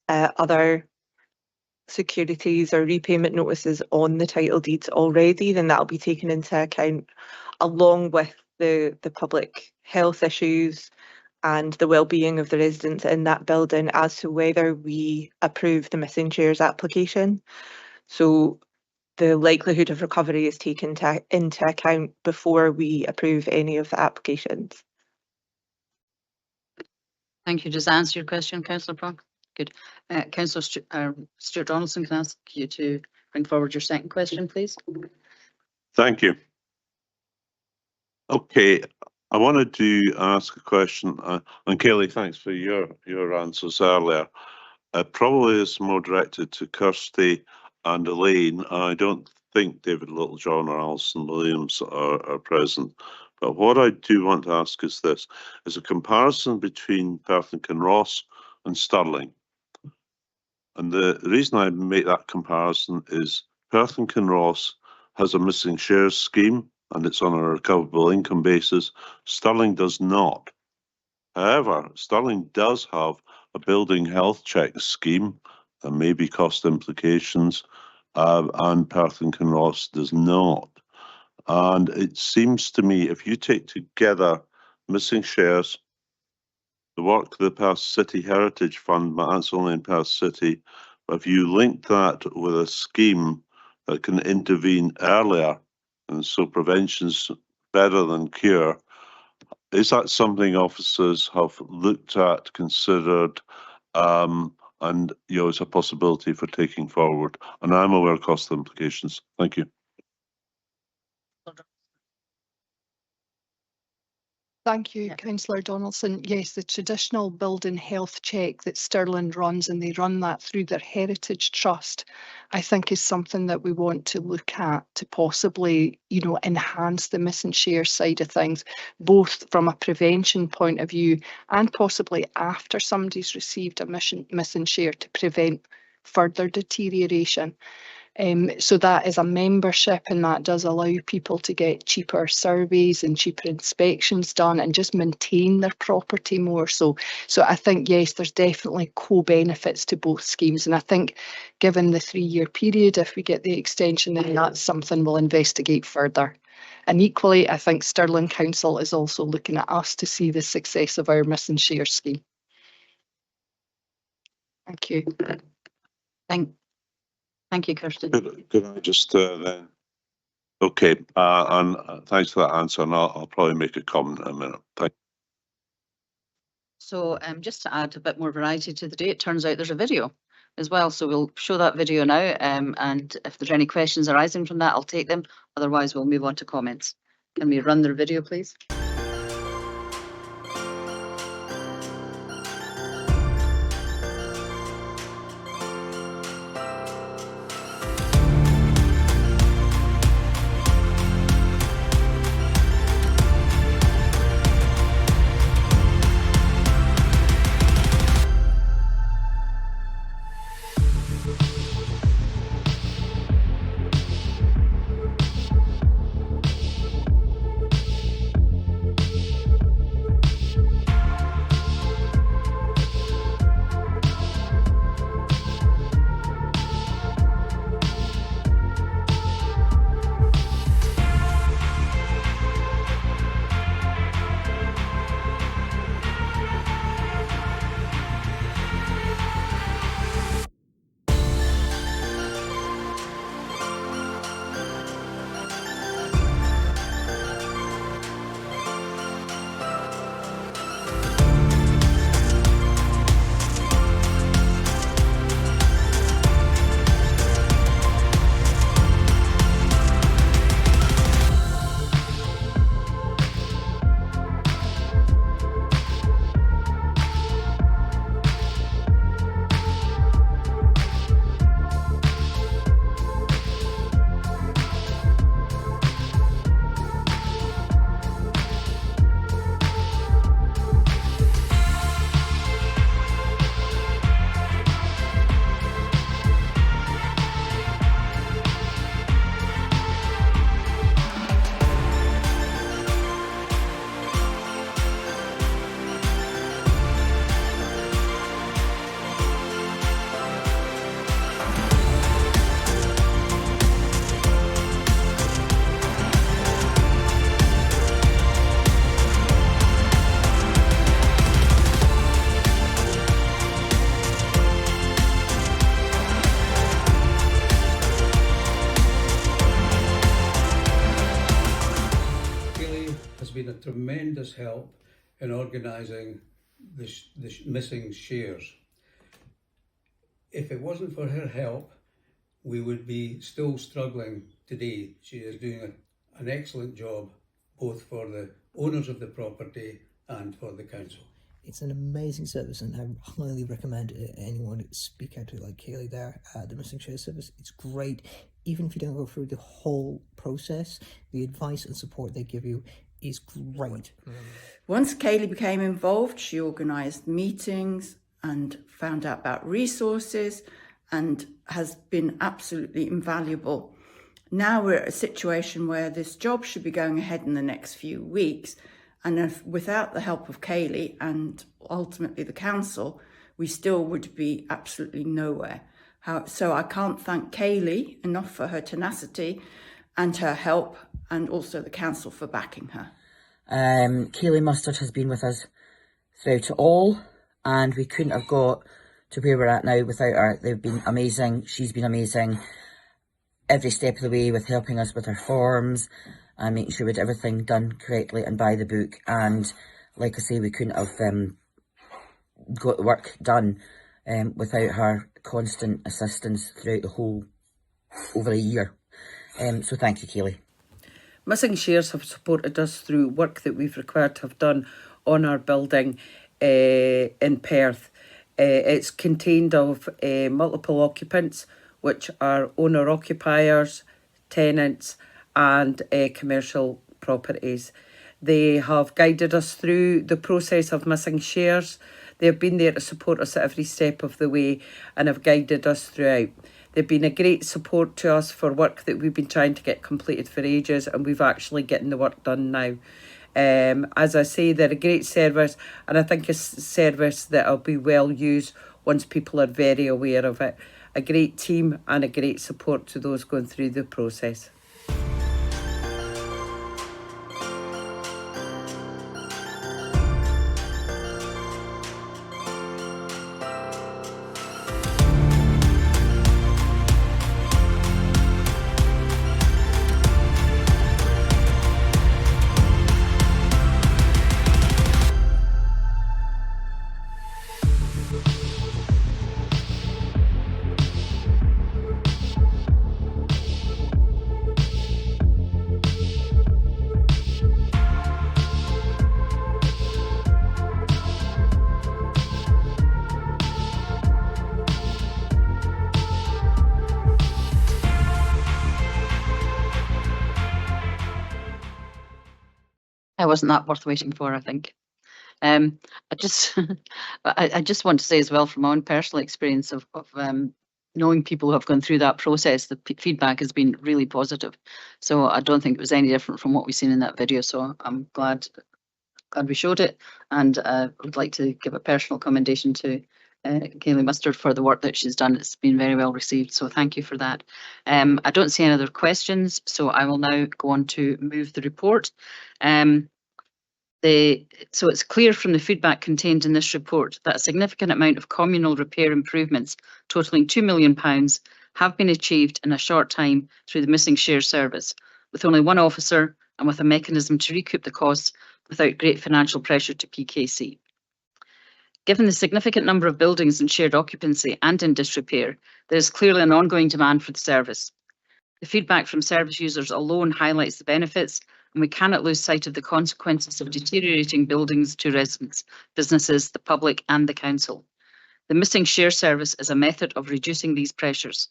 S2: other securities or repayment notices on the title deeds already, then that'll be taken into account, along with the public health issues and the well-being of the residents in that building, as to whether we approve the missing shares application. So the likelihood of recovery is taken into account before we approve any of the applications.
S17: Thank you. Does that answer your question, Councillor Braun? Good. Councillor Stuart Donaldson, can I ask you to bring forward your second question, please?
S8: Thank you. Okay, I wanted to ask a question, and Kelly, thanks for your answers earlier. Probably is more directed to Kirsty and Elaine. I don't think David Littlejohn or Alison Williams are present. But what I do want to ask is this, is a comparison between Perth and Kinross and Stirling. And the reason I make that comparison is Perth and Kinross has a missing shares scheme, and it's on a recoverable income basis. Stirling does not. However, Stirling does have a building health check scheme. There may be cost implications, and Perth and Kinross does not. And it seems to me, if you take together missing shares, the work of the Perth City Heritage Fund, but that's only in Perth City, but if you link that with a scheme that can intervene earlier, and so prevention's better than cure, is that something officers have looked at, considered, and is a possibility for taking forward? And I'm aware of cost implications. Thank you.
S21: Thank you, Councillor Donaldson. Yes, the traditional building health check that Stirling runs, and they run that through their Heritage Trust, I think is something that we want to look at to possibly, enhance the missing share side of things, both from a prevention point of view and possibly after somebody's received a missing share, to prevent further deterioration. So that is a membership, and that does allow people to get cheaper surveys and cheaper inspections done and just maintain their property more. So I think, yes, there's definitely co-benefits to both schemes. And I think given the 3-year period, if we get the extension, then that's something we'll investigate further. And equally, I think Stirling Council is also looking at us to see the success of our missing share scheme. Thank you.
S17: Thank you, Kirsten.
S8: Could I just then? Okay, and thanks for that answer, and I'll probably make a comment in a minute. Thank
S17: So just to add a bit more variety to the day, it turns out there's a video as well. So we'll show that video now. And if there's any questions arising from that, I'll take them. Otherwise, we'll move on to comments. Can we run the video, please?
S5: been a tremendous help in organising the missing shares. If it wasn't for her help, we would be still struggling today. She is doing an excellent job, both for the owners of the property and for the council.
S22: It's an amazing service, and I highly recommend anyone to speak out to like Kaylee there. The Missing Share service, it's great. Even if you don't go through the whole process, the advice and support they give you is great.
S23: Once Kaylee became involved, she organised meetings and found out about resources and has been absolutely invaluable. Now we're at a situation where this job should be going ahead in the next few weeks, and if, without the help of Kaylee and ultimately the council, we still would be absolutely nowhere. So I can't thank Kaylee enough for her tenacity and her help, and also the council for backing her.
S24: Kaylee Mustard has been with us throughout it all, and we couldn't have got to where we're at now without her. They've been amazing. She's been amazing every step of the way with helping us with our forms and making sure we had everything done correctly and by the book. And like I say, we couldn't have got the work done without her constant assistance throughout the whole, over a year. So thank you, Kaylee.
S25: Missing Shares have supported us through work that we've required to have done on our building in Perth. It's contained of multiple occupants, which are owner-occupiers, tenants and commercial properties. They have guided us through the process of Missing Shares. They've been there to support us at every step of the way and have guided us throughout. They've been a great support to us for work that we've been trying to get completed for ages, and we've actually getting the work done now. As I say, they're a great service, and I think a service that will be well used once people are very aware of it. A great team and a great support to those going through the process.
S17: It wasn't that worth waiting for, I think. I just I just want to say as well, from my own personal experience of knowing people who have gone through that process, the feedback has been really positive. So I don't think it was any different from what we've seen in that video. So I'm glad we showed it, and I would like to give a personal commendation to Kaylee Mustard for the work that she's done. It's been very well received, so thank you for that. I don't see any other questions, so I will now go on to move the report. So it's clear from the feedback contained in this report that a significant amount of communal repair improvements totalling £2 million have been achieved in a short time through the missing share service, with only one officer and with a mechanism to recoup the costs without great financial pressure to PKC. Given the significant number of buildings in shared occupancy and in disrepair, there is clearly an ongoing demand for the service. The feedback from service users alone highlights the benefits, and we cannot lose sight of the consequences of deteriorating buildings to residents, businesses, the public and the council. The missing share service is a method of reducing these pressures.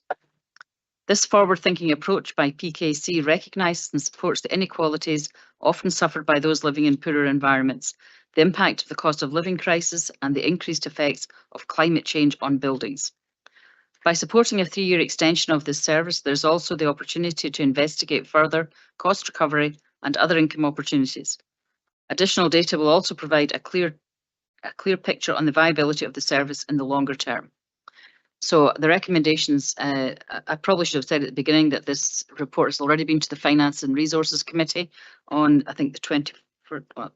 S17: This forward-thinking approach by PKC recognises and supports the inequalities often suffered by those living in poorer environments, the impact of the cost of living crisis and the increased effects of climate change on buildings. By supporting a 3-year extension of this service, there's also the opportunity to investigate further cost recovery and other income opportunities. Additional data will also provide a clear picture on the viability of the service in the longer term. So the recommendations, I probably should have said at the beginning that this report has already been to the Finance and Resources Committee on, I think, the 24th,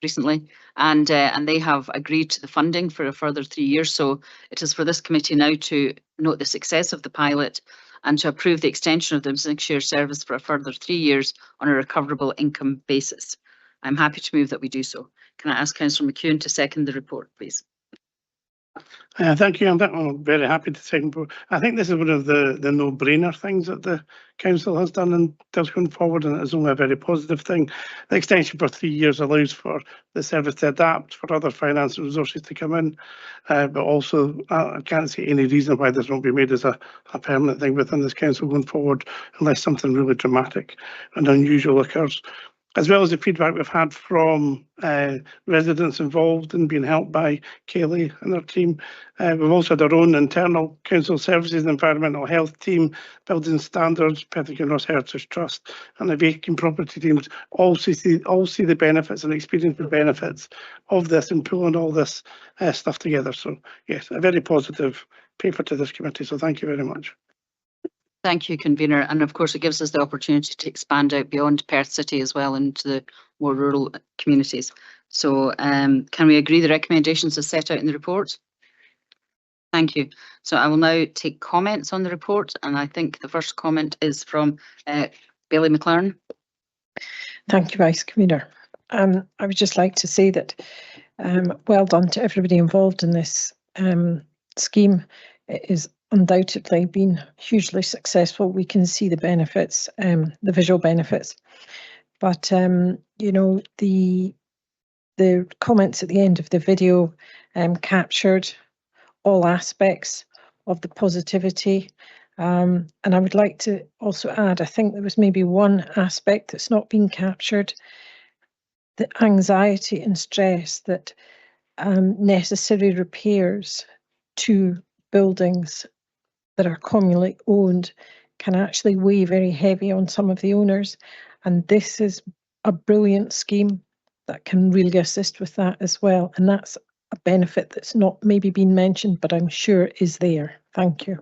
S17: recently, and they have agreed to the funding for a further 3 years. So it is for this committee now to note the success of the pilot and to approve the extension of the missing share service for a further 3 years on a recoverable income basis. I'm happy to move that we do so. Can I ask Councillor McEwen to second the report, please?
S1: Thank you. I'm very happy to second. I think this is one of the no-brainer things that the council has done and does going forward, and it's only a very positive thing. The extension for 3 years allows for the service to adapt, for other financial resources to come in, but also I can't see any reason why this won't be made as a permanent thing within this council going forward, unless something really dramatic and unusual occurs. As well as the feedback we've had from residents involved and being helped by Kaylee and her team. We've also had our own internal council services and environmental health team, building standards, Perth and Ross Heritage Trust and the vacant property teams all see the benefits and experience the benefits of this and pulling all this stuff together. So yes, a very positive paper to this committee. So thank you very much.
S17: Thank you, Convener. And of course, it gives us the opportunity to expand out beyond Perth City as well into the more rural communities. So can we agree the recommendations as set out in the report? Thank you. So I will now take comments on the report. And I think the first comment is from Bailey McLaren.
S16: Thank you, Vice Convener. I would just like to say that well done to everybody involved in this scheme. It is undoubtedly been hugely successful. We can see the benefits, the visual benefits. But you know, the comments at the end of the video captured all aspects of the positivity. And I would like to also add, I think there was maybe one aspect that's not been captured, the anxiety and stress that necessary repairs to buildings that are communally owned can actually weigh very heavy on some of the owners. And this is a brilliant scheme that can really assist with that as well. And that's a benefit that's not maybe been mentioned, but I'm sure is there. Thank you.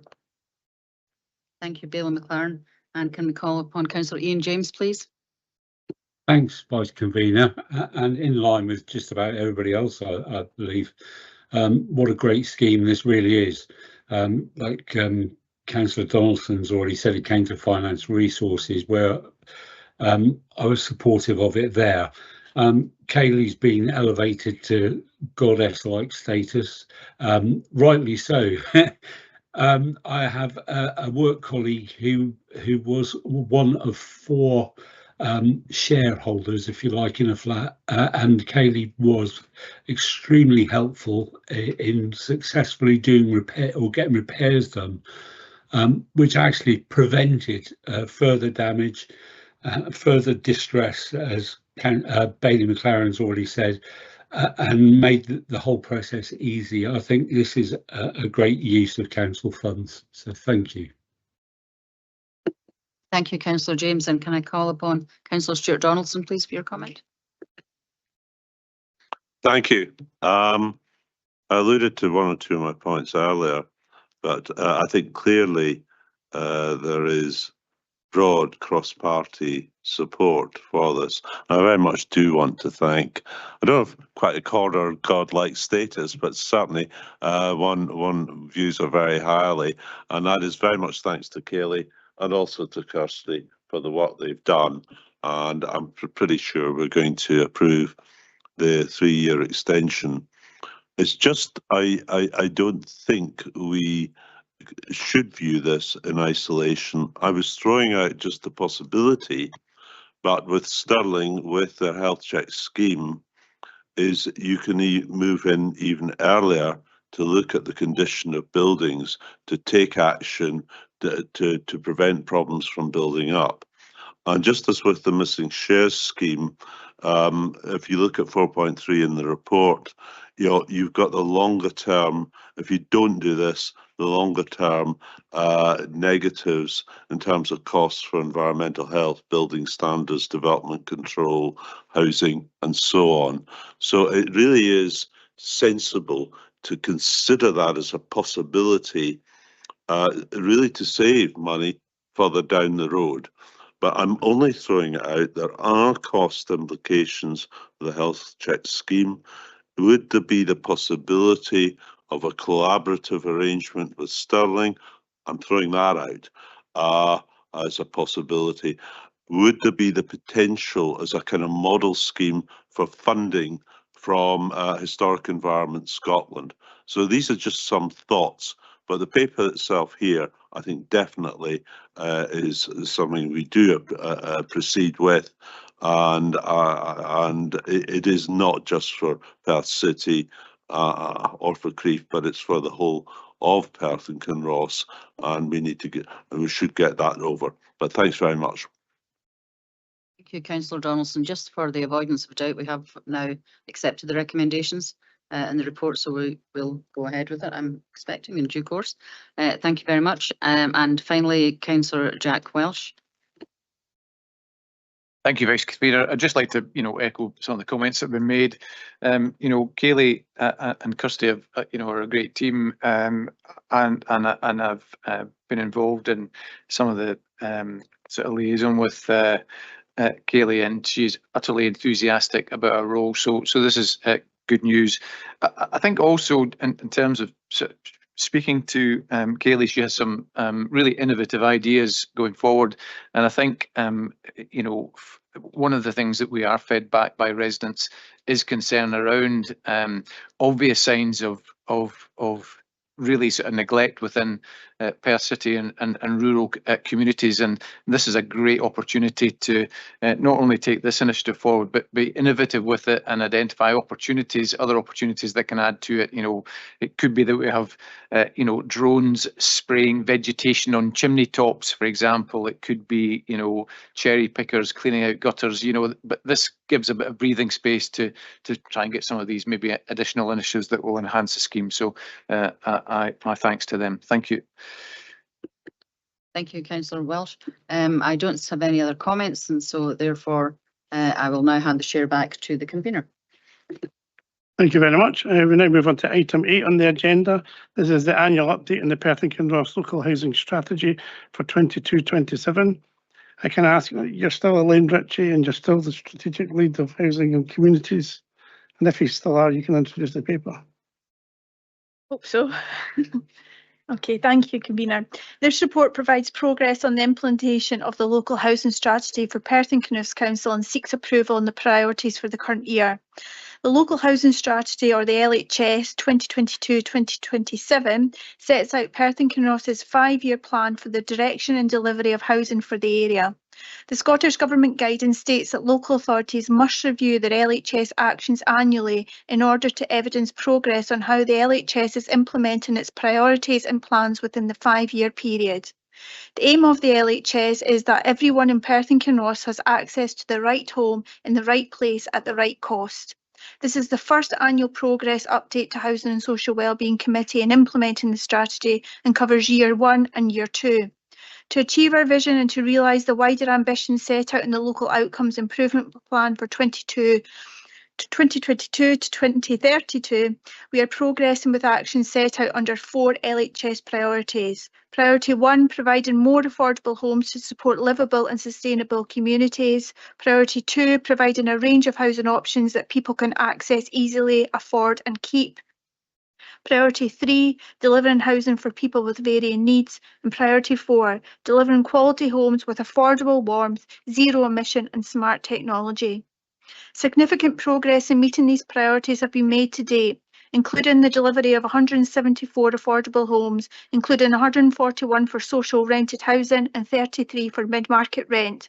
S17: Thank you, Bailey McLaren. And can we call upon Councillor Ian James, please?
S4: Thanks, Vice Convener, and in line with just about everybody else, I believe. What a great scheme this really is. Like Councillor Donaldson's already said, it came to finance resources where I was supportive of it there. Kaylee's been elevated to goddess-like status, rightly so. I have a work colleague who was one of 4 shareholders, if you like, in a flat, and Kaylee was extremely helpful in successfully doing repair or getting repairs done, which actually prevented further damage, further distress, as Bailey McLaren's already said, and made the whole process easy. I think this is a great use of council funds, so thank you.
S17: Thank you, Councillor James. And can I call upon Councillor Stuart Donaldson, please, for your comment?
S8: Thank you. I alluded to 1 or 2 of my points earlier, but I think clearly there is broad cross-party support for this. I very much do want to thank, I don't have quite a corner godlike status, but certainly one views are very highly, and that is very much thanks to Kaylee and also to Kirsty for the work they've done. And I'm pretty sure we're going to approve the 3-year extension. It's just, I don't think we should view this in isolation. I was throwing out just the possibility, but with Stirling, with their health check scheme, is you can move in even earlier to look at the condition of buildings, to take action, to prevent problems from building up. And just as with the missing shares scheme, if you look at 4.3 in the report, you've got the longer term. If you don't do this, the longer term negatives in terms of costs for environmental health, building standards, development control, housing, and so on. So it really is sensible to consider that as a possibility, really to save money further down the road. But I'm only throwing it out. There are cost implications of the health check scheme. Would there be the possibility of a collaborative arrangement with Stirling? I'm throwing that out as a possibility. Would there be the potential as a kind of model scheme for funding from Historic Environment Scotland? So these are just some thoughts. But the paper itself here, I think definitely is something we do proceed with, and it is not just for Perth City or for Crieff, but it's for the whole of Perth and Kinross, and we should get that over. But thanks very much.
S17: Thank you, Councillor Donaldson. Just for the avoidance of doubt, we have now accepted the recommendations in the report, so we will go ahead with it, I'm expecting, in due course. Thank you very much. And finally, Councillor Jack Welsh.
S6: Thank you, Vice Convener. I'd just like to, echo some of the comments that have been made. Kaylee and Kirsty have, are a great team, and I've been involved in some of the sort of liaison with Kaylee, and she's utterly enthusiastic about her role. So this is good news. I think also in terms of speaking to Kaylee, she has some really innovative ideas going forward, and I think one of the things that we are fed back by residents is concern around obvious signs of really sort of neglect within Perth City and rural communities, and this is a great opportunity to not only take this initiative forward but be innovative with it and identify opportunities, other opportunities that can add to it. It could be that we have drones spraying vegetation on chimney tops, for example. It could be cherry pickers cleaning out gutters, but this gives a bit of breathing space to try and get some of these maybe additional initiatives that will enhance the scheme. So my thanks to them. Thank you.
S17: Thank you, Councillor Welsh. I don't have any other comments, and so therefore I will now hand the chair back to the convener.
S1: Thank you very much. We now move on to item 8 on the agenda. This is the annual update on the Perth and Kinross local housing strategy for 22-27. I can ask, you're still Elaine Ritchie and you're still the strategic lead of housing and communities. And if you still are, you can introduce the paper.
S13: Hope so. Okay, thank you, convener. This report provides progress on the implementation of the local housing strategy for Perth and Kinross Council and seeks approval on the priorities for the current year. The Local Housing Strategy, or the LHS 2022-2027, sets out Perth and Kinross's 5-year plan for the direction and delivery of housing for the area. The Scottish Government guidance states that local authorities must review their LHS actions annually in order to evidence progress on how the LHS is implementing its priorities and plans within the 5-year period. The aim of the LHS is that everyone in Perth and Kinross has access to the right home in the right place at the right cost. This is the first annual progress update to Housing and Social Wellbeing Committee in implementing the strategy and covers year 1 and year 2. To achieve our vision and to realise the wider ambitions set out in the Local Outcomes Improvement Plan for 2022 to 2032, we are progressing with actions set out under 4 LHS priorities. Priority 1, providing more affordable homes to support livable and sustainable communities. Priority 2, providing a range of housing options that people can access easily, afford and keep. Priority 3, delivering housing for people with varying needs. And Priority 4, delivering quality homes with affordable warmth, zero emission and smart technology. Significant progress in meeting these priorities have been made to date, including the delivery of 174 affordable homes, including 141 for social rented housing and 33 for mid-market rent.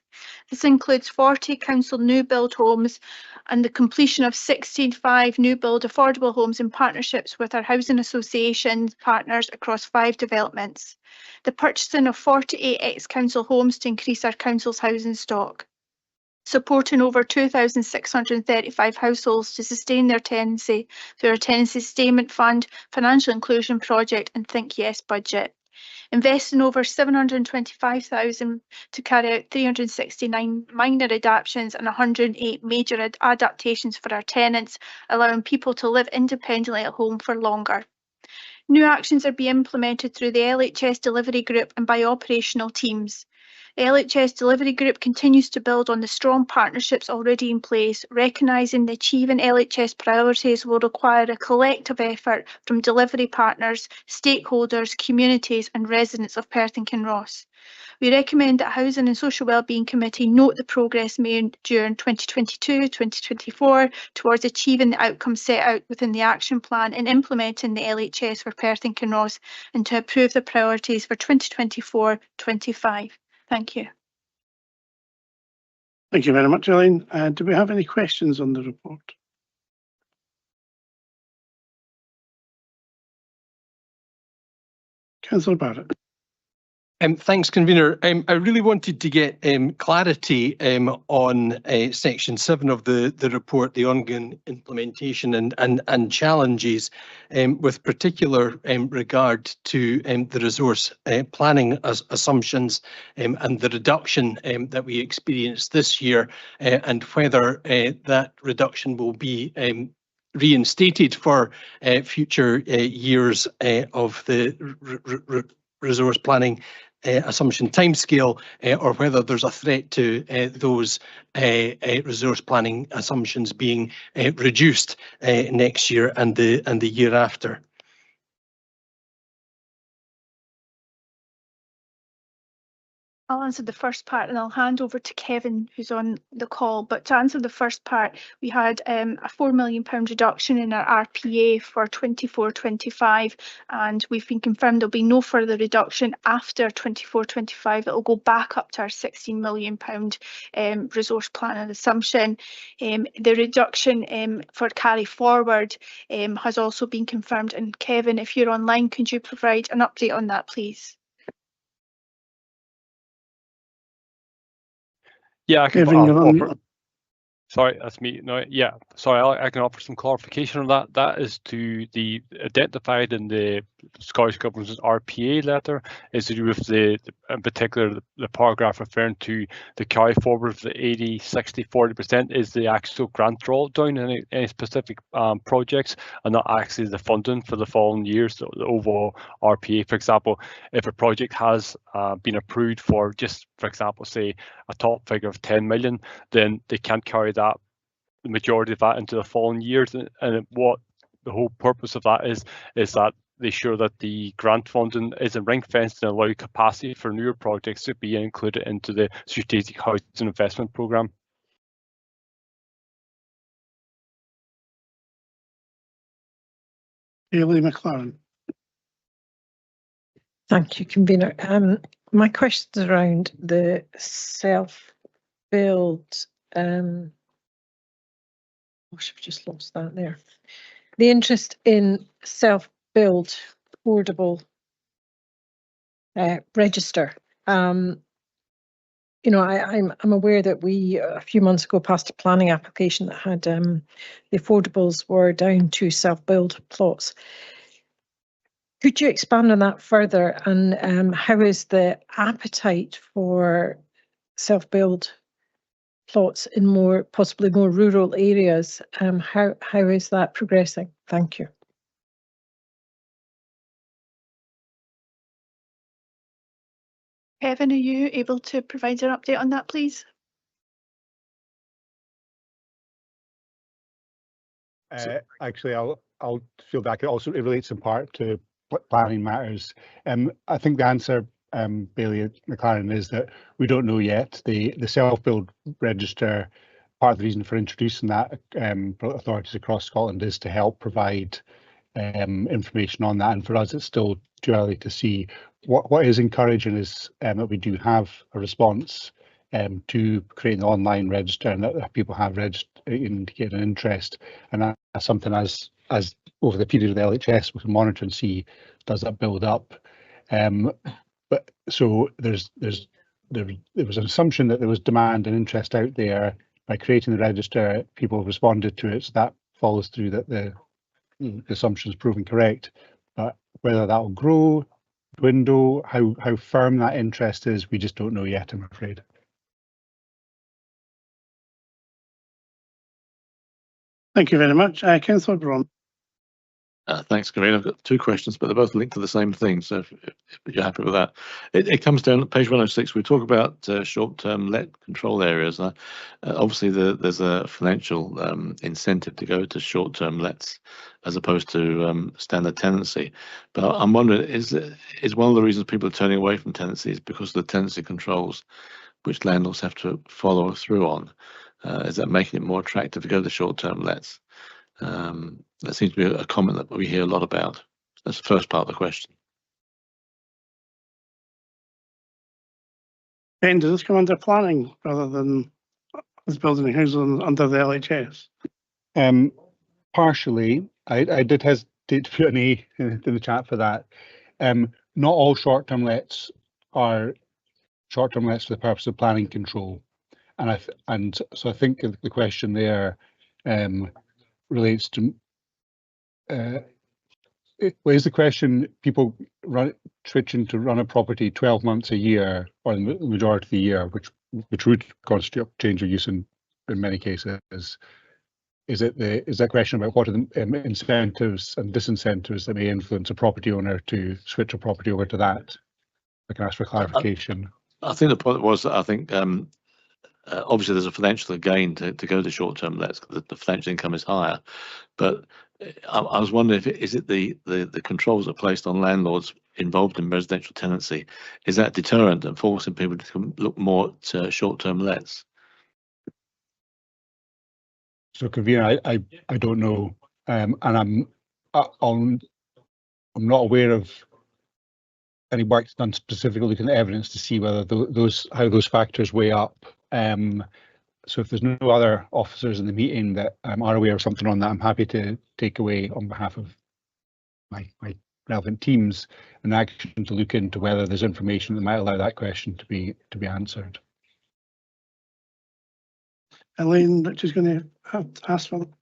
S13: This includes 40 council new build homes and the completion of 65 new build affordable homes in partnerships with our housing association partners across 5 developments. The purchasing of 48 ex-council homes to increase our council's housing stock. Supporting over 2,635 households to sustain their tenancy through our Tenancy Sustainment Fund, Financial Inclusion Project and Think Yes budget. Investing over 725,000 to carry out 369 minor adaptations and 108 major adaptations for our tenants, allowing people to live independently at home for longer. New actions are being implemented through the LHS Delivery Group and by operational teams. The LHS Delivery Group continues to build on the strong partnerships already in place, recognising that achieving LHS priorities will require a collective effort from delivery partners, stakeholders, communities and residents of Perth and Kinross. We recommend that Housing and Social Wellbeing Committee note the progress made during 2022-2024 towards achieving the outcomes set out within the action plan and implementing the LHS for Perth and Kinross, and to approve the priorities for 2024-25. Thank you.
S1: Thank you very much, Elaine. Do we have any questions on the report? Councillor Barrett.
S9: Thanks, convener. I really wanted to get clarity on section 7 of the report, the ongoing implementation and challenges, with particular regard to the resource planning assumptions and the reduction that we experienced this year, and whether that reduction will be reinstated for future years of the resource planning assumption timescale, or whether there's a threat to those resource planning assumptions being reduced next year and the year after.
S13: I'll answer the first part and I'll hand over to Kevin, who's on the call. But to answer the first part, we had a £4 million reduction in our RPA for 24-25, and we've been confirmed there'll be no further reduction after 24-25. It will go back up to our £16 million resource planning assumption. The reduction for carry forward has also been confirmed. And Kevin, if you're online, could you provide an update on that, please?
S7: Yeah, I can
S1: Kevin, you're on mute.
S10: Sorry, that's me. No, yeah, sorry, I can offer some clarification on that. That is to the identified in the Scottish Government's RPA letter is to do with in particular, the paragraph referring to the carry forward of the 80, 60, 40% is the actual grant drawdown in any specific projects, and not actually the funding for the following years. So the overall RPA, for example, if a project has been approved for just, for example, say a top figure of 10 million, then they can't carry the majority of that into the following years. And what the whole purpose of that is that they ensure that the grant funding is ring fenced and allow capacity for newer projects to be included into the strategic housing investment programme.
S1: Hayley McLaren.
S16: Thank you, convener. My question's around the self-build. Gosh, I've just lost that there. The interest in self-build affordable register. You know, I'm aware that we a few months ago passed a planning application that had the affordables were down to self-build plots. Could you expand on that further, and how is the appetite for self-build plots in possibly more rural areas? How is that progressing? Thank you.
S13: Kevin, are you able to provide an update on that, please?
S12: Actually, I'll field back. It relates in part to planning matters. I think the answer, Bailey McLaren, is that we don't know yet. The self-build register, part of the reason for introducing that authorities across Scotland is to help provide information on that. And for us, it's still too early to see. What is encouraging is that we do have a response to creating the online register, and that people have indicated an interest, and that's something as over the period of the LHS we can monitor and see, does that build up. But so there was an assumption that there was demand and interest out there. By creating the register, people responded to it, so that follows through that the assumption is proven correct. But whether that will grow, dwindle, how firm that interest is, we just don't know yet, I'm afraid.
S1: Thank you very much. Councillor Braun.
S11: Thanks, Corinne. I've got two questions, but they're both linked to the same thing. So if you're happy with that, it comes down at page 106. We talk about short-term let control areas. Obviously, there's a financial incentive to go to short-term lets as opposed to standard tenancy. But I'm wondering, is one of the reasons people are turning away from tenancy is because of the tenancy controls which landlords have to follow through on? Is that making it more attractive to go to short-term lets? That seems to be a comment that we hear a lot about. That's the first part of the question.
S1: Ben, does this come under planning rather than us building a house under the LHS?
S12: Partially. I did hesitate to put an A in the chat for that. Not all short-term lets are short-term lets for the purpose of planning control. And so I think the question there relates to is the question people switching to run a property 12 months a year or the majority of the year, which would constitute change of use in many cases. Is that question about what are the incentives and disincentives that may influence a property owner to switch a property over to that? I can ask for clarification.
S11: I think the point was that I think obviously there's a financial gain to go to short-term lets because the financial income is higher. But I was wondering if is it the controls that are placed on landlords involved in residential tenancy, is that deterrent and forcing people to look more to short-term lets?
S12: So, convener, I don't know, and I'm not aware of any work done specifically looking at evidence to see whether how those factors weigh up. So if there's no other officers in the meeting that are aware of something on that, I'm happy to take away on behalf of my relevant teams an action to look into whether there's information that might allow that question to be answered.
S1: Elaine, which is going to have to ask for them.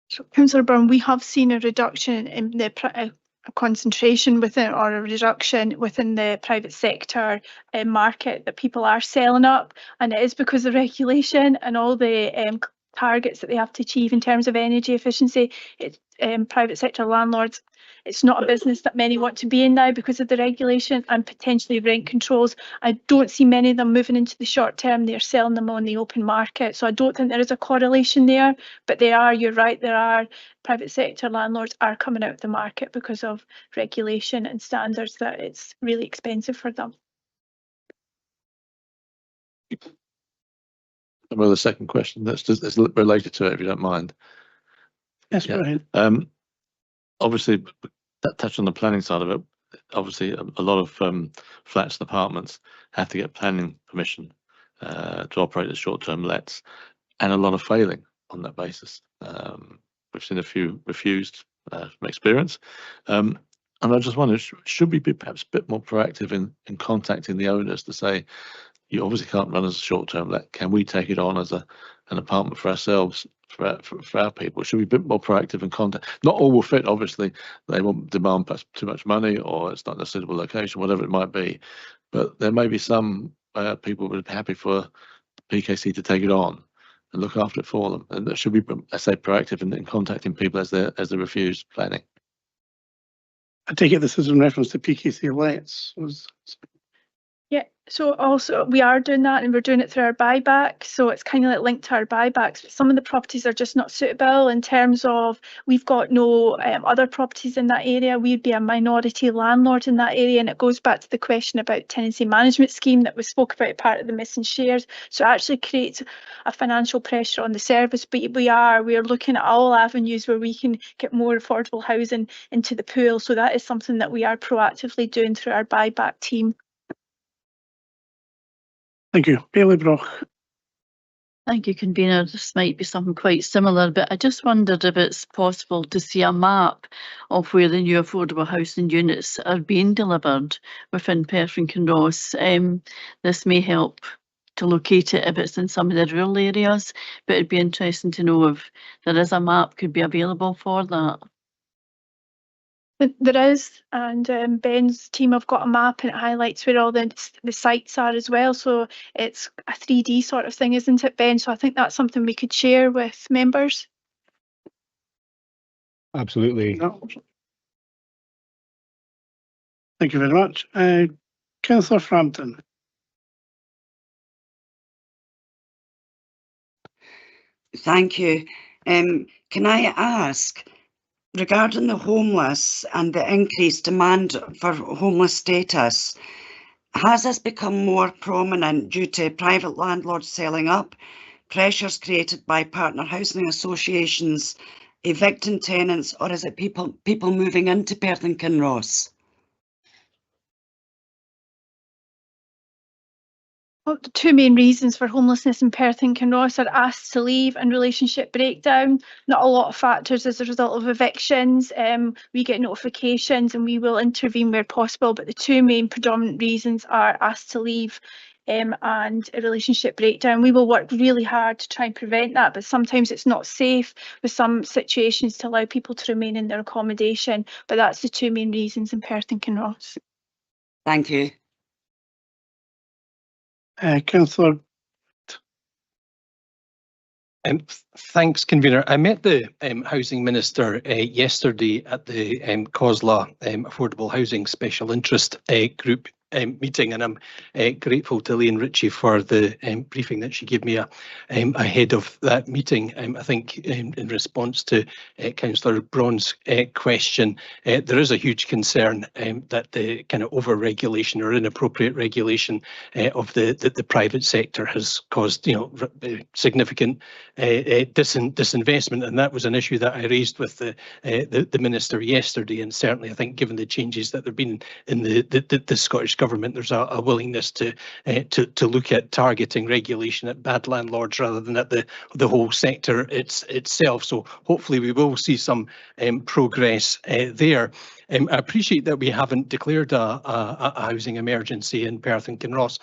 S13: So, Councillor Byrne, we have seen a reduction in the a concentration within, or a reduction within the private sector market, that people are selling up, and it is because of regulation and all the targets that they have to achieve in terms of energy efficiency. It's private sector landlords. It's not a business that many want to be in now because of the regulation and potentially rent controls. I don't see many of them moving into the short term. They're selling them on the open market. So I don't think there is a correlation there, but they are, you're right, there are private sector landlords are coming out of the market because of regulation and standards that it's really expensive for them.
S11: Well, the second question that's related to it, if you don't mind.
S1: Yes, go ahead.
S11: Obviously, that touched on the planning side of it. Obviously, a lot of flats and apartments have to get planning permission to operate as short-term lets, and a lot of failing on that basis. We've seen a few refused from experience. And I just wonder, should we be perhaps a bit more proactive in contacting the owners to say, you obviously can't run as a short-term let. Can we take it on as an apartment for ourselves, for our people? Should we be a bit more proactive in contact? Not all will fit, obviously. They won't demand perhaps too much money, or it's not in a suitable location, whatever it might be. But there may be some people who would be happy for PKC to take it on and look after it for them. And that should be, I say, proactive in contacting people as they refuse planning.
S1: I take it this is in reference to PKC lets.
S13: Yeah, so also we are doing that, and we're doing it through our buyback. So it's kind of like linked to our buybacks, but some of the properties are just not suitable in terms of we've got no other properties in that area. We'd be a minority landlord in that area, and it goes back to the question about tenancy management scheme that we spoke about, part of the missing shares. So it actually creates a financial pressure on the service, but we are looking at all avenues where we can get more affordable housing into the pool. So that is something that we are proactively doing through our buyback team.
S1: Thank you. Bailey Broch.
S14: Thank you, Convener. This might be something quite similar, but I just wondered if it's possible to see a map of where the new affordable housing units are being delivered within Perth and Kinross. This may help to locate it if it's in some of the rural areas, but it'd be interesting to know if there is a map could be available for that.
S13: There is, and Ben's team have got a map, and it highlights where all the sites are as well. So it's a 3D sort of thing, isn't it, Ben? So I think that's something we could share with members.
S12: Absolutely.
S1: Thank you very much. Councillor Frampton.
S15: Thank you. Can I ask, regarding the homeless and the increased demand for homeless status, has this become more prominent due to private landlords selling up, pressures created by partner housing associations, evicting tenants, or is it people moving into Perth and Kinross?
S13: Well, the two main reasons for homelessness in Perth and Kinross are asked to leave and relationship breakdown. Not a lot of factors as a result of evictions. We get notifications and we will intervene where possible, but the two main predominant reasons are asked to leave and a relationship breakdown. We will work really hard to try and prevent that, but sometimes it's not safe with some situations to allow people to remain in their accommodation. But that's the two main reasons in Perth and Kinross.
S15: Thank you.
S1: Councillor.
S9: Thanks, Convener. I met the Housing Minister yesterday at the COSLA Affordable Housing Special Interest Group meeting, and I'm grateful to Elaine Ritchie for the briefing that she gave me ahead of that meeting. I think in response to Councillor Braun's question, there is a huge concern that the kind of over-regulation or inappropriate regulation of the private sector has caused, significant disinvestment, and that was an issue that I raised with the Minister yesterday. And certainly, I think, given the changes that there've been in the Scottish Government, there's a willingness to look at targeting regulation at bad landlords rather than at the whole sector itself. So hopefully we will see some progress there. I appreciate that we haven't declared a housing emergency in Perth and Kinross,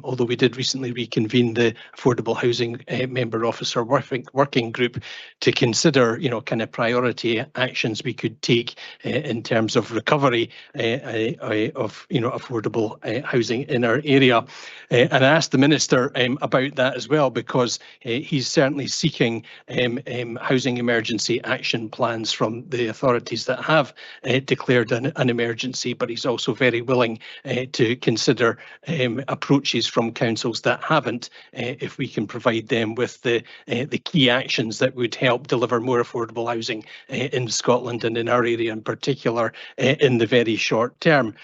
S9: although we did recently reconvene the Affordable Housing Member Officer Working Group to consider, kind of priority actions we could take in terms of recovery of, affordable housing in our area. And I asked the Minister about that as well, because he's certainly seeking housing emergency action plans from the authorities that have declared an emergency, but he's also very willing to consider approaches from councils that haven't, if we can provide them with the key actions that would help deliver more affordable housing in Scotland and in our area in particular in the very short term.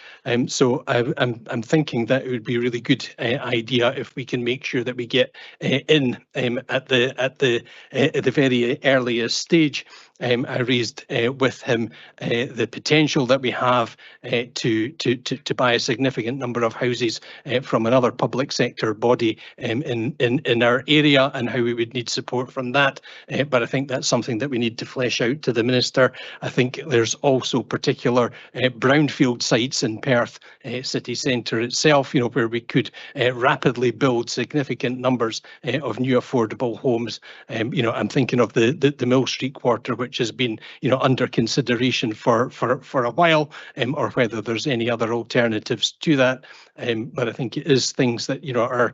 S9: So I'm thinking that it would be a really good idea if we can make sure that we get in at the very earliest stage. I raised with him the potential that we have to buy a significant number of houses from another public sector body in our area, and how we would need support from that. But I think that's something that we need to flesh out to the Minister. I think there's also particular brownfield sites in Perth city centre itself, where we could rapidly build significant numbers of new affordable homes. I'm thinking of the Mill Street quarter, which has been, under consideration for a while, or whether there's any other alternatives to that. But I think it is things that, are,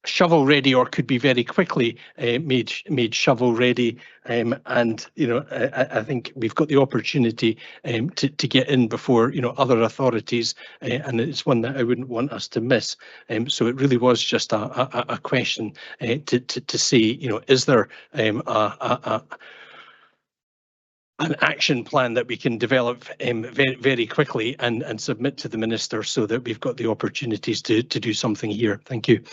S9: shovel ready, or could be very quickly made shovel ready. And I think we've got the opportunity to get in before other authorities, and it's one that I wouldn't want us to miss. So it really was just a question to see, is there an action plan that we can develop very, very quickly and submit to the Minister, so that we've got the opportunities to do something here. Thank you.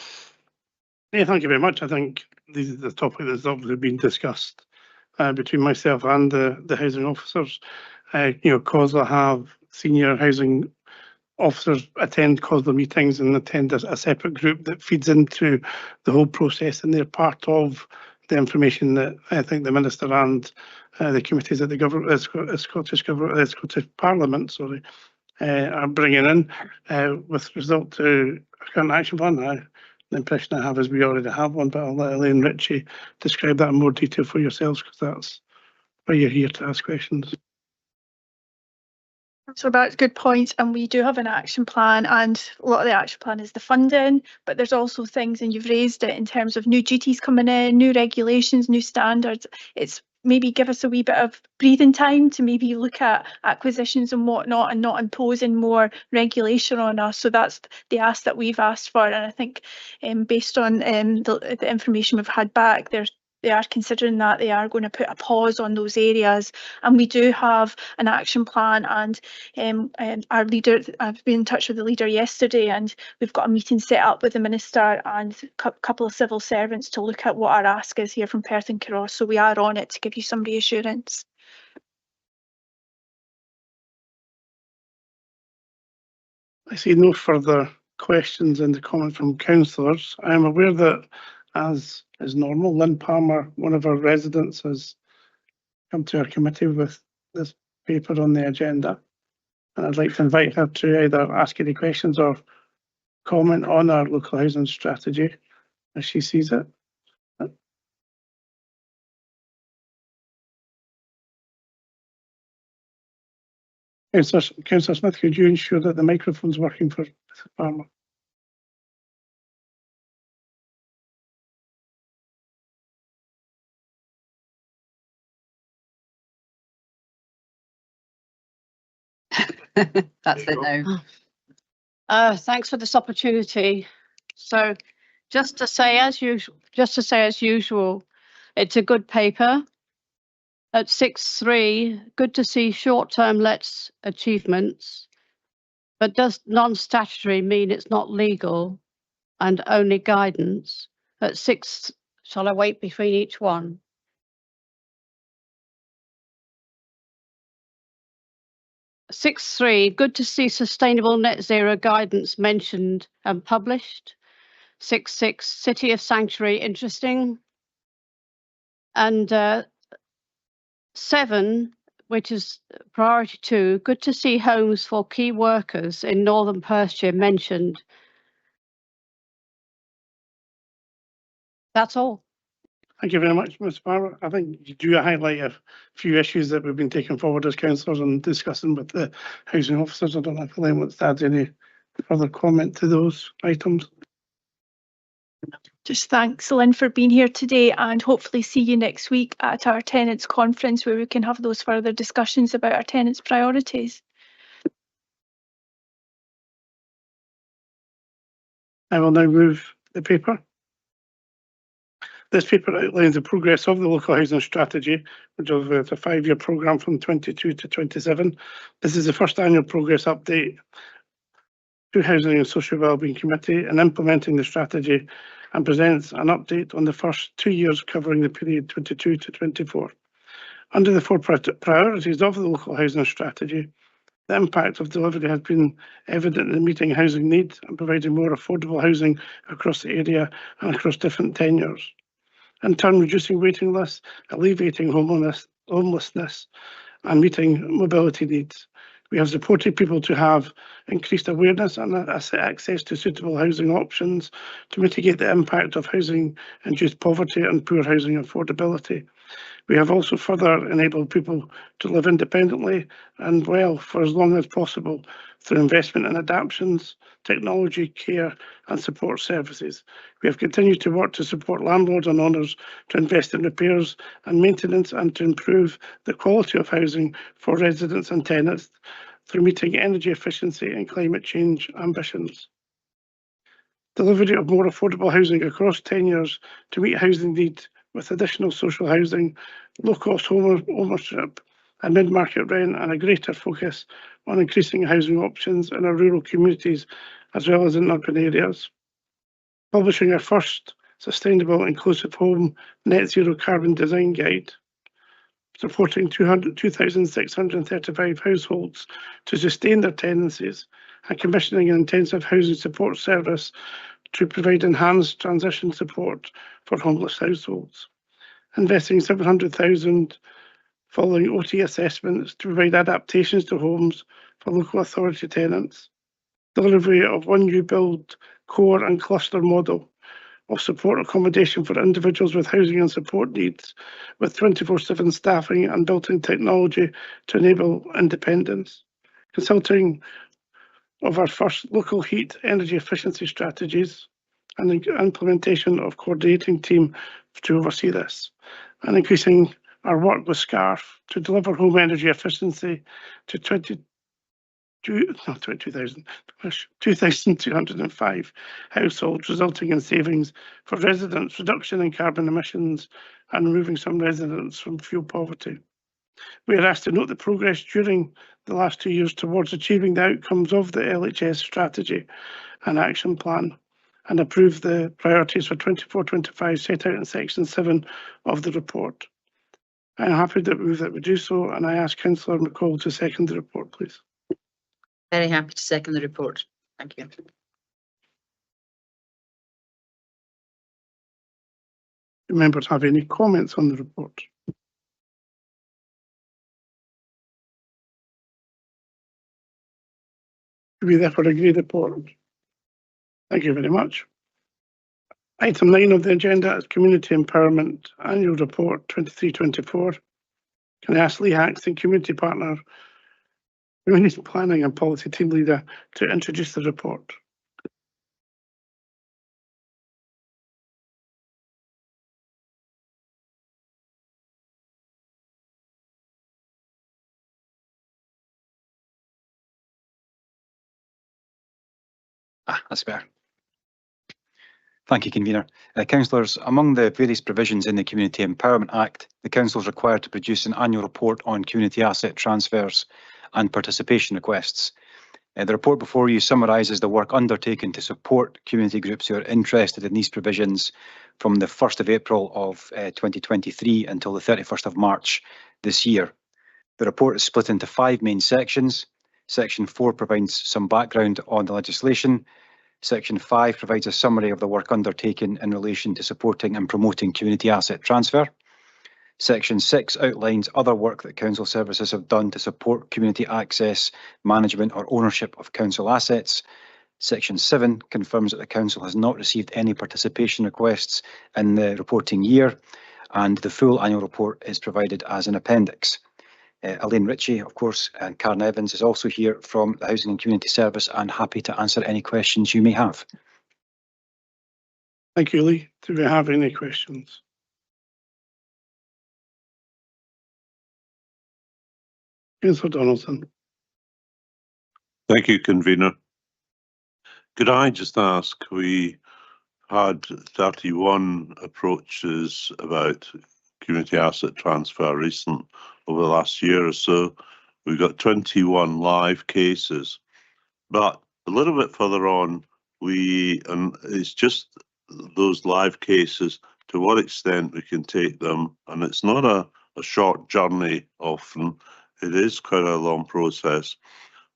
S1: Yeah, thank you very much. I think the topic that's obviously been discussed between myself and the housing officers. COSLA have senior housing officers attend COSLA meetings and attend a separate group that feeds into the whole process, and they're part of the information that I think the Minister and the committees at the Scottish Parliament, are bringing in with result to a current action plan. The impression I have is we already have one, but I'll let Elaine Ritchie describe that in more detail for yourselves, because that's why you're here to ask questions.
S13: So that's a good point, and we do have an action plan, and a lot of the action plan is the funding, but there's also things, and you've raised it in terms of new duties coming in, new regulations, new standards. It's maybe give us a wee bit of breathing time to maybe look at acquisitions and whatnot, and not imposing more regulation on us. So that's the ask that we've asked for, and I think based on the information we've had back, they are considering that they are going to put a pause on those areas, and we do have an action plan. And our leader, I've been in touch with the leader yesterday, and we've got a meeting set up with the Minister and a couple of civil servants to look at what our ask is here from Perth and Kinross. So we are on it to give you some reassurance.
S1: I see no further questions in the comment from councillors. I am aware that, as is normal, Lynn Palmer, one of our residents, has come to our committee with this paper on the agenda, and I'd like to invite her to either ask any questions or comment on our local housing strategy as she sees it. Councillor Smith, could you ensure that the microphone's working for Mrs. Palmer?
S2: That's it now. Thanks for this opportunity. So just to say as usual, it's a good paper. At 6.3, good to see short-term lets achievements, but does non-statutory mean it's not legal and only guidance? At 6, shall I wait between each one? Six three, good to see sustainable net zero guidance mentioned and published. 6.6, city of sanctuary, interesting. And 7, which is priority 2, good to see homes for key workers in Northern Perthshire mentioned. That's all.
S1: Thank you very much, Ms. Barber. I think you do highlight a few issues that we've been taking forward as councillors and discussing with the housing officers. I don't know if Elaine wants to add any further comment to those items.
S13: Just thanks, Lynn, for being here today, and hopefully see you next week at our tenants conference where we can have those further discussions about our tenants' priorities.
S1: I will now move the paper. This paper outlines the progress of the local housing strategy, which is a 5-year programme from 22 to 27. This is the first annual progress update to Housing and Social Wellbeing Committee in implementing the strategy, and presents an update on the first 2 years covering the period 22 to 24. Under the 4 priorities of the local housing strategy, the impact of delivery has been evident in meeting housing needs and providing more affordable housing across the area and across different tenures. In turn, reducing waiting lists, alleviating homelessness and meeting mobility needs. We have supported people to have increased awareness and access to suitable housing options to mitigate the impact of housing-induced poverty and poor housing affordability. We have also further enabled people to live independently and well for as long as possible through investment in adaptations, technology, care and support services. We have continued to work to support landlords and owners to invest in repairs and maintenance and to improve the quality of housing for residents and tenants through meeting energy efficiency and climate change ambitions. Delivery of more affordable housing across tenures to meet housing needs with additional social housing, low-cost ownership and mid-market rent, and a greater focus on increasing housing options in our rural communities as well as in urban areas. Publishing our first sustainable inclusive home net zero carbon design guide, supporting 2,635 households to sustain their tenancies, and commissioning an intensive housing support service to provide enhanced transition support for homeless households. Investing 700,000 following OT assessments to provide adaptations to homes for local authority tenants. Delivery of 1 new build core and cluster model of support accommodation for individuals with housing and support needs, with 24/7 staffing and built-in technology to enable independence. Consulting of our first local heat energy efficiency strategies and the implementation of coordinating team to oversee this, and increasing our work with SCARF to deliver home energy efficiency to 2,205 households, resulting in savings for residents, reduction in carbon emissions, and removing some residents from fuel poverty. We are asked to note the progress during the last 2 years towards achieving the outcomes of the LHS strategy and action plan, and approve the priorities for 24-25 set out in section 7 of the report. I am happy to move that we do so, and I ask Councillor McCall to second the report, please.
S17: Very happy to second the report. Thank you.
S1: Do members have any comments on the report? Do we therefore agree the report? Thank you very much. Item 9 of the agenda is Community Empowerment Annual Report 23-24. Can I ask Lee Haxton, Community Partner, Community Planning and Policy Team Leader, to introduce the report?
S3: That's better. Thank you, Convener. Councillors, among the various provisions in the Community Empowerment Act, the Council is required to produce an annual report on community asset transfers and participation requests. The report before you summarises the work undertaken to support community groups who are interested in these provisions from the 1st of April of 2023 until the 31st of March this year. The report is split into 5 main sections. Section 4 provides some background on the legislation. Section 5 provides a summary of the work undertaken in relation to supporting and promoting community asset transfer. Section 6 outlines other work that council services have done to support community access, management or ownership of council assets. Section 7 confirms that the council has not received any participation requests in the reporting year, and the full annual report is provided as an appendix. Elaine Ritchie, of course, and Karen Evans is also here from the Housing and Community Service and happy to answer any questions you may have.
S1: Thank you, Lee. Do we have any questions? Councillor Donaldson.
S8: Thank you, convener. Could I just ask, we had 31 approaches about community asset transfer recent over the last year or so. We've got 21 live cases, but a little bit further on, and it's just those live cases, to what extent we can take them, and it's not a short journey often, it is quite a long process.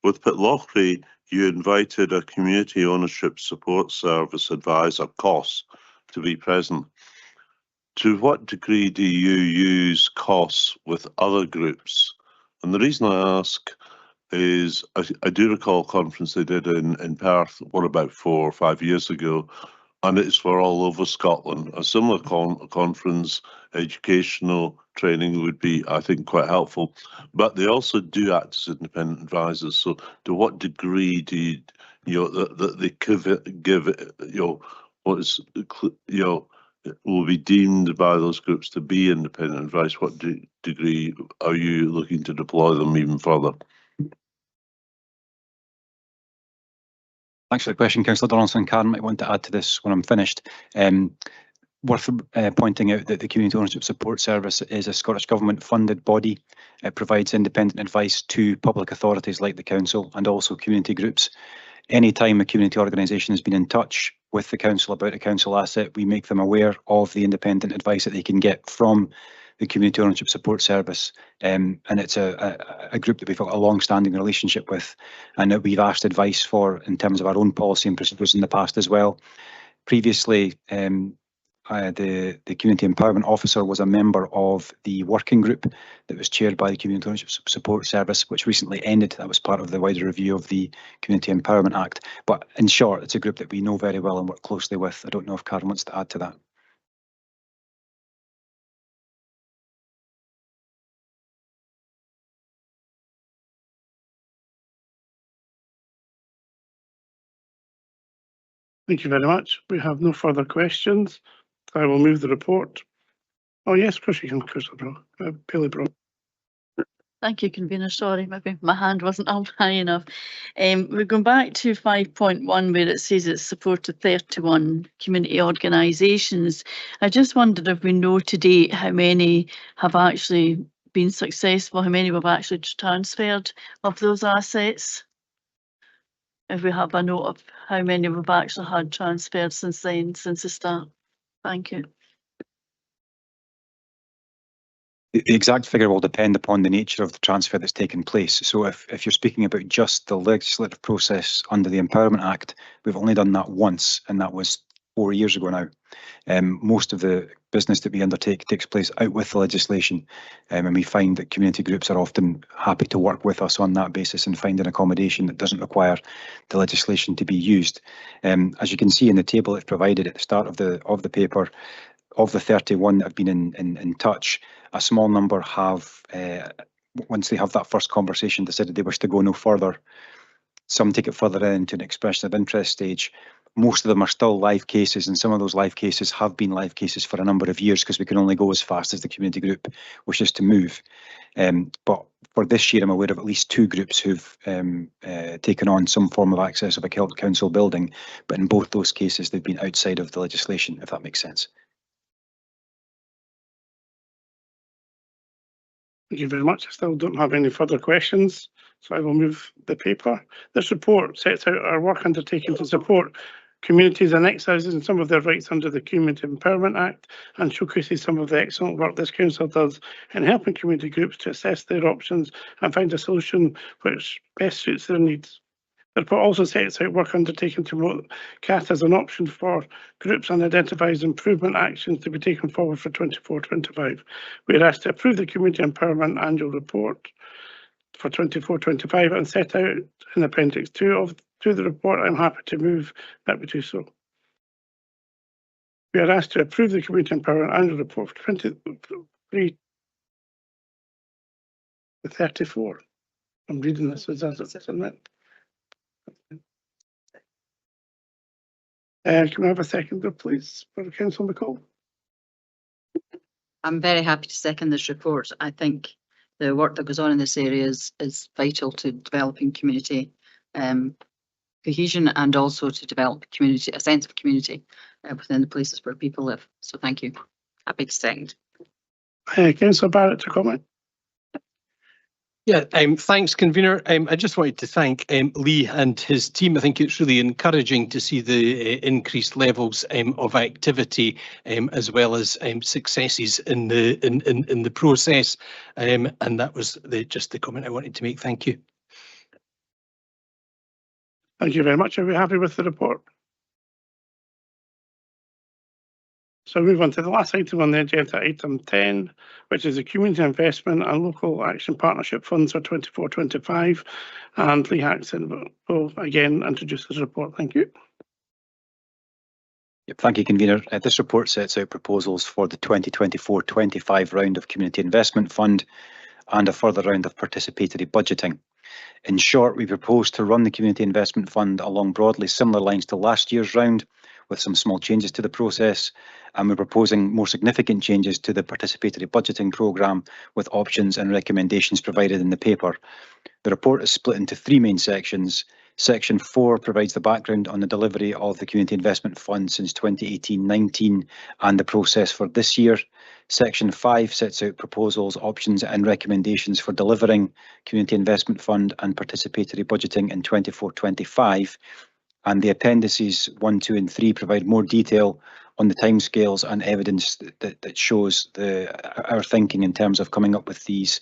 S8: With Pitlochry, you invited a community ownership support service advisor, COS, to be present. To what degree do you use COS with other groups? And the reason I ask is I do recall a conference they did in Perth, what, about 4 or 5 years ago, and it's for all over Scotland. A similar conference, educational training would be, I think, quite helpful. But they also do act as independent advisors. So, to what degree do that they give what is will be deemed by those groups to be independent advice? What degree are you looking to deploy them even further?
S3: Thanks for the question, Councillor Donaldson. Karen might want to add to this when I'm finished. Worth pointing out that the Community Ownership Support Service is a Scottish Government funded body. It provides independent advice to public authorities like the Council and also community groups. Any time a community organisation has been in touch with the Council about a council asset, we make them aware of the independent advice that they can get from the Community Ownership Support Service, and it's a group that we've got a long-standing relationship with and that we've asked advice for in terms of our own policy and procedures in the past as well. Previously, the Community Empowerment Officer was a member of the working group that was chaired by the Community Ownership Support Service, which recently ended. That was part of the wider review of the Community Empowerment Act. But in short, it's a group that we know very well and work closely with. I don't know if Karen wants to add to that.
S1: Thank you very much. We have no further questions. I will move the report. Oh yes, of course you can, Billy Bro.
S14: Thank you, convener. Sorry, maybe my hand wasn't up high enough. We're going back to 5.1 where it says it's supported 31 community organisations. I just wondered if we know to date how many have actually been successful, how many we've actually transferred of those assets. If we have a note of how many we've actually had transferred since then, since the start. Thank you.
S3: The exact figure will depend upon the nature of the transfer that's taken place. So if you're speaking about just the legislative process under the Empowerment Act, we've only done that once, and that was 4 years ago now. Most of the business that we undertake takes place out with the legislation, and we find that community groups are often happy to work with us on that basis and find an accommodation that doesn't require the legislation to be used. As you can see in the table that's provided at the start of the paper, of the 31 that have been in touch, a small number have, once they have that first conversation, decided they wish to go no further. Some take it further into an expression of interest stage. Most of them are still live cases, and some of those live cases have been live cases for a number of years because we can only go as fast as the community group wishes to move. But for this year, I'm aware of at least 2 groups who've taken on some form of access of a council building, but in both those cases, they've been outside of the legislation, if that makes sense.
S1: Thank you very much. I still don't have any further questions, so I will move the paper. This report sets out our work undertaken to support communities and exercising some of their rights under the Community Empowerment Act and showcases some of the excellent work this council does in helping community groups to assess their options and find a solution which best suits their needs. The report also sets out work undertaken to promote CAT as an option for groups and identifies improvement actions to be taken forward for 24-25. We are asked to approve the Community Empowerment Annual Report for 24-25 and set out in Appendix 2 to the report. I'm happy to move that we do so. We are asked to approve the Community Empowerment Annual Report for 23-34. I'm reading this as it's in it. Can we have a seconder, please, for Councillor McCall?
S17: I'm very happy to second this report. I think the work that goes on in this area is vital to developing community cohesion and also to develop community, a sense of community within the places where people live. So thank you. Happy to second.
S1: Councillor Barrett to comment.
S9: Yeah, thanks, convener. I just wanted to thank Lee and his team. I think it's really encouraging to see the increased levels of activity as well as successes in the process. And that was just the comment I wanted to make. Thank you.
S1: Thank you very much. Are we happy with the report? So move on to the last item on the agenda, item 10, which is the Community Investment and Local Action Partnership Funds for 24-25. And Lee Hackson will again introduce his report. Thank you.
S3: Yep, thank you, convener. This report sets out proposals for the 2024-25 round of Community Investment Fund and a further round of participatory budgeting. In short, we propose to run the Community Investment Fund along broadly similar lines to last year's round, with some small changes to the process, and we're proposing more significant changes to the participatory budgeting programme with options and recommendations provided in the paper. The report is split into three main sections. Section 4 provides the background on the delivery of the Community Investment Fund since 2018-19 and the process for this year. Section 5 sets out proposals, options and recommendations for delivering Community Investment Fund and participatory budgeting in 24-25. And the appendices 1, 2 and 3 provide more detail on the timescales and evidence that shows our thinking in terms of coming up with these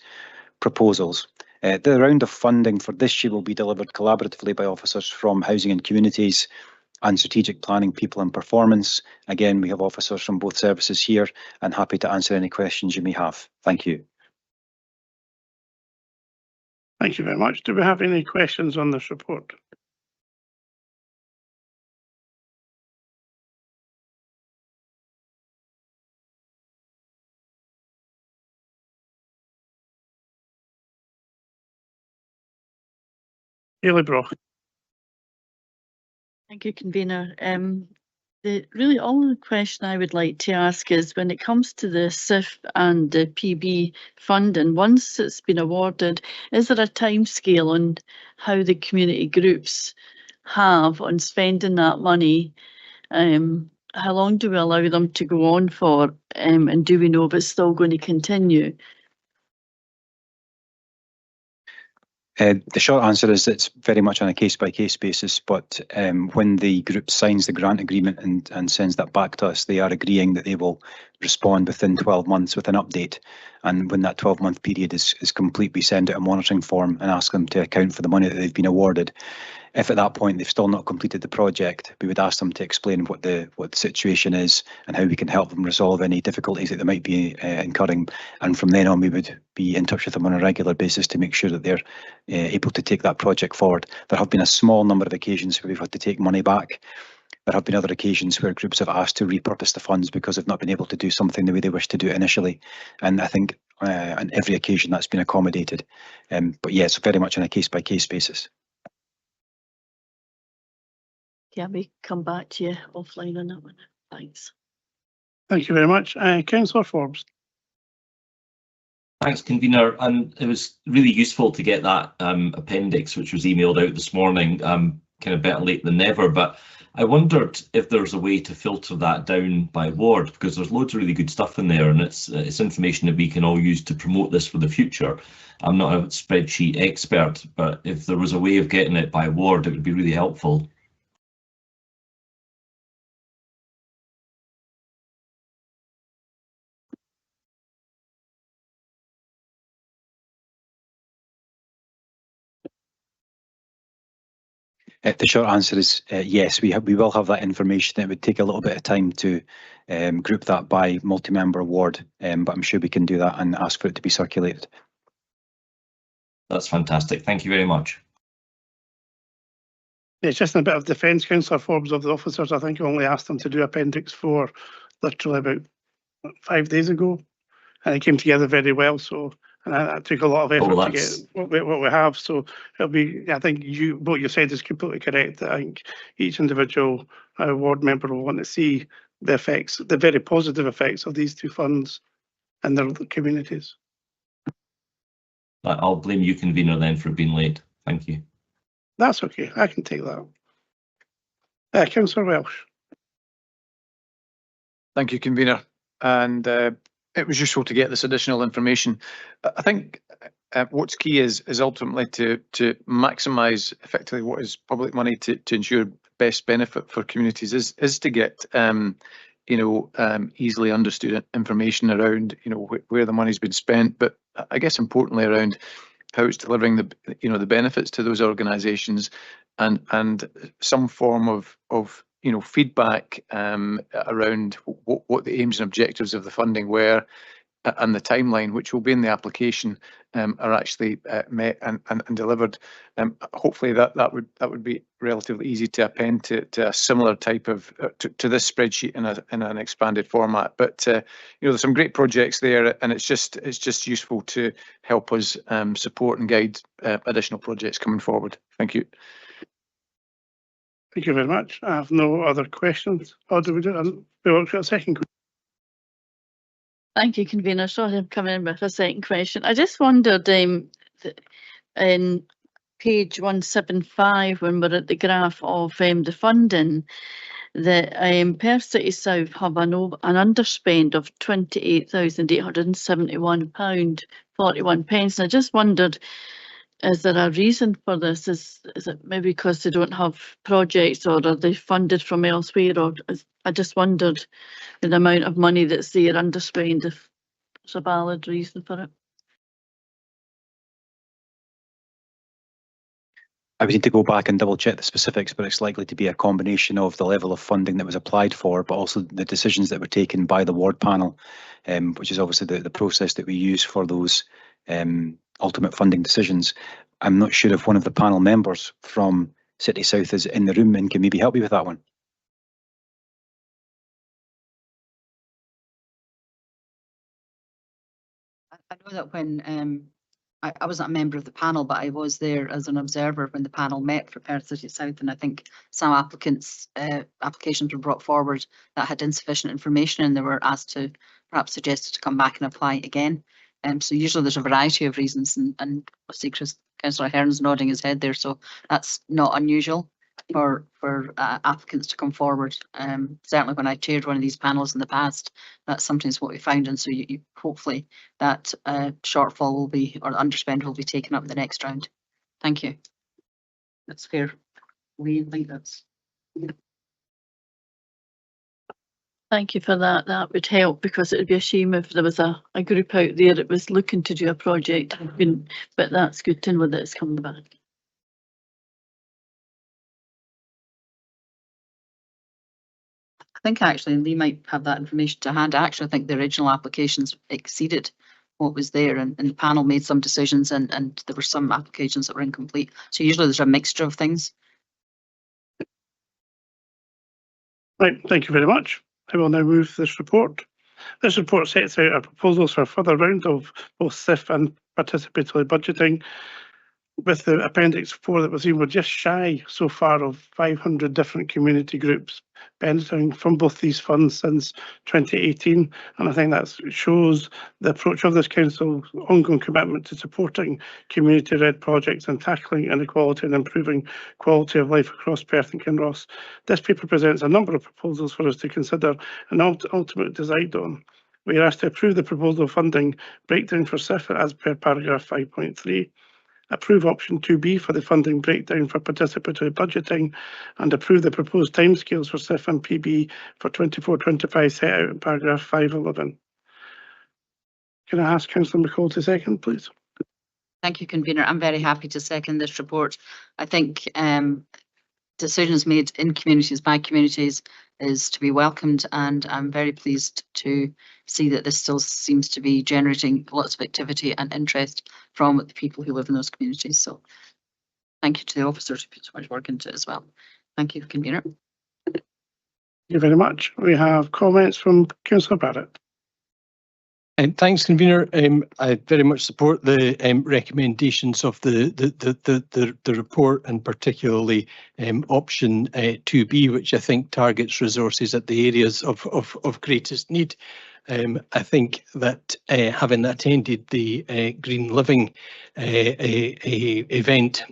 S3: proposals. The round of funding for this year will be delivered collaboratively by officers from Housing and Communities and Strategic Planning, People and Performance. Again, we have officers from both services here and happy to answer any questions you may have. Thank you.
S1: Thank you very much. Do we have any questions on this report? Hayley Brock.
S14: Thank you, convener. The really only question I would like to ask is when it comes to the SIF and the PB funding, once it's been awarded, is there a timescale on how the community groups have on spending that money? How long do we allow them to go on for? And do we know if it's still going to continue?
S3: The short answer is it's very much on a case-by-case basis, but when the group signs the grant agreement and sends that back to us, they are agreeing that they will respond within 12 months with an update. And when that 12-month period is complete, we send out a monitoring form and ask them to account for the money that they've been awarded. If at that point they've still not completed the project, we would ask them to explain what the situation is and how we can help them resolve any difficulties that they might be incurring. And from then on, we would be in touch with them on a regular basis to make sure that they're able to take that project forward. There have been a small number of occasions where we've had to take money back. There have been other occasions where groups have asked to repurpose the funds because they've not been able to do something the way they wish to do it initially. And I think on every occasion that's been accommodated. But yes, very much on a case-by-case basis.
S14: Can we come back to you offline on that one? Thanks.
S1: Thank you very much. Councillor Forbes.
S5: Thanks, convener. And it was really useful to get that appendix, which was emailed out this morning, kind of better late than never. But I wondered if there's a way to filter that down by ward, because there's loads of really good stuff in there, and it's information that we can all use to promote this for the future. I'm not a spreadsheet expert, but if there was a way of getting it by ward, it would be really helpful.
S3: The short answer is yes, we will have that information. It would take a little bit of time to group that by multi-member ward, but I'm sure we can do that and ask for it to be circulated.
S5: That's fantastic. Thank you very much.
S1: Yeah, it's just a bit of defence. Councillor Forbes of the officers, I think, only asked them to do Appendix 4 literally about 5 days ago, and it came together very well. So, and that took a lot of effort to get what we have. So it'll be, I think what you said is completely correct. I think each individual ward member will want to see the effects, the very positive effects of these two funds in their communities.
S5: I'll blame you, convener, then, for being late. Thank you.
S1: That's okay. I can take that. Councillor Welsh.
S6: Thank you, convener. And it was useful to get this additional information. I think what's key is ultimately to maximise effectively what is public money to ensure best benefit for communities is to get easily understood information around where the money's been spent, but I guess importantly around how it's delivering the benefits to those organisations, and some form of feedback around what the aims and objectives of the funding were, and the timeline, which will be in the application, are actually met and delivered. Hopefully that would be relatively easy to append to a similar type of to this spreadsheet in an expanded format. But there's some great projects there, and it's just useful to help us support and guide additional projects coming forward. Thank you.
S1: Thank you very much. I have no other questions. Or do we do a second?
S14: Thank you, convener. Sorry, I'm coming in with a second question. I just wondered in page 175, when we're at the graph of the funding, that Perth City South have an underspend of £28,871.41. And I just wondered, is there a reason for this? Is it maybe because they don't have projects, or are they funded from elsewhere? Or I just wondered the amount of money that's there underspent, if there's a valid reason for it.
S3: I would need to go back and double check the specifics, but it's likely to be a combination of the level of funding that was applied for, but also the decisions that were taken by the ward panel, which is obviously the process that we use for those ultimate funding decisions. I'm not sure if one of the panel members from City South is in the room and can maybe help me with that one.
S17: I know that when I wasn't a member of the panel, but I was there as an observer when the panel met for Perth City South, and I think some applications were brought forward that had insufficient information, and they were asked to perhaps suggested to come back and apply again. So usually there's a variety of reasons, and I see Councillor Hearn's nodding his head there, so that's not unusual for applicants to come forward. Certainly when I chaired one of these panels in the past, that's sometimes what we found, and so you hopefully that shortfall will be, or underspend will be taken up the next round. Thank you. That's fair. We think that's.
S14: Thank you for that. That would help, because it would be a shame if there was a group out there that was looking to do a project, but that's good to know that it's coming back.
S17: I think actually Lee might have that information to hand. I actually think the original applications exceeded what was there, and the panel made some decisions, and there were some applications that were incomplete. So usually there's a mixture of things.
S1: Right, thank you very much. I will now move this report. This report sets out our proposals for a further round of both SIF and participatory budgeting. With the Appendix 4 that we've seen, we're just shy so far of 500 different community groups benefiting from both these funds since 2018. And I think that shows the approach of this council's ongoing commitment to supporting community-led projects and tackling inequality and improving quality of life across Perth and Kinross. This paper presents a number of proposals for us to consider and ultimately decide on. We are asked to approve the proposal funding breakdown for SIF as per paragraph 5.3. Approve option 2B for the funding breakdown for participatory budgeting, and approve the proposed timescales for SIF and PB for 24-25 set out in paragraph 511. Can I ask Councillor McCall to second, please?
S17: Thank you, convener. I'm very happy to second this report. I think decisions made in communities by communities is to be welcomed, and I'm very pleased to see that this still seems to be generating lots of activity and interest from the people who live in those communities. So thank you to the officers who put so much work into it as well. Thank you, Convener.
S1: Thank you very much. We have comments from Councillor Barrett.
S9: Thanks, Convener. I very much support the recommendations of the report, and particularly option 2B, which I think targets resources at the areas of greatest need. I think that having attended the Green Living event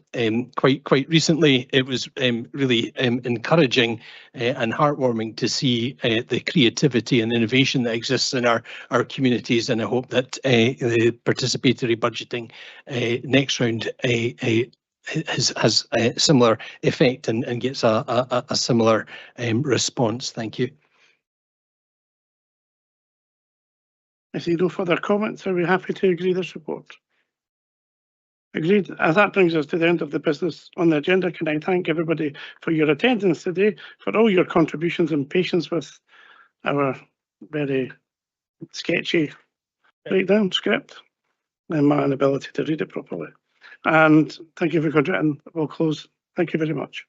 S9: quite recently, it was really encouraging and heartwarming to see the creativity and innovation that exists in our communities, and I hope that the participatory budgeting next round has a similar effect and gets a similar response. Thank you.
S1: I see no further comments. Are we happy to agree this report? Agreed. As that brings us to the end of the business on the agenda, can I thank everybody for your attendance today, for all your contributions and patience with our very sketchy breakdown script and my inability to read it properly. And thank you for contributing. We'll close. Thank you very much.